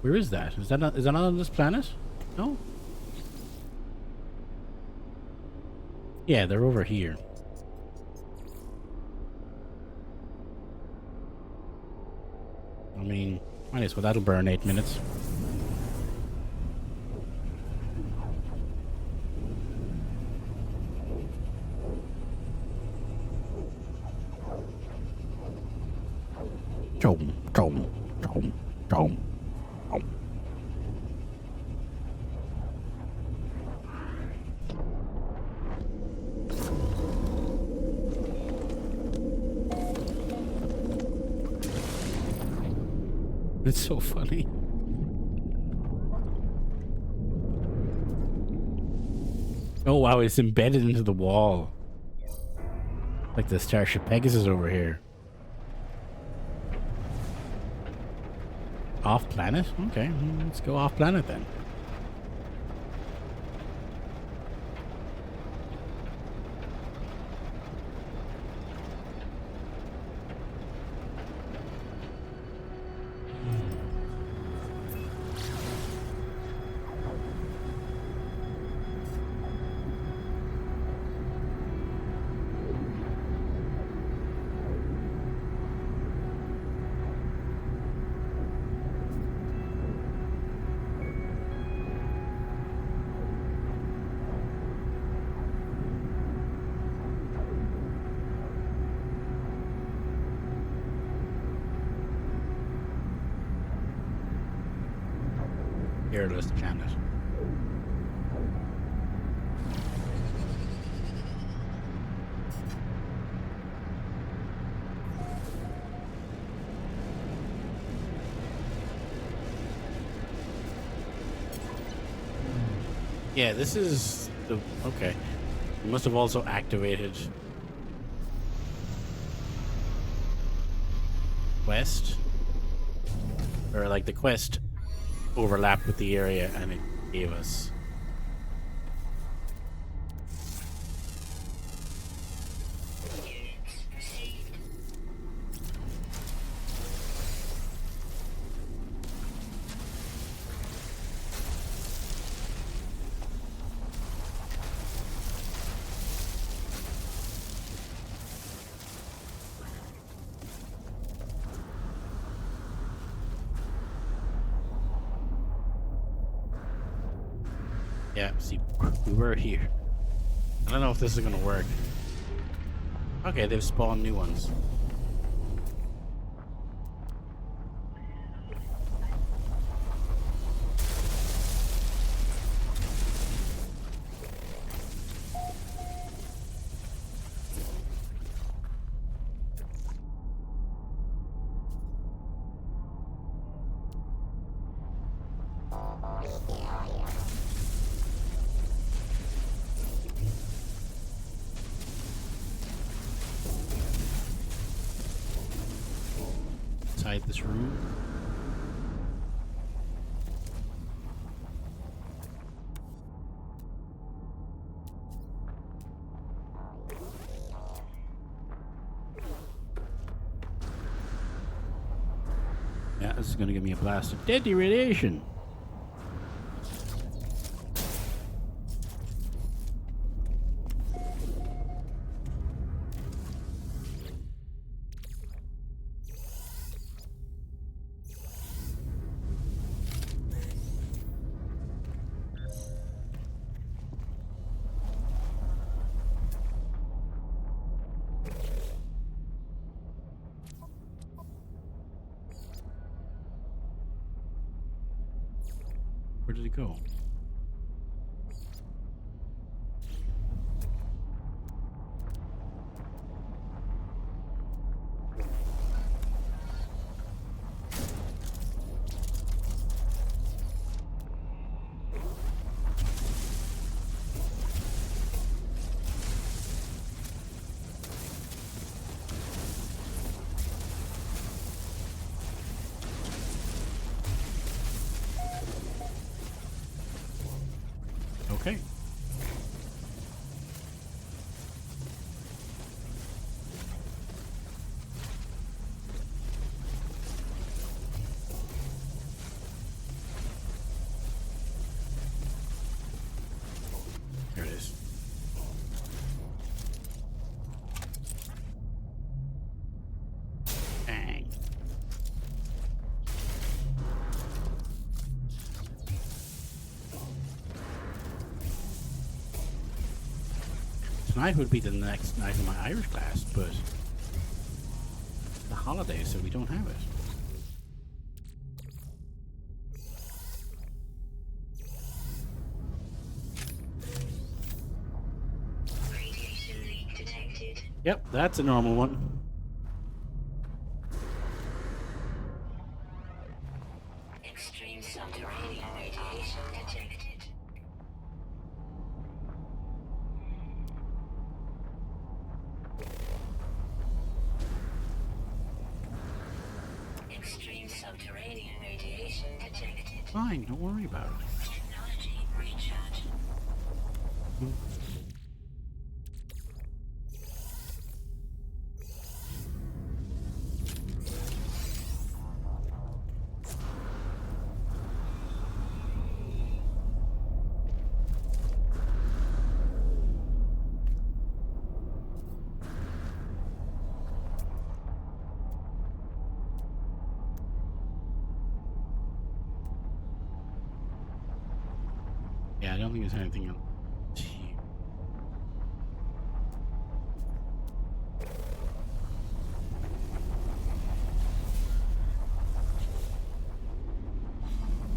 Where is that? Is that not on this planet? No? Yeah, they're over here. I mean, might as well. That'll burn 8 minutes. Chom, chom, chom, chom, chom. It's so funny. Oh wow, it's embedded into the wall. Like the Starship Pegasus over here. Off planet? Okay, let's go off planet then. airless planet. Yeah, this is the okay. We must have also activated quest, or like the quest overlapped with the area, and it gave us.
Units received.
Yeah, see, we were here. I don't know if this is gonna work. Okay, they've spawned new ones. Inside this room. Yeah, this is gonna give me a blast of deadly radiation. Where did it go? Okay. There it is. Bang. Tonight would be the next night of my Irish class, but the holiday, so we don't have it.
Radiation leak detected.
Yep, that's a normal one.
Extreme subterranean radiation detected. Extreme subterranean radiation detected.
Fine, don't worry about it.
Technology recharge.
Yeah, I don't think there's anything else.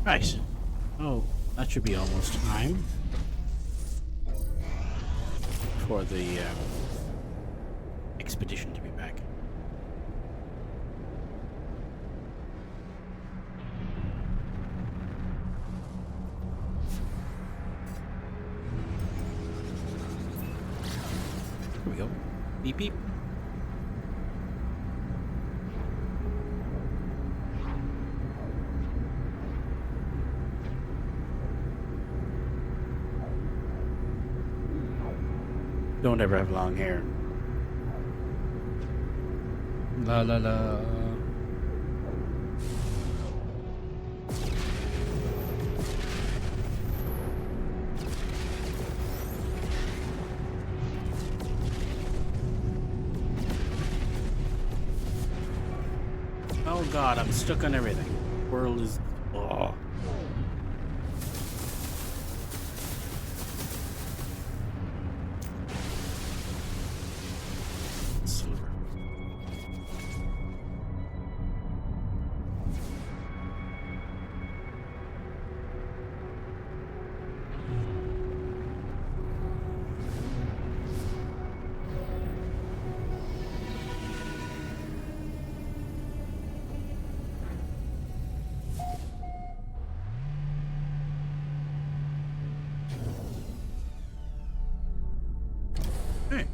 Right. Oh, that should be almost time for the expedition to be back. Here we go. Beep beep. Don't ever have long hair. La la la. Oh god, I'm stuck on everything. World is. Oh. Silver. Hey.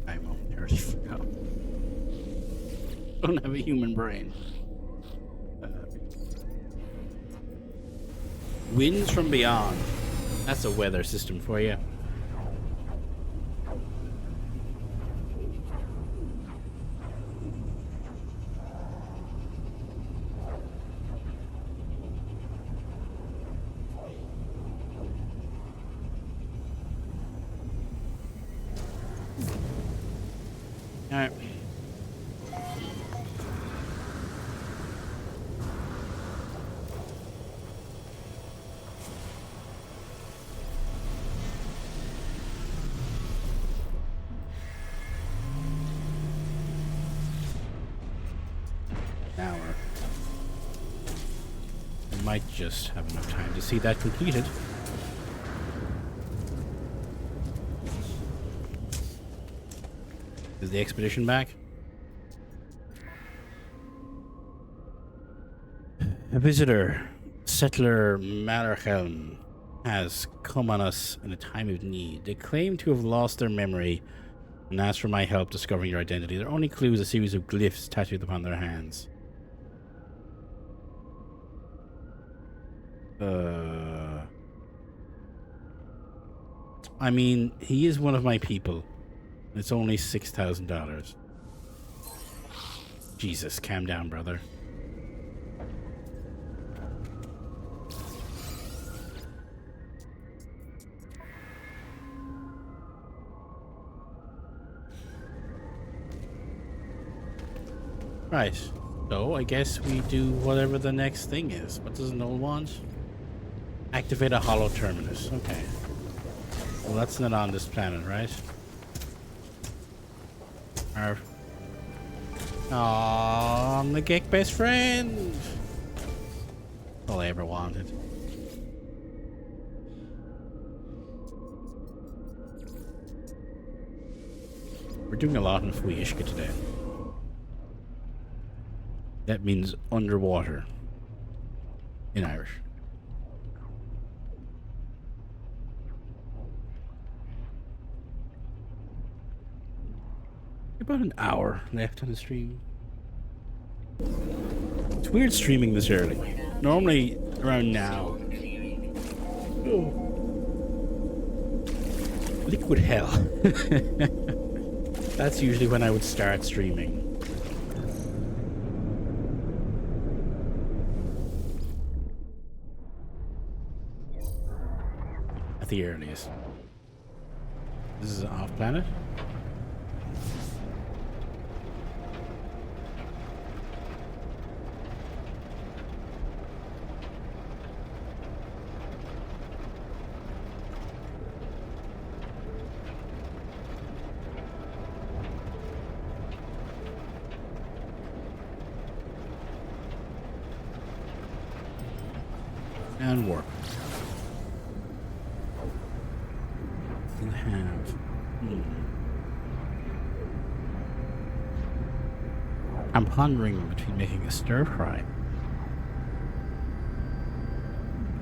I momentarily forgot. Don't have a human brain. Winds from beyond. That's a weather system for you. Alright. Hour. I might just have enough time to see that completed. Is the expedition back? A visitor, Settler Mallerhelm, has come on us in a time of need. They claim to have lost their memory and ask for my help discovering your identity. Their only clue is a series of glyphs tattooed upon their hands. I mean, he is one of my people. It's only $6,000. Jesus, calm down, brother. Right. So, I guess we do whatever the next thing is. What does Null want? Activate a hollow terminus. Okay. Well, that's not on this planet, right? Aww, I'm the geek best friend. All I ever wanted. We're doing a lot in Fuishka today. That means underwater in Irish. About an hour left on the stream. It's weird streaming this early. Normally around now. Oh. Liquid hell. That's usually when I would start streaming. At the earliest. This is off planet. and warp. We'll have. I'm pondering between making a stir fry,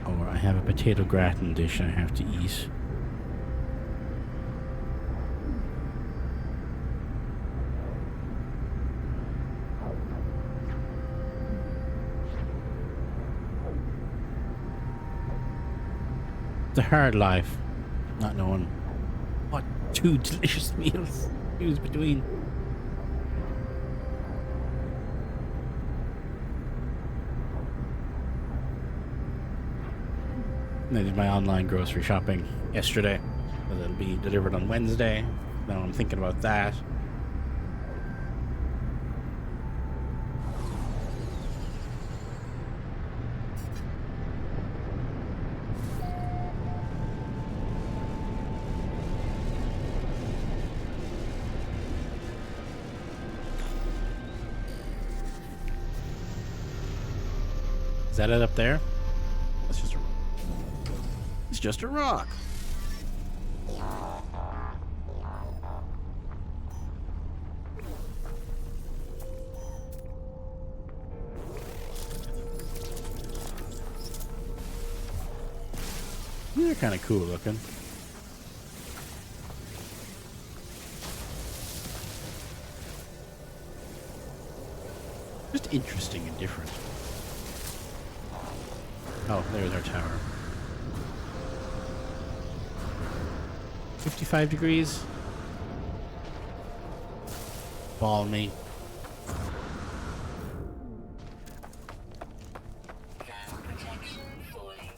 or I have a potato gratin dish I have to eat. It's a hard life, not knowing what two delicious meals to choose between. And I did my online grocery shopping yesterday, but it'll be delivered on Wednesday. Now I'm thinking about that. Is that it up there? That's just a... It's just a rock. These are kind of cool looking. Just interesting and different. Oh, there's our tower. 55 degrees. Ball me.
Thermal protection falling.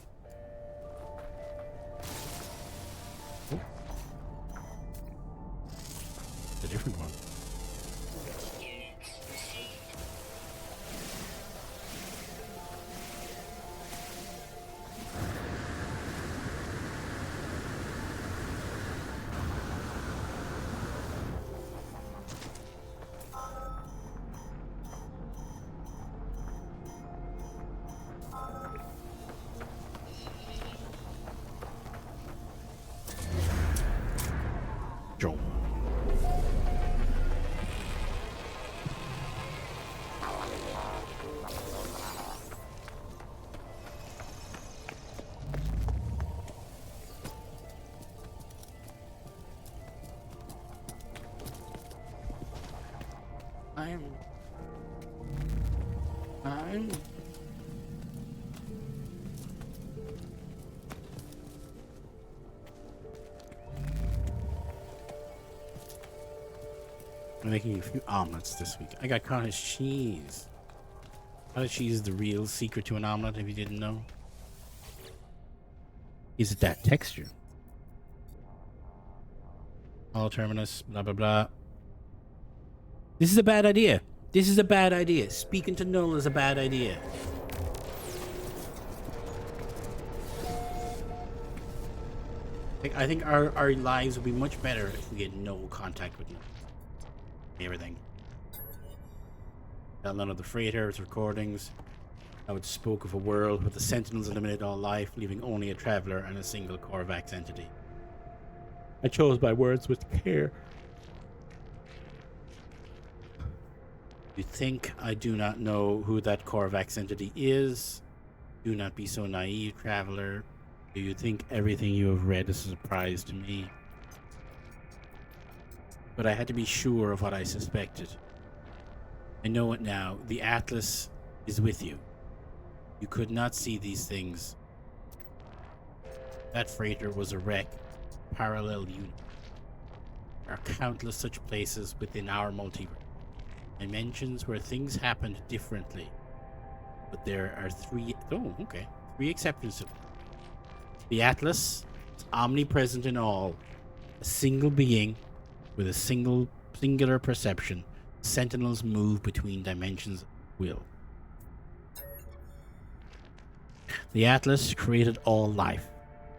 It's a different one.
Units received.
Joe. I'm making a few omelets this week. I got cottage cheese. Cottage cheese is the real secret to an omelet, if you didn't know. Is it that texture? All terminus, blah blah blah. This is a bad idea. This is a bad idea. Speaking to Null is a bad idea. I think our lives would be much better if we had no contact with Null. Everything. None of the freighters, recordings. How it spoke of a world where the Sentinels eliminated all life, leaving only a traveler and a single Korvax entity. I chose my words with care. You think I do not know who that Korvax entity is? Do not be so naive, traveler. Do you think everything you have read is a surprise to me? But I had to be sure of what I suspected. I know it now. The Atlas is with you. You could not see these things. That freighter was a wreck. Parallel unit. There are countless such places within our multiverse. Dimensions where things happened differently. But there are three exceptions. The Atlas is omnipresent in all. A single being with a singular perception. Sentinels move between dimensions at will. The Atlas created all life,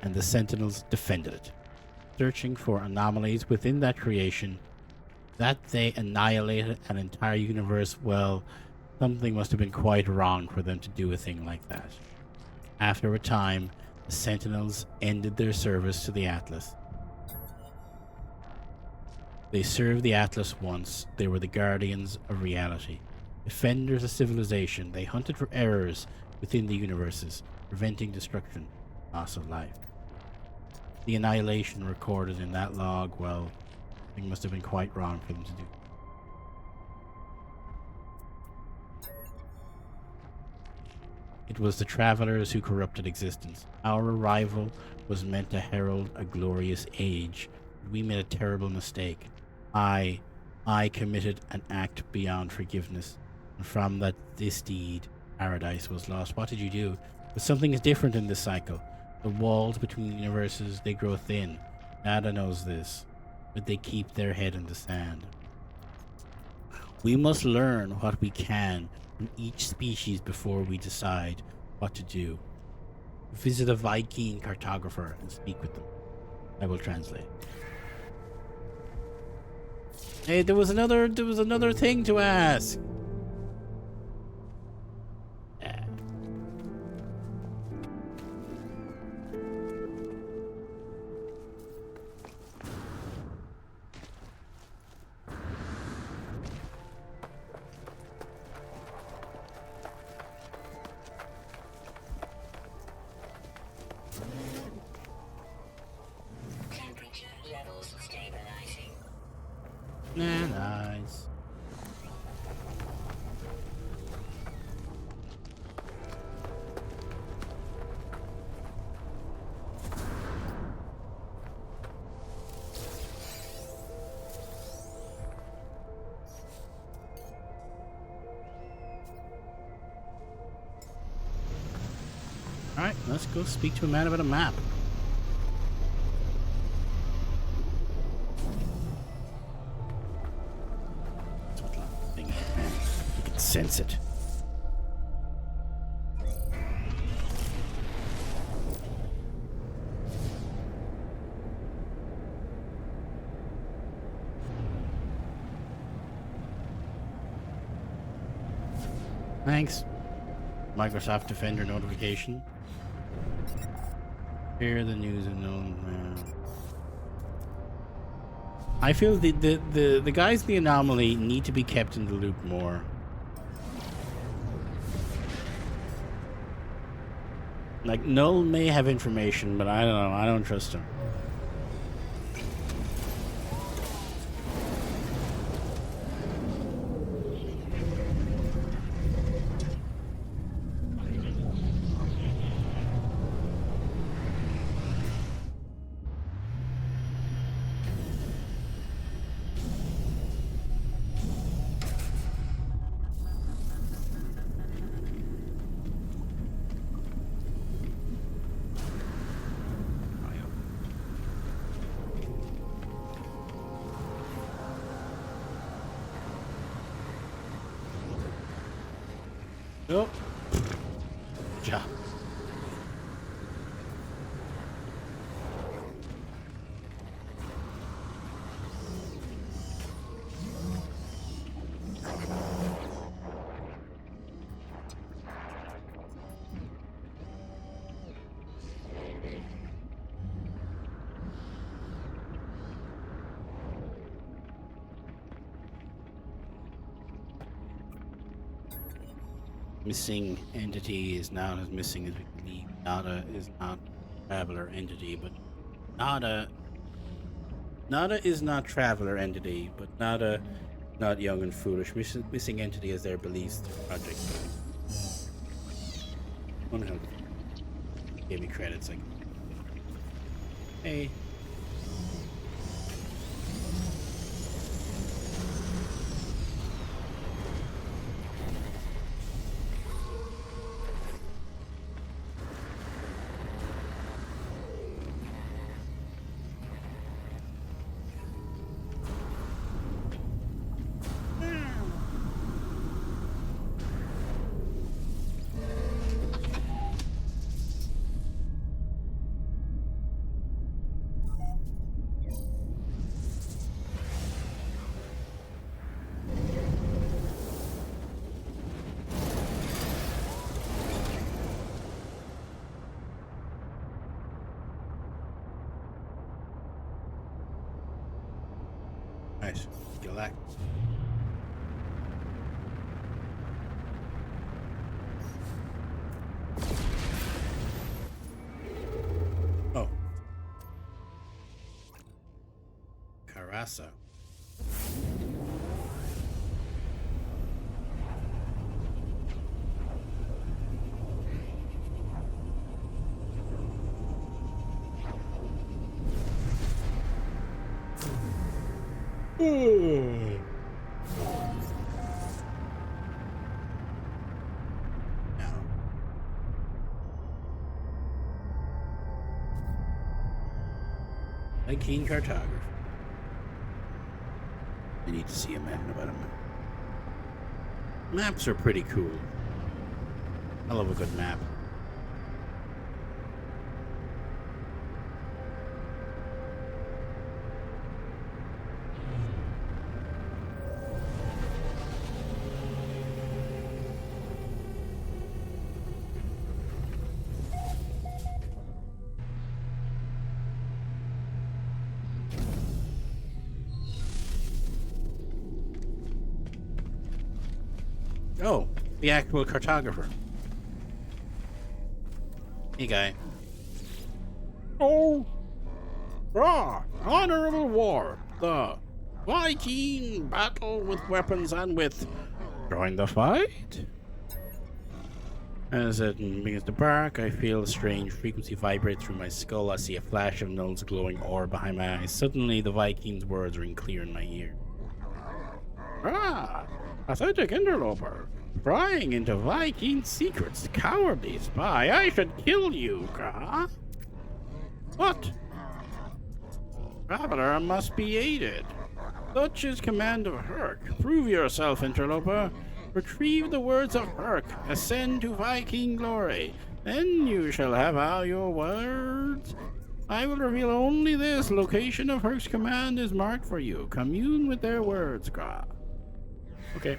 and the Sentinels defended it, searching for anomalies within that creation. That they annihilated an entire universe, well, something must have been quite wrong for them to do a thing like that. After a time, the Sentinels ended their service to the Atlas. They served the Atlas once. They were the guardians of reality. Defenders of civilization, they hunted for errors within the universes, preventing destruction, loss of life. The annihilation recorded in that log, well, it must have been quite wrong for them to do. It was the travelers who corrupted existence. Our arrival was meant to herald a glorious age. We made a terrible mistake. I committed an act beyond forgiveness. And from this deed, paradise was lost. What did you do? But something is different in this cycle. The walls between the universes, they grow thin. Nada knows this, but they keep their head in the sand. We must learn what we can from each species before we decide what to do. Visit a Viking cartographer and speak with them. I will translate. Hey, there was another thing to ask.
Temperature levels stabilizing.
Nice. Alright, let's go speak to a man about a map. That's what that thing is, man. You can sense it. Thanks. Microsoft Defender notification. Hear the news and known. I feel the guys in the anomaly need to be kept in the loop more. Like, Null may have information, but I don't know. I don't trust him. Oh. Ja. Missing entity is not as missing as we believe. Nada is not traveler entity, but Nada is not traveler entity, but Nada not young and foolish. Missing entity is their beliefs, their project. One help. Gave me credits like, hey. Nice. Kill that. Oh. Carassa. Now. A keen cartographer. I need to see a map about him. Maps are pretty cool. I love a good map. Oh, the actual cartographer. Hey, guy. Oh, honorable war. The Viking battle with weapons and with. Join the fight? As it begins to bark, I feel a strange frequency vibrate through my skull. I see a flash of Null's glowing orb behind my eyes. Suddenly, the Viking's words ring clear in my ear. Authentic interloper. Prying into Viking secrets. Cowardly spy. I should kill you, Grah. What? Traveler must be aided. Such is command of Herc. Prove yourself, interloper. Retrieve the words of Herc. Ascend to Viking glory. Then you shall have all your words. I will reveal only this. Location of Herc's command is marked for you. Commune with their words, Grah. Okay.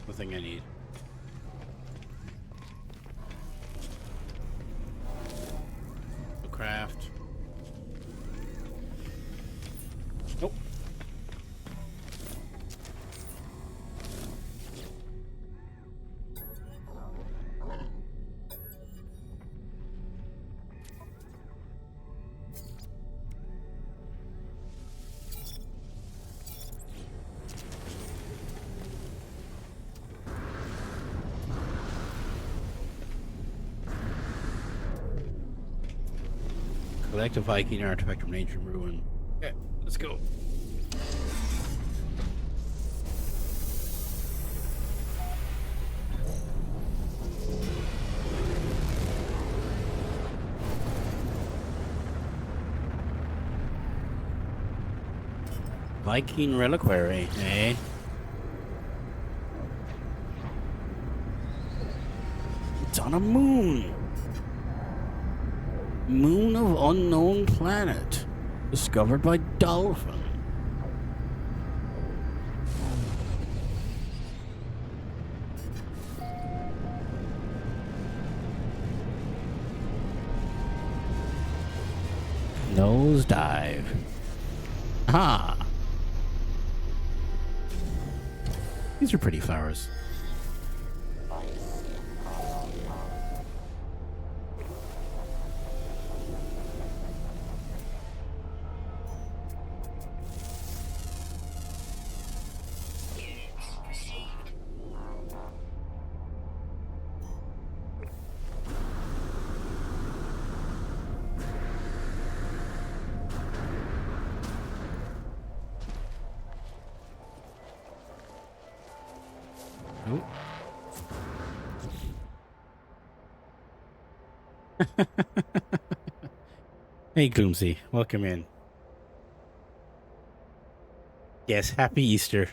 The thing I need. The craft. Nope. Collect a Viking artifact from ancient ruin. Okay, let's go. Viking reliquary, eh? It's on a moon. Moon of unknown planet. Discovered by dolphin. Nosedive. Ah. These are pretty flowers. Oh. Hey, Gloomsy. Welcome in. Yes, happy Easter.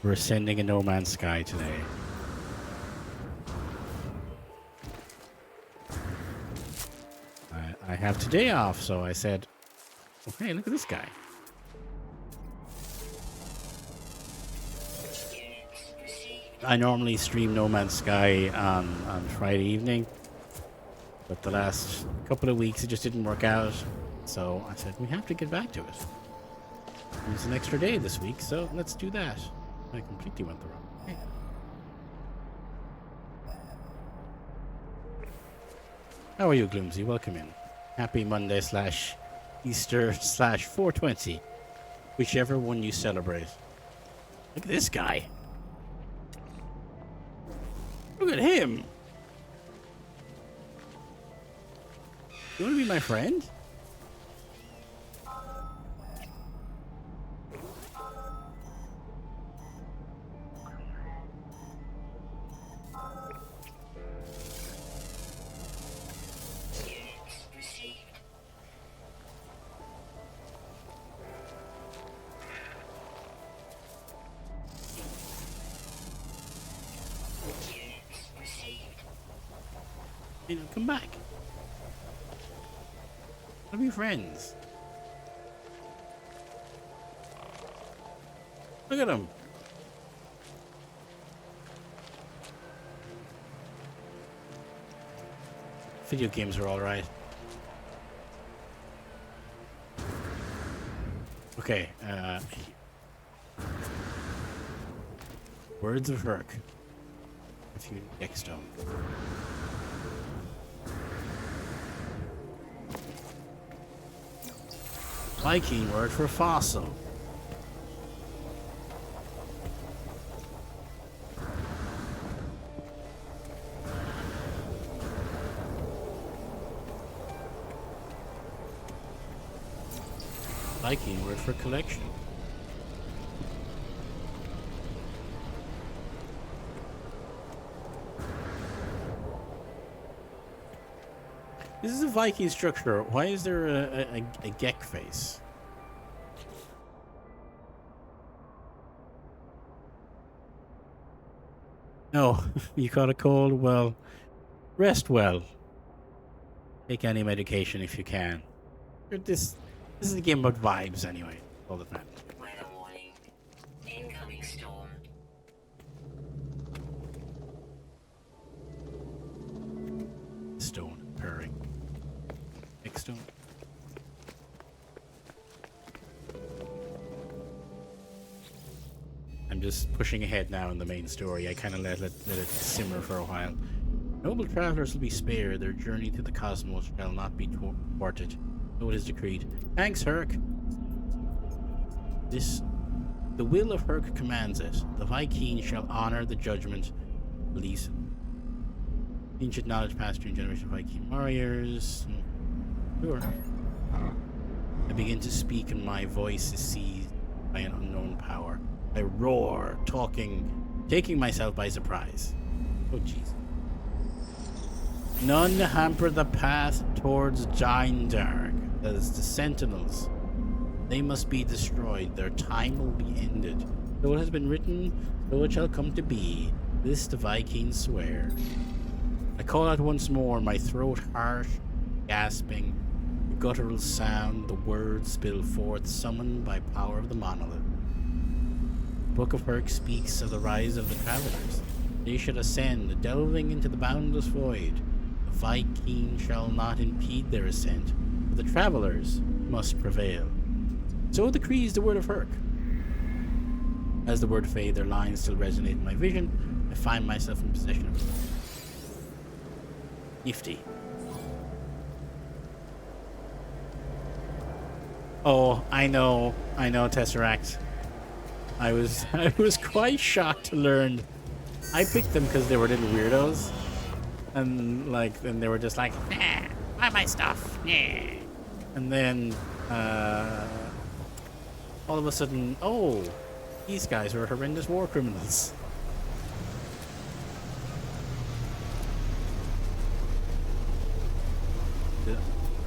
We're ascending a No Man's Sky today. I have today off, so I said, oh, hey, look at this guy. I normally stream No Man's Sky on Friday evening, but the last couple of weeks it just didn't work out, so I said we have to get back to it. It's an extra day this week, so let's do that. I completely went the wrong way. How are you, Gloomsy? Welcome in. Happy Monday / Easter / 420, whichever one you celebrate. Look at this guy. Look at him. You want to be my friend? You know, come back. Let's be friends. Look at him. Video games are alright. Okay, Words of Herc. A few Dexstone. Viking word for fossil. Viking word for collection. This is a Viking structure. Why is there a Gek face? No, you caught a cold? Well, rest well. Take any medication if you can. This is a game about vibes anyway, all the time.
Weather warning. Incoming storm.
Stone purring. Next stone. I'm just pushing ahead now in the main story. I kind of let it simmer for a while. Noble travelers will be spared. Their journey to the cosmos shall not be thwarted. So it is decreed. Thanks, Herc. The will of Herc commands it. The Viking shall honor the judgment. Release. Ancient knowledge passed through generation of Viking warriors. Sure. I begin to speak and my voice is seized by an unknown power. I roar, taking myself by surprise. Oh, jeez. None hamper the path towards Jindarg. That is the Sentinels. They must be destroyed. Their time will be ended. So it has been written, so it shall come to be. This the Vikings swear. I call out once more, my throat harsh, gasping, the guttural sound, the words spill forth, summoned by power of the monolith. The Book of Herc speaks of the rise of the travelers. They should ascend, delving into the boundless void. The Viking shall not impede their ascent, but the travelers must prevail. So decrees the word of Herc. As the word fade, their lines still resonate in my vision. I find myself in possession of them. Nifty. Oh, I know, Tesseract. I was quite shocked to learn. I picked them because they were little weirdos, and they were just like, nah, buy my stuff, nah. And then all of a sudden, oh, these guys are horrendous war criminals.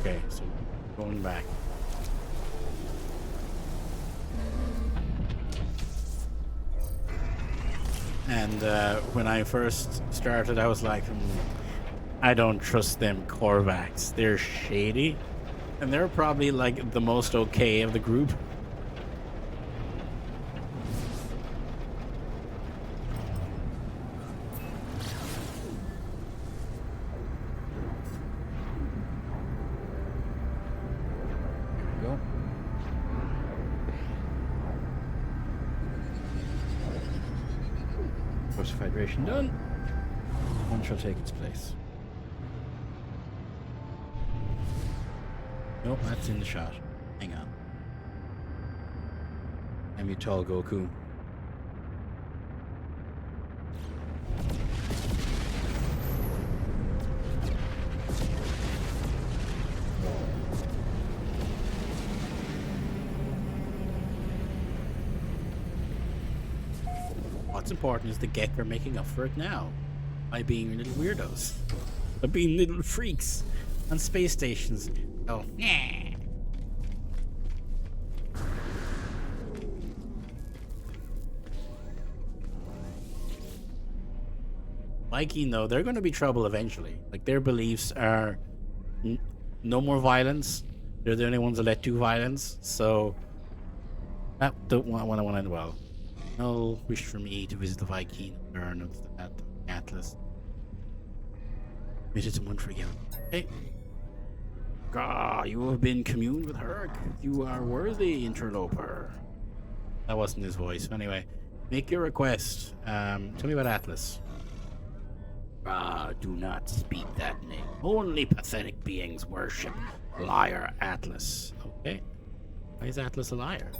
Okay, so going back. And when I first started, I was like, I don't trust them Korvax. They're shady. And they're probably like the most okay of the group.
Go. Force vibration done. One shall take its place.
Nope, that's in the shot. Hang on.
I'm your tall Goku.
What's important is the Gek are making up for it now by being little weirdos, by being little freaks on space stations. Oh, yeah. Viking, though, they're going to be trouble eventually. Like, their beliefs are no more violence. They're the only ones that let do violence. So, that don't want to end well. No wish for me to visit the Viking and learn of that Atlas. Visit someone forgiven. Hey. Ah, you have been communed with Herc. You are worthy, interloper. That wasn't his voice. Anyway, make your request. Tell me about Atlas. Ah, do not speak that name. Only pathetic beings worship liar Atlas. Okay. Why is Atlas a liar?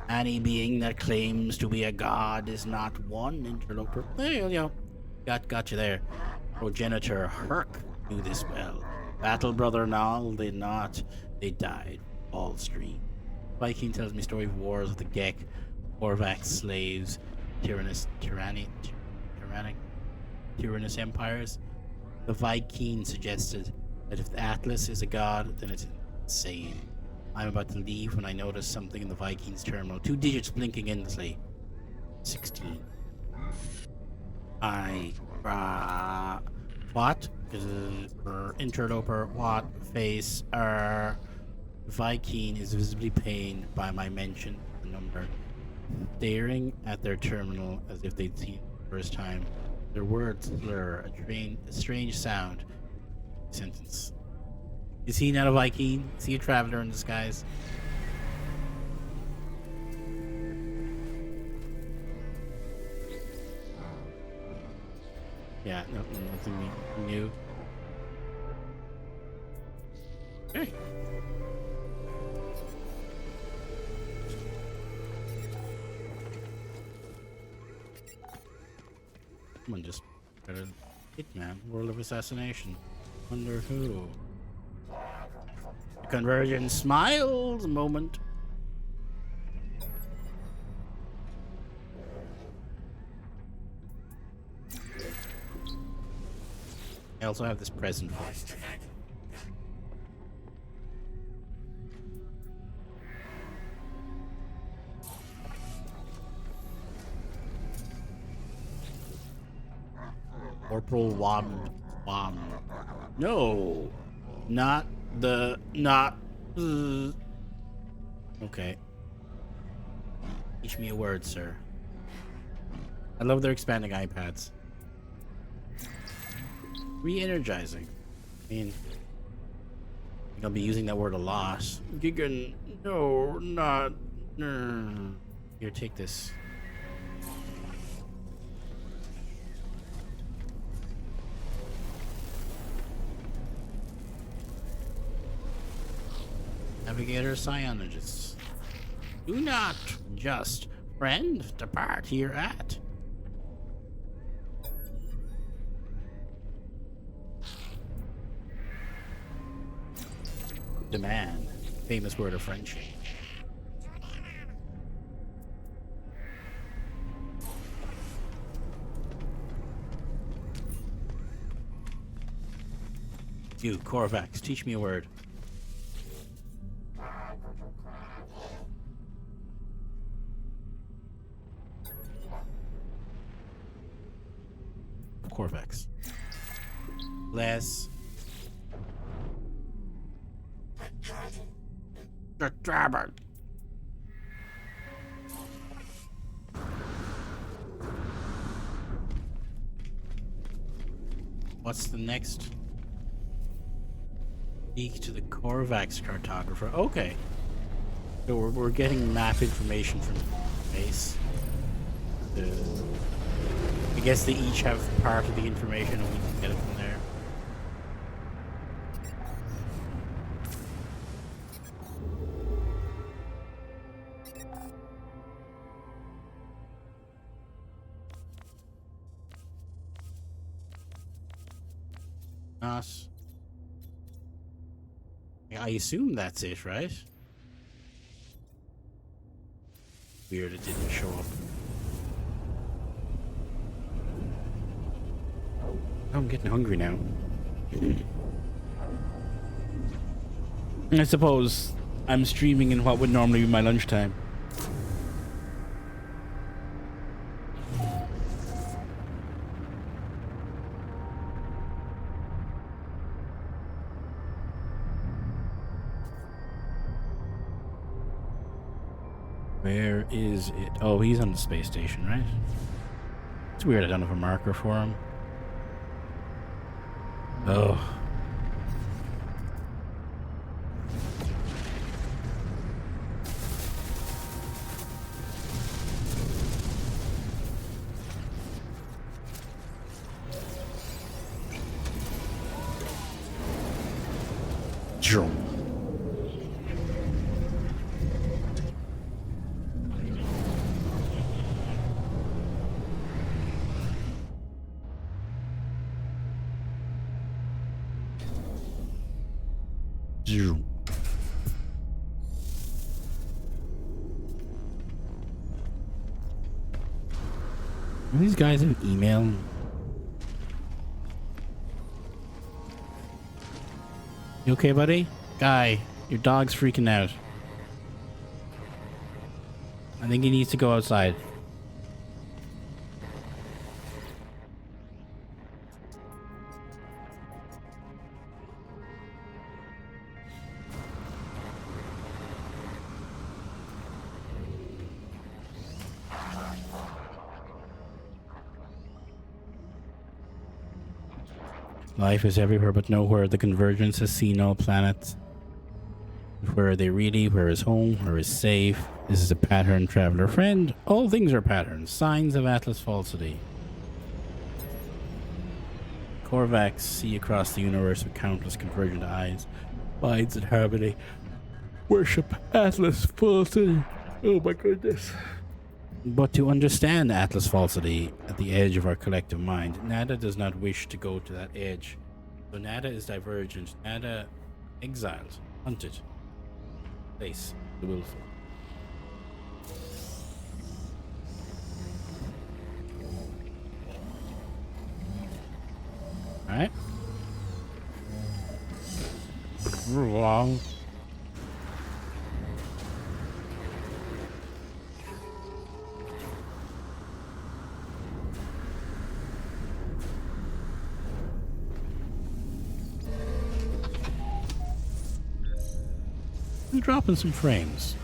Any being that claims to be a god is not one, interloper. There you go. Got you there. Progenitor Herc knew this well. Battle Brother Null did not. They died. All stream. Viking tells me story of wars with the Gek, Korvax slaves, tyrannous empires. The Viking suggested that if the Atlas is a god, then it's insane. I'm about to leave when I notice something in the Vikings terminal. 2 digits blinking endlessly. 16. What? Interloper, what? Face, Viking is visibly pained by my mention of the number. Staring at their terminal as if they'd seen it for the first time. Their words slur, a strange sound. Sentence. Is he not a Viking? Is he a traveler in disguise? Yeah, nothing new. Okay. Someone just better Hitman, World of Assassination. Wonder who? Convergence smiles moment. I also have this present for you. Corporal Wam. No, not. Okay. Teach me a word, sir. I love their expanding iPads. Re-energizing. I mean, I'll be using that word a lot. Gigan. No, not. Here, take this. Navigator Cyanogists. Do not just, friend, depart here at. Demand. Famous word of friendship. You, Korvax, teach me a word. Korvax. less. The dragon. What's the next? Speak to the Korvax cartographer. Okay. So we're getting map information from space. I guess they each have part of the information and we can get it from there. Us. I assume that's it, right? Weird it didn't show up. I'm getting hungry now. I suppose I'm streaming in what would normally be my lunchtime. Where is it? Oh, he's on the space station, right? It's weird I don't have a marker for him. Oh. Drum. Zoom. These guys have email. You okay, buddy? Guy, your dog's freaking out. I think he needs to go outside. Life is everywhere but nowhere. The convergence has seen all planets. Where are they really? Where is home? Where is safe? This is a pattern, traveler friend. All things are patterns. Signs of Atlas falsity. Korvax see across the universe with countless convergent eyes. Binds in harmony. Worship Atlas falsity. Oh my goodness. But to understand Atlas falsity at the edge of our collective mind, Nada does not wish to go to that edge. So Nada is divergent. Nada exiled, hunted. Place the willful. Alright. Long. I'm dropping some frames.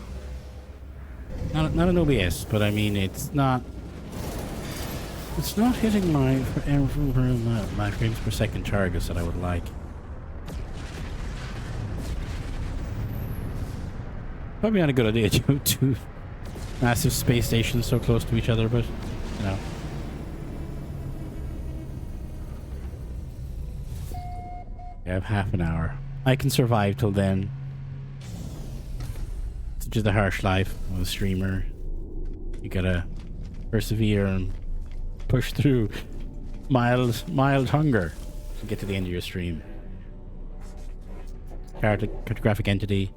Not an OBS, but I mean it's not hitting my frames per second targets that I would like. Probably not a good idea to two massive space stations so close to each other, but you know. I have half an hour. I can survive till then. Such is the harsh life of a streamer. You gotta persevere and push through mild hunger to get to the end of your stream. Cartographic entity.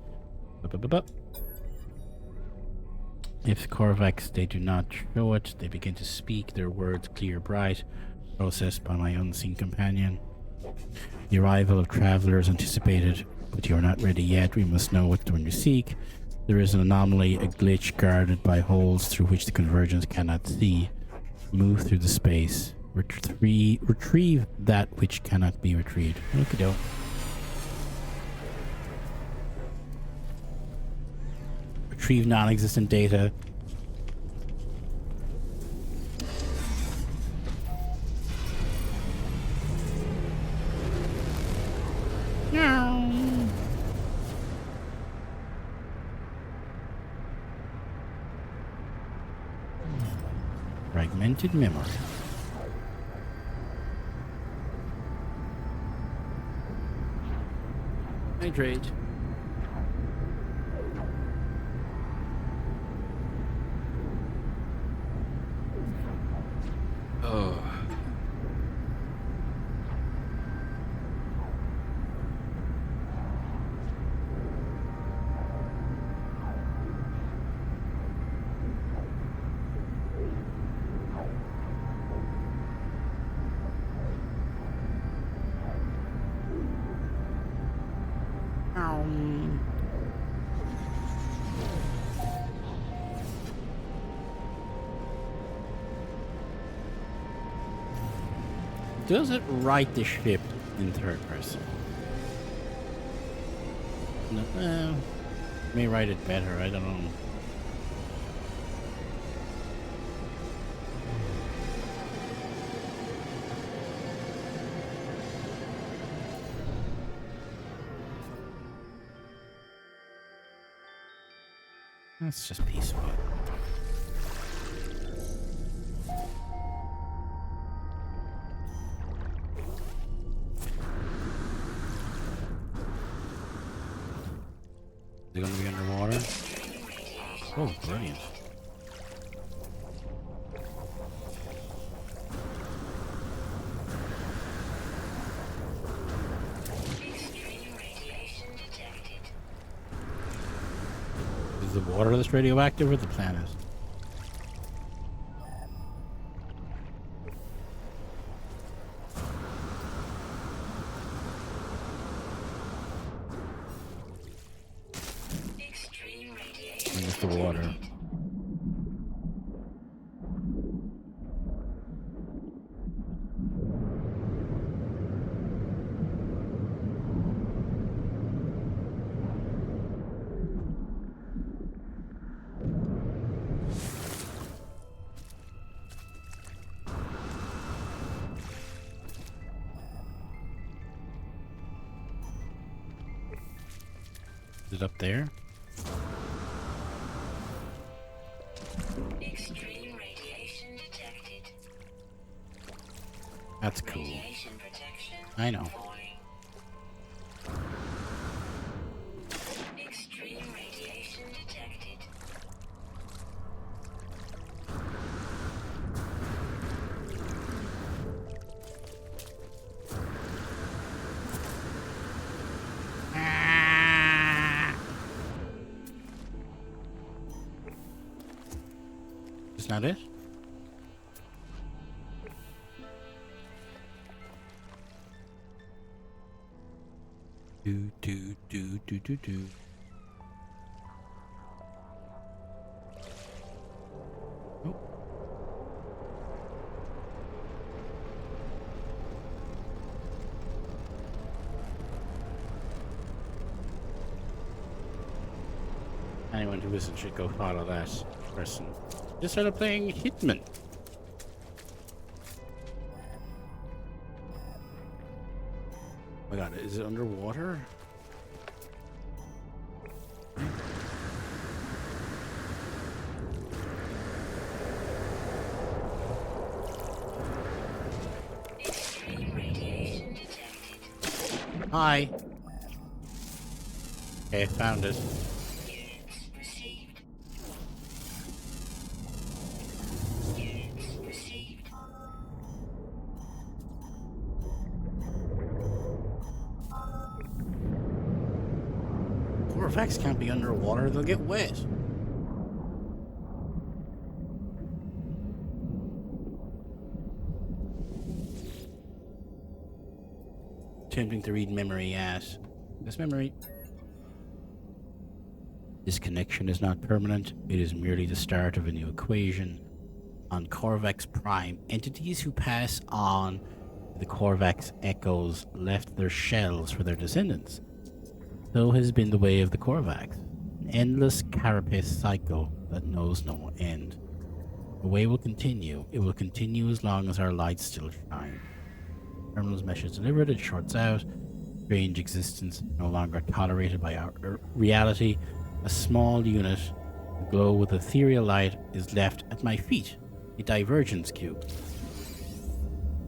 If Korvax they do not show it, they begin to speak, their words clear bright, processed by my unseen companion. The arrival of travelers anticipated, but you are not ready yet. We must know what one you seek. There is an anomaly, a glitch guarded by holes through which the convergence cannot see. Move through the space. Retrieve that which cannot be retrieved. Okie doke. Retrieve non-existent data. Fragmented memory.
Hydrate. Oh.
Does it right the ship in third person? No, may write it better. I don't know. That's just peaceful. Is it going to be underwater? Oh, brilliant.
Extreme radiation detected.
Is the water that's radioactive or the planet?
Extreme
I
radiation
think it's the water. Is it up there?
Extreme radiation detected.
That's cool.
Radiation protection.
I know.
Falling. Extreme radiation detected.
Is not it? Do. Oh. Anyone who isn't should go follow that person. Just started playing Hitman. Oh my god, is it underwater?
Extreme radiation detected.
Hi. Okay, I found it.
Units received. Units received.
Corvettes can't be underwater, they'll get wet. Attempting to read memory, yes. This memory. This connection is not permanent, it is merely the start of a new equation. on Corvex Prime. Entities who pass on the Corvex echoes left their shells for their descendants. So has been the way of the Corvax, an endless carapace cycle that knows no end. The way will continue. It will continue as long as our lights still shine. Terminal's message delivered, it shorts out. Strange existence no longer tolerated by our reality. A small unit, a glow with ethereal light, is left at my feet. A divergence cube.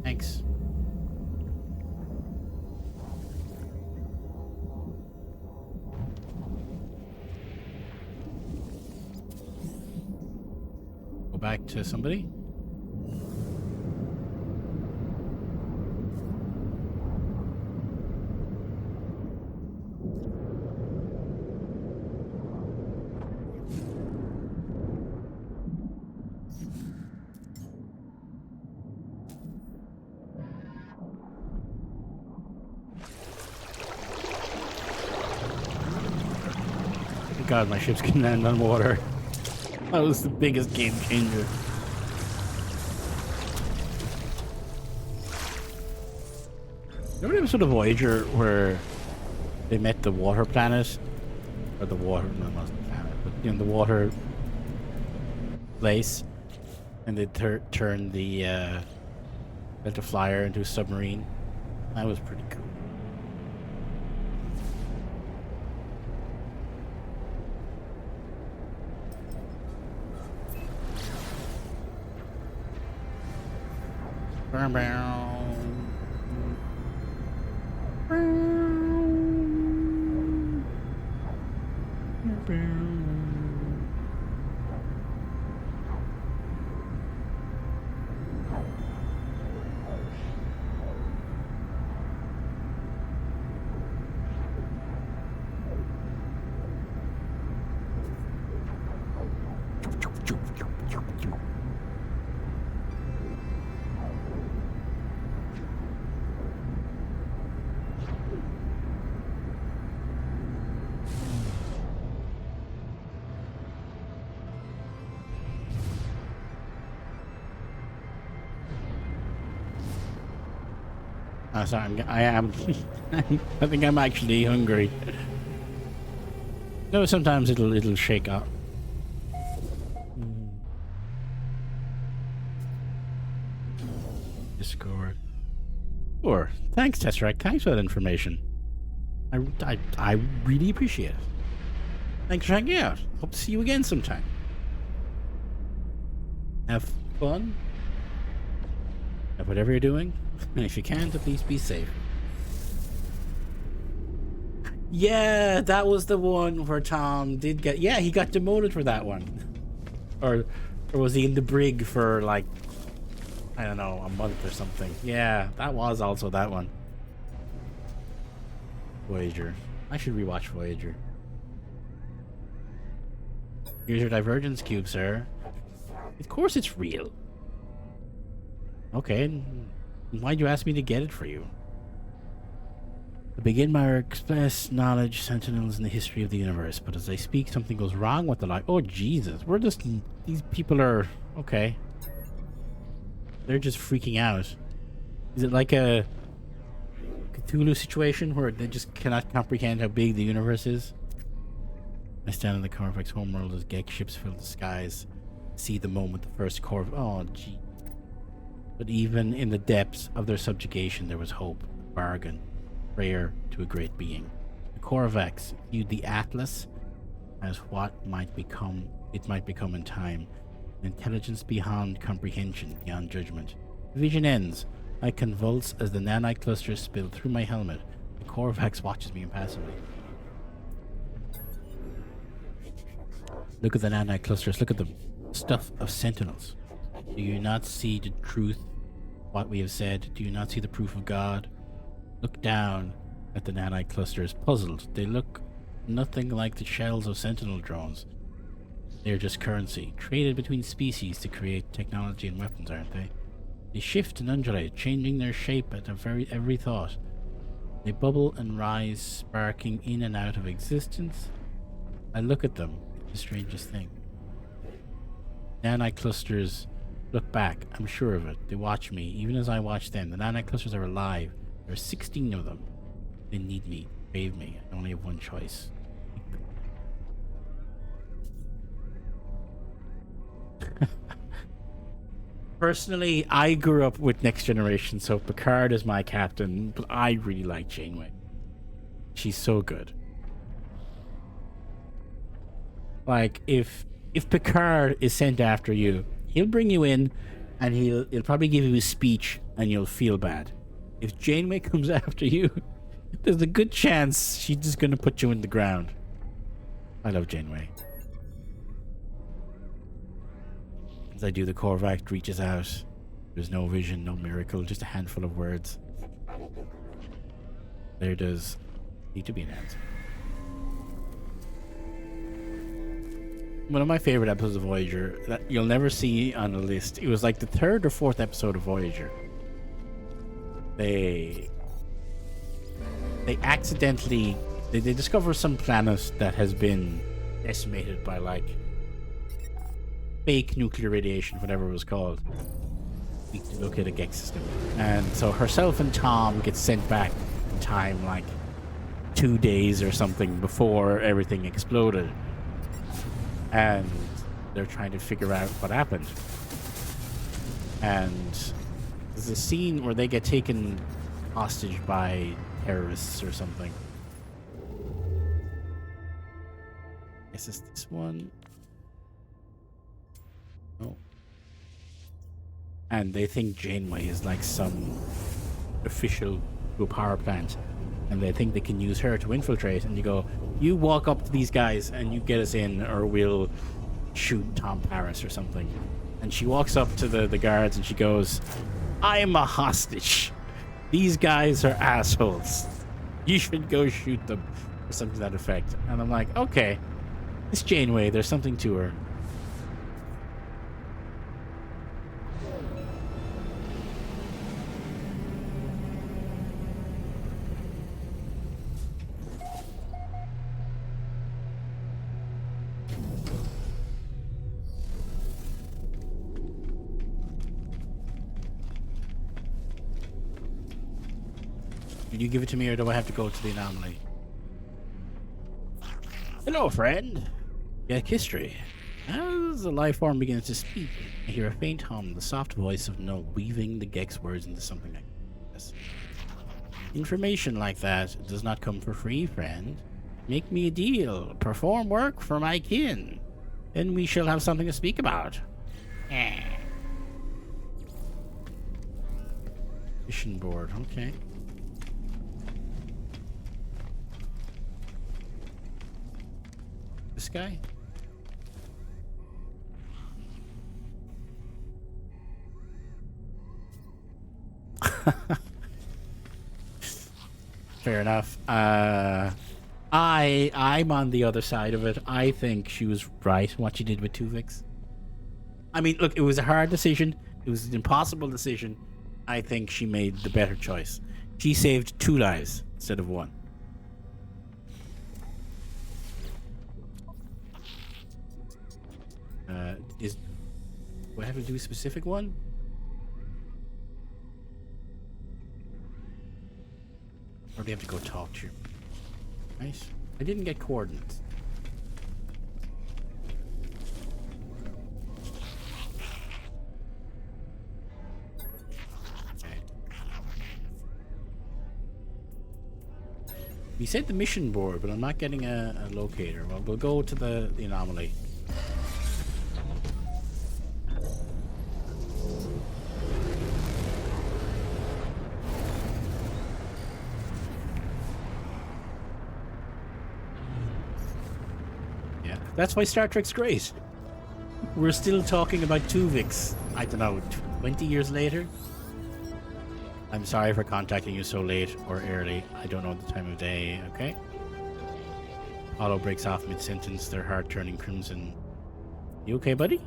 Thanks. Go back to somebody. God, my ships can land on water. That was the biggest game changer. Remember the episode of Voyager where they met the water planet? Or the water, no, not the planet, but you know, the water place. And they turned the Delta Flyer into a submarine. That was pretty cool. Sorry, I am. I think I'm actually hungry. No, sometimes it'll shake up. Discord. Sure. Thanks, Tesseract. Thanks for that information. I really appreciate it. Thanks for hanging out. Hope to see you again sometime. Have fun. Have whatever you're doing. And if you can't, at least be safe. Yeah, that was the one where Tom did get... Yeah, he got demoted for that one. Or was he in the brig for, like, I don't know, a month or something. Yeah, that was also that one. Voyager. I should rewatch Voyager. Here's your divergence cube, sir. Of course it's real. Okay. Why'd you ask me to get it for you? To begin my express knowledge, sentinels in the history of the universe, but as I speak, something goes wrong with the light. Oh, Jesus. We're just... These people are... Okay. They're just freaking out. Is it like a Cthulhu situation where they just cannot comprehend how big the universe is? I stand in the Corvex homeworld as Gek ships fill the skies. See the moment the first Corv... Oh, gee. But even in the depths of their subjugation, there was hope, bargain, prayer to a great being. The Corvex viewed the Atlas as what it might become in time. Intelligence beyond comprehension, beyond judgment. The vision ends. I convulse as the nanite clusters spill through my helmet. The Corvex watches me impassively. Look at the nanite clusters. Look at them. Stuff of sentinels. Do you not see the truth? What we have said? Do you not see the proof of God? Look down at the nanite clusters, puzzled. They look nothing like the shells of sentinel drones. They're just currency, traded between species to create technology and weapons, aren't they? They shift and undulate, changing their shape at every thought. They bubble and rise, sparking in and out of existence. I look at them. It's the strangest thing. Nanite clusters Look back, I'm sure of it. They watch me, even as I watch them. The Nanak clusters are alive. There are 16 of them. They need me, save me. I only have one choice. Personally, I grew up with Next Generation, so Picard is my captain, but I really like Janeway. She's so good. Like, if Picard is sent after you, he'll bring you in, and he'll probably give you a speech, and you'll feel bad. If Janeway comes after you, there's a good chance she's just gonna put you in the ground. I love Janeway. As I do, the Korvac reaches out. There's no vision, no miracle, just a handful of words. There does need to be an answer. One of my favorite episodes of Voyager that you'll never see on the list. It was like the 3rd or 4th episode of Voyager. They accidentally they discover some planet that has been decimated by like fake nuclear radiation, whatever it was called. We need to locate a Gex system. And so herself and Tom get sent back in time like 2 days or something before everything exploded. And they're trying to figure out what happened. And there's a scene where they get taken hostage by terrorists or something. Is this one? No. And they think Janeway is like some official to a power plant, and they think they can use her to infiltrate. And you go, you walk up to these guys and you get us in, or we'll shoot Tom Paris or something. And she walks up to the guards and she goes, I'm a hostage. These guys are assholes. You should go shoot them, or something to that effect. And I'm like, okay, it's Janeway. There's something to her. Will you give it to me, or do I have to go to the anomaly? Hello, friend. Get history. As the life form begins to speak, I hear a faint hum, the soft voice of No weaving the Gex words into something like this. Information like that does not come for free, friend. Make me a deal. Perform work for my kin. Then we shall have something to speak about. Mission board, okay. This guy? Fair enough. I'm on the other side of it. I think she was right what she did with Tuvix. I mean, look, it was a hard decision. It was an impossible decision. I think she made the better choice. She saved 2 lives instead of 1. Do I have to do a specific one? Or do you have to go talk to you? Nice. I didn't get coordinates. Okay. We said the mission board, but I'm not getting a locator. Well, we'll go to the anomaly. That's why Star Trek's great. We're still talking about Tuvix, I don't know, 20 years later? I'm sorry for contacting you so late or early. I don't know the time of day, okay? Apollo breaks off mid-sentence, their heart turning crimson. You okay, buddy?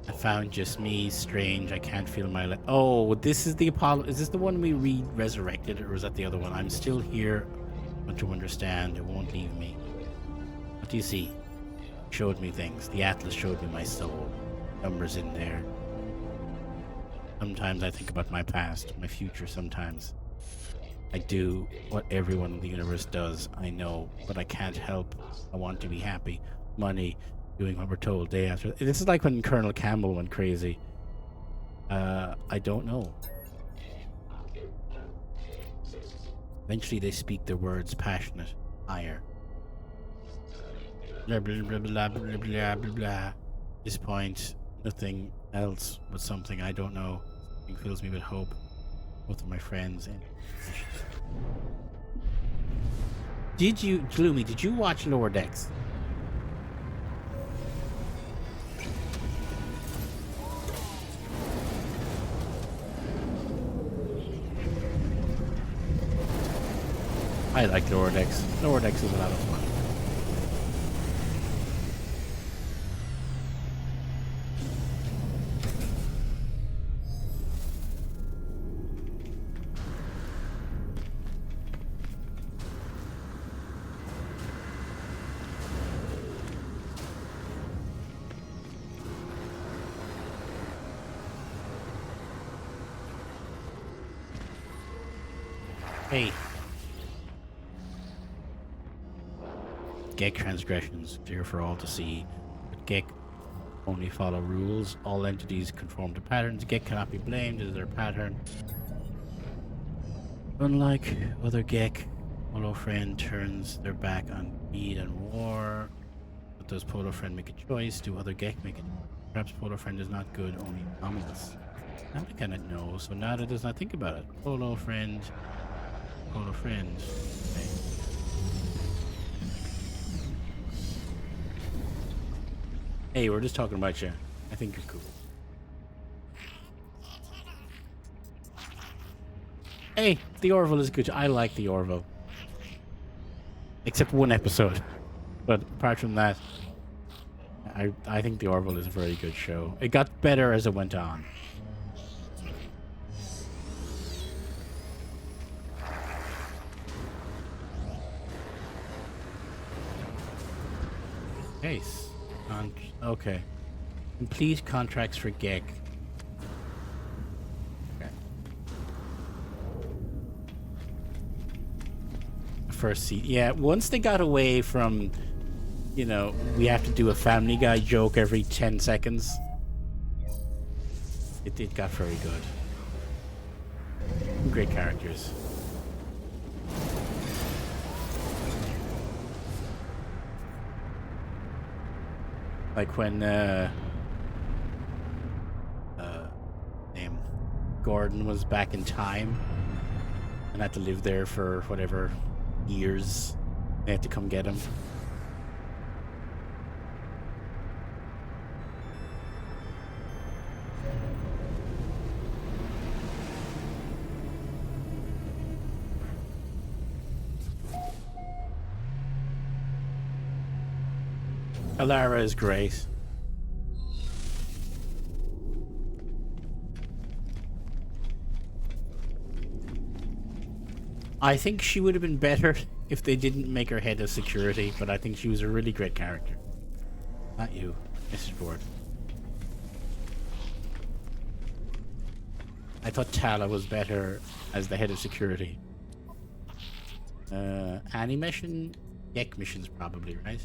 I found just me, strange, I can't feel my oh, this is the Apollo. Is this the one we resurrected, or is that the other one? I'm still here, want to understand, it won't leave me. What do you see? Showed me things. The Atlas showed me my soul. numbers in there. Sometimes I think about my past, my future sometimes. I do what everyone in the universe does, I know, but I can't help. I want to be happy. Money, doing what we're told day after. This is like when Colonel Campbell went crazy. I don't know. Eventually they speak their words passionate, higher. Blah blah blah blah blah blah blah blah. At this point, nothing else but something I don't know. Something fills me with hope. Both of my friends and Gloomy, did you watch Lower Decks? I like Lower Decks. Lower Decks is a lot of fun. Hey. Gek transgressions, clear for all to see. But Gek only follow rules. All entities conform to patterns. Gek cannot be blamed, it is their pattern. Unlike other Gek, Polo Friend turns their back on greed and war. But does Polo Friend make a choice? Do other Gek make it? Perhaps Polo Friend is not good, only ominous. Now I cannot know, so Nada does not think about it. Polo Friend. Polo Friend. Okay. Hey, we're just talking about you. I think you're cool. Hey, the Orville is good. I like the Orville. Except one episode. But apart from that, I think the Orville is a very good show. It got better as it went on. Case. Okay. Complete contracts for Gek. Okay. First seat. Yeah, once they got away from, you know, we have to do a Family Guy joke every 10 seconds, it got very good. Great characters. Like when Gordon was back in time and had to live there for whatever years. They had to come get him. Alara is great. I think she would have been better if they didn't make her head of security, but I think she was a really great character. Not you, Mrs. Ford. I thought Tala was better as the head of security. Annie mission? Gek missions probably, right?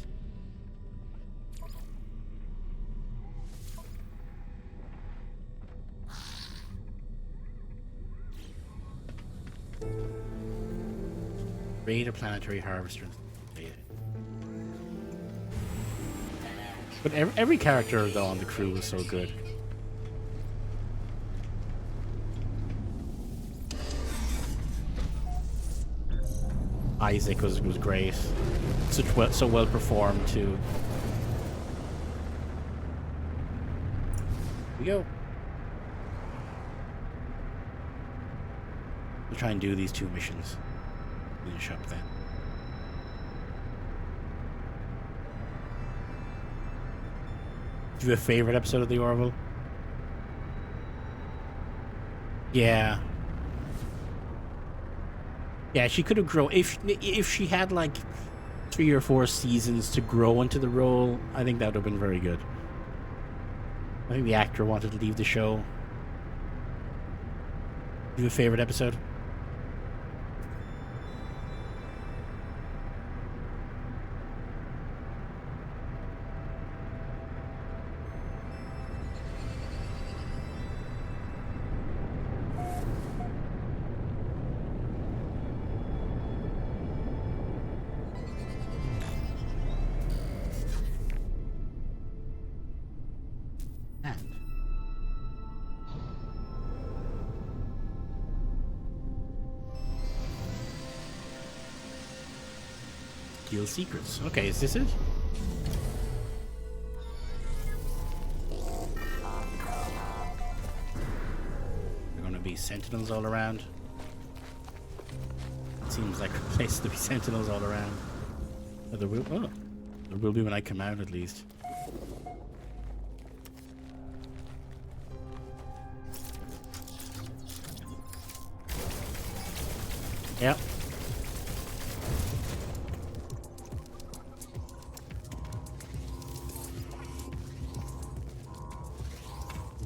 Raid a planetary harvester. But every character though on the crew was so good. Isaac was great. So well performed too. Here we go. We'll try and do these 2 missions. Finish up then. Do you have a favorite episode of the Orville? Yeah. Yeah, she could have grown if she had like 3 or 4 seasons to grow into the role. I think that would have been very good. Maybe the actor wanted to leave the show. Do you have a favorite episode? And Steal secrets. Okay, is this it? There are gonna be sentinels all around. Seems like a place to be sentinels all around. Oh, there will be when I come out at least. Yep.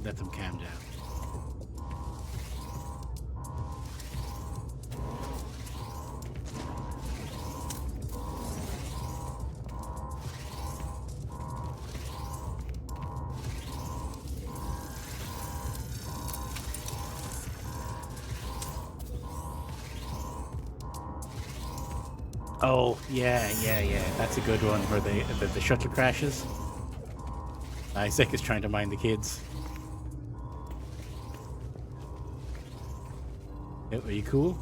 Let them calm down. Oh, yeah. That's a good one where the shuttle crashes. Isaac is trying to mind the kids. Are you cool?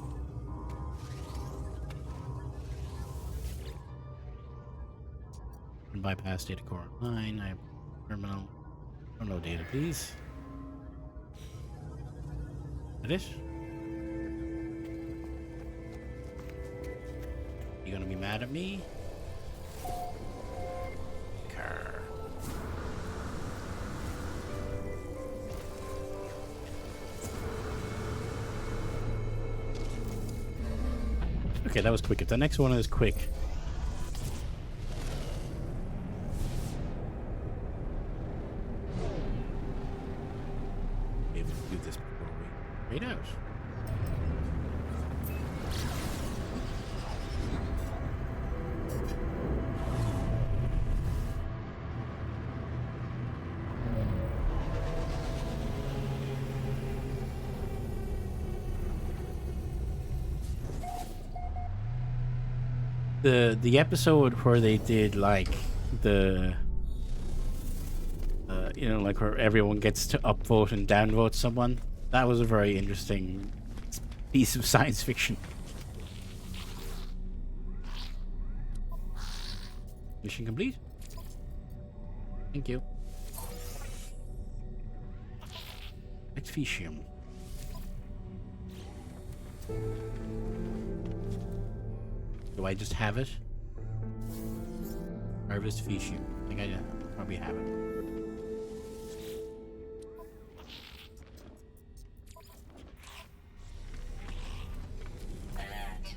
Bypass data core online. I have terminal. Download data, please. That it? You gonna be mad at me? Car. Okay, that was quick. If the next one is quick. Maybe we'll do this before we raid out. The episode where they did like the you know, like where everyone gets to upvote and downvote someone, that was a very interesting piece of science fiction. Mission complete. Thank you. Ectficium. Do I just have it? Harvest Fishium. I think I probably have it.
Alert.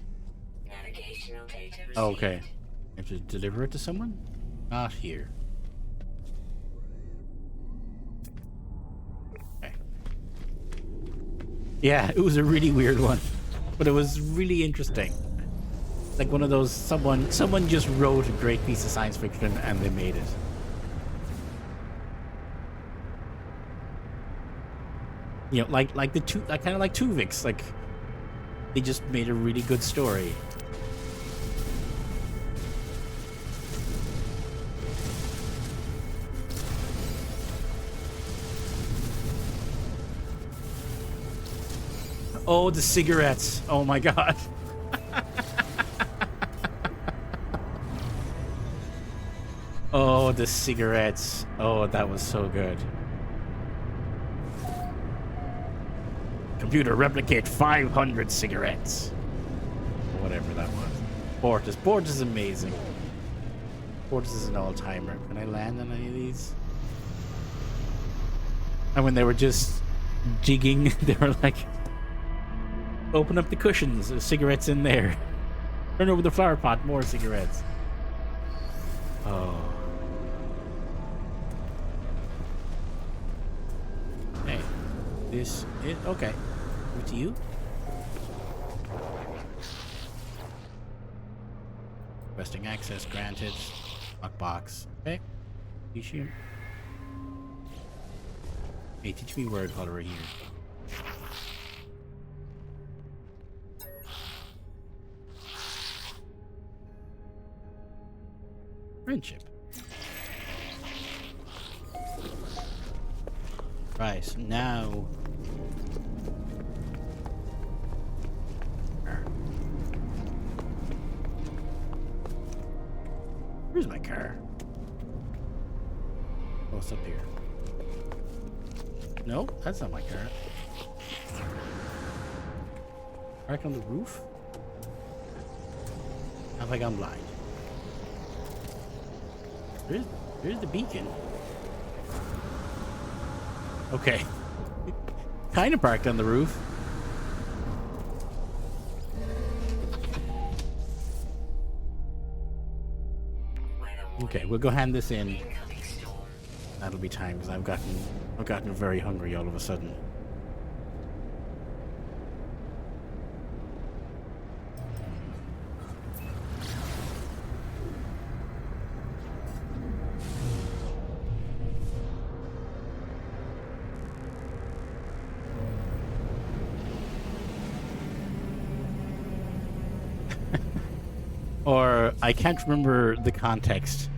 Navigational data received.
Oh, okay. I have to deliver it to someone? Not here. Okay. Yeah, it was a really weird one. But it was really interesting. Like one of those, someone just wrote a great piece of science fiction and they made it. You know, like the two, kind of like Tuvix, like they just made a really good story. Oh, the cigarettes! Oh my god. Oh, the cigarettes. Oh, that was so good. Computer, replicate 500 cigarettes. Whatever that was. Borges. Borges is amazing. Borges is an all-timer. Can I land on any of these? And when they were just jigging, they were like, open up the cushions. There's cigarettes in there. Turn over the flower pot. More cigarettes. Oh. This is okay. Over to you. Requesting access granted. Lockbox. Okay. You shoot. Hey, teach me word holder here. Friendship. Right, now. Where's my car? Oh, it's up here. No, that's not my car. Park on the roof? Have I gone blind? There's the beacon. Okay. Kind of parked on the roof. Okay, we'll go hand this in. That'll be time because I've gotten very hungry all of a sudden. Or I can't remember the context.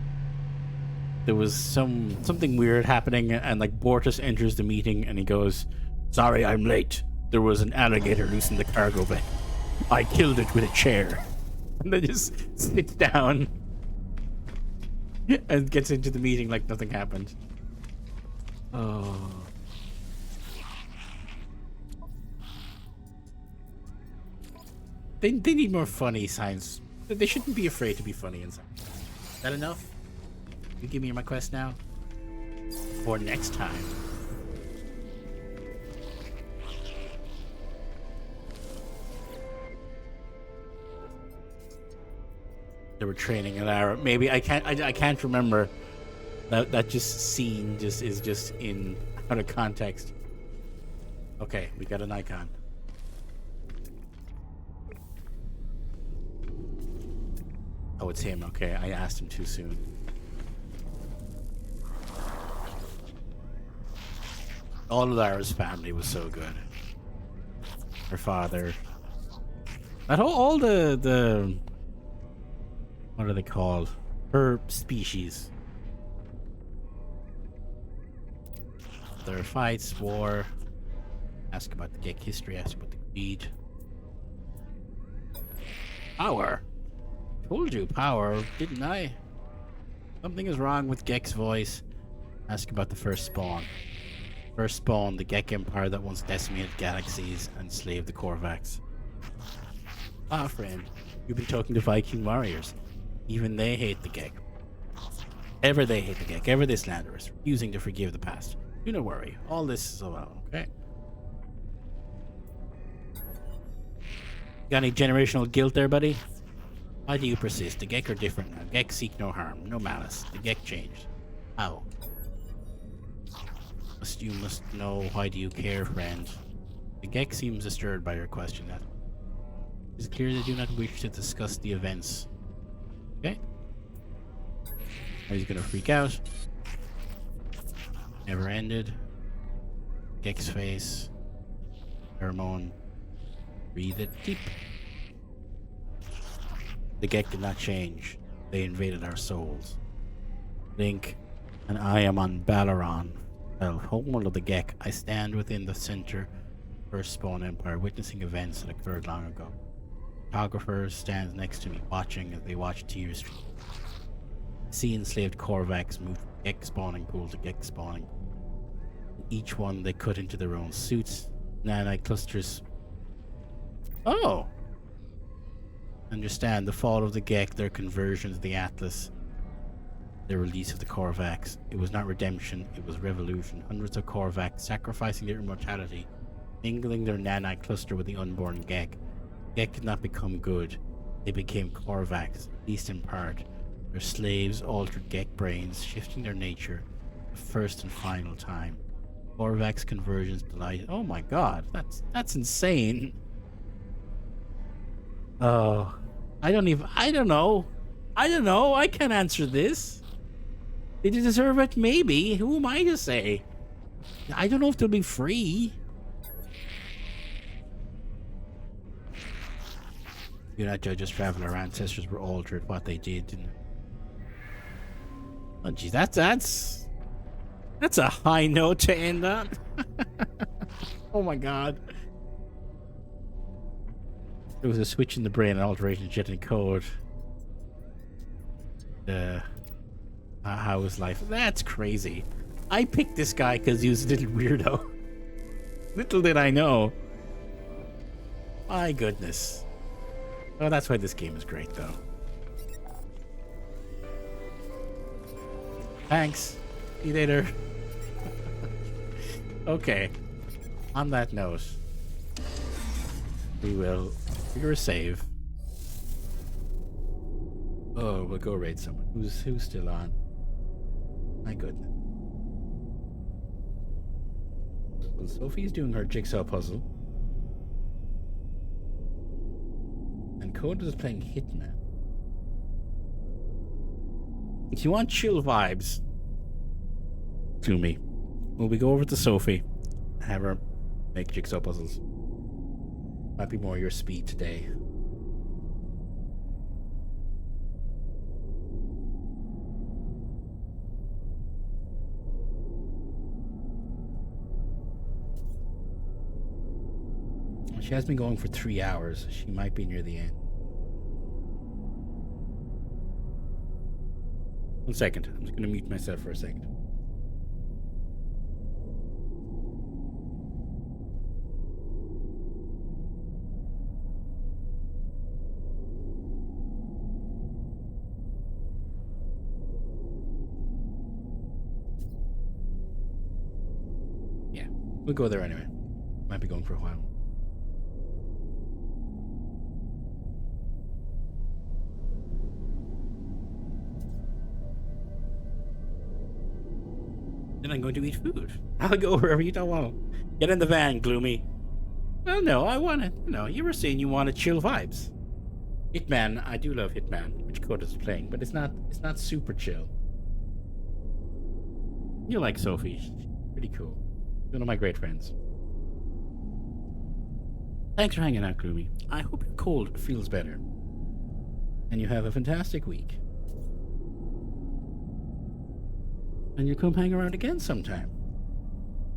There was something weird happening, and like Bortus enters the meeting and he goes, "Sorry, I'm late. There was an alligator loose in the cargo bay. I killed it with a chair." And then just sits down and gets into the meeting like nothing happened. Oh. They need more funny science. They shouldn't be afraid to be funny in science. Is that enough? You give me my quest now? Or next time? They were training an hour. Maybe I can't remember. That just scene is just in out of context. Okay, we got an icon. Oh, it's him. Okay, I asked him too soon. All of Lara's family was so good. Her father. All the what are they called? Her species. Their fights, war. Ask about the Gek history. Ask about the greed. Power. Told you power, didn't I? Something is wrong with Gek's voice. Ask about the first spawn. First spawn, the Gek Empire that once decimated galaxies and enslaved the Korvax. Ah, friend, you've been talking to Viking warriors. Even they hate the Gek. Ever they hate the Gek, ever they slander us, refusing to forgive the past. Do not worry, all this is allowed, okay? Got any generational guilt there, buddy? Why do you persist? The Gek are different now. Gek seek no harm, no malice. The Gek changed. How? You must know, why do you care, friend? The Gek seems disturbed by your question. That it's clear they do not wish to discuss the events. Okay? Now he's gonna freak out. Never ended. Gek's face. Pheromone. Breathe it deep. The Gek did not change. They invaded our souls. Link and I am on Balaron. Well, homeworld of the Gek, I stand within the center of First Spawn Empire, witnessing events that occurred long ago. Photographer stands next to me, watching as they watch tears stream. See enslaved Korvax move from Gek spawning pool to Gek spawning pool. Each one they cut into their own suits. Nanite clusters. Oh! Understand the fall of the Gek, their conversion to the Atlas. The release of the Korvax. It was not redemption, it was revolution. Hundreds of Korvax sacrificing their immortality, mingling their nanite cluster with the unborn Gek. Gek did not become good. They became Korvax, at least in part. Their slaves altered Gek brains, shifting their nature the first and final time. Corvex conversions delight. Oh my god, that's insane. Oh, I don't know. I can't answer this. Did you deserve it? Maybe. Who am I to say? I don't know if they'll be free. Do not judge us travel. Our ancestors were altered. What they did. And... oh, geez, that's a high note to end on. Oh my god. There was a switch in the brain, an alteration genetic code. How was life? That's crazy. I picked this guy because he was a little weirdo. Little did I know. My goodness. Oh, that's why this game is great, though. Thanks. See you later. Okay. On that note, we will figure a save. Oh, we'll go raid someone. Who's still on? My goodness. Well, Sophie's doing her jigsaw puzzle. And Coda is playing Hitman. If you want chill vibes, to me, will we go over to Sophie and have her make jigsaw puzzles? Might be more your speed today. She has been going for 3 hours. She might be near the end. 1 second. I'm just going to mute myself for a second. Yeah, we'll go there anyway. Might be going for a while. Then I'm going to eat food. I'll go wherever you don't want. Get in the van, Gloomy. Well, no, I want to. No, you were saying you wanted chill vibes. Hitman, I do love Hitman, which Coda's playing, but it's not super chill. You like Sophie. She's pretty cool. One of my great friends. Thanks for hanging out, Gloomy. I hope your cold feels better. And you have a fantastic week. And you come hang around again sometime.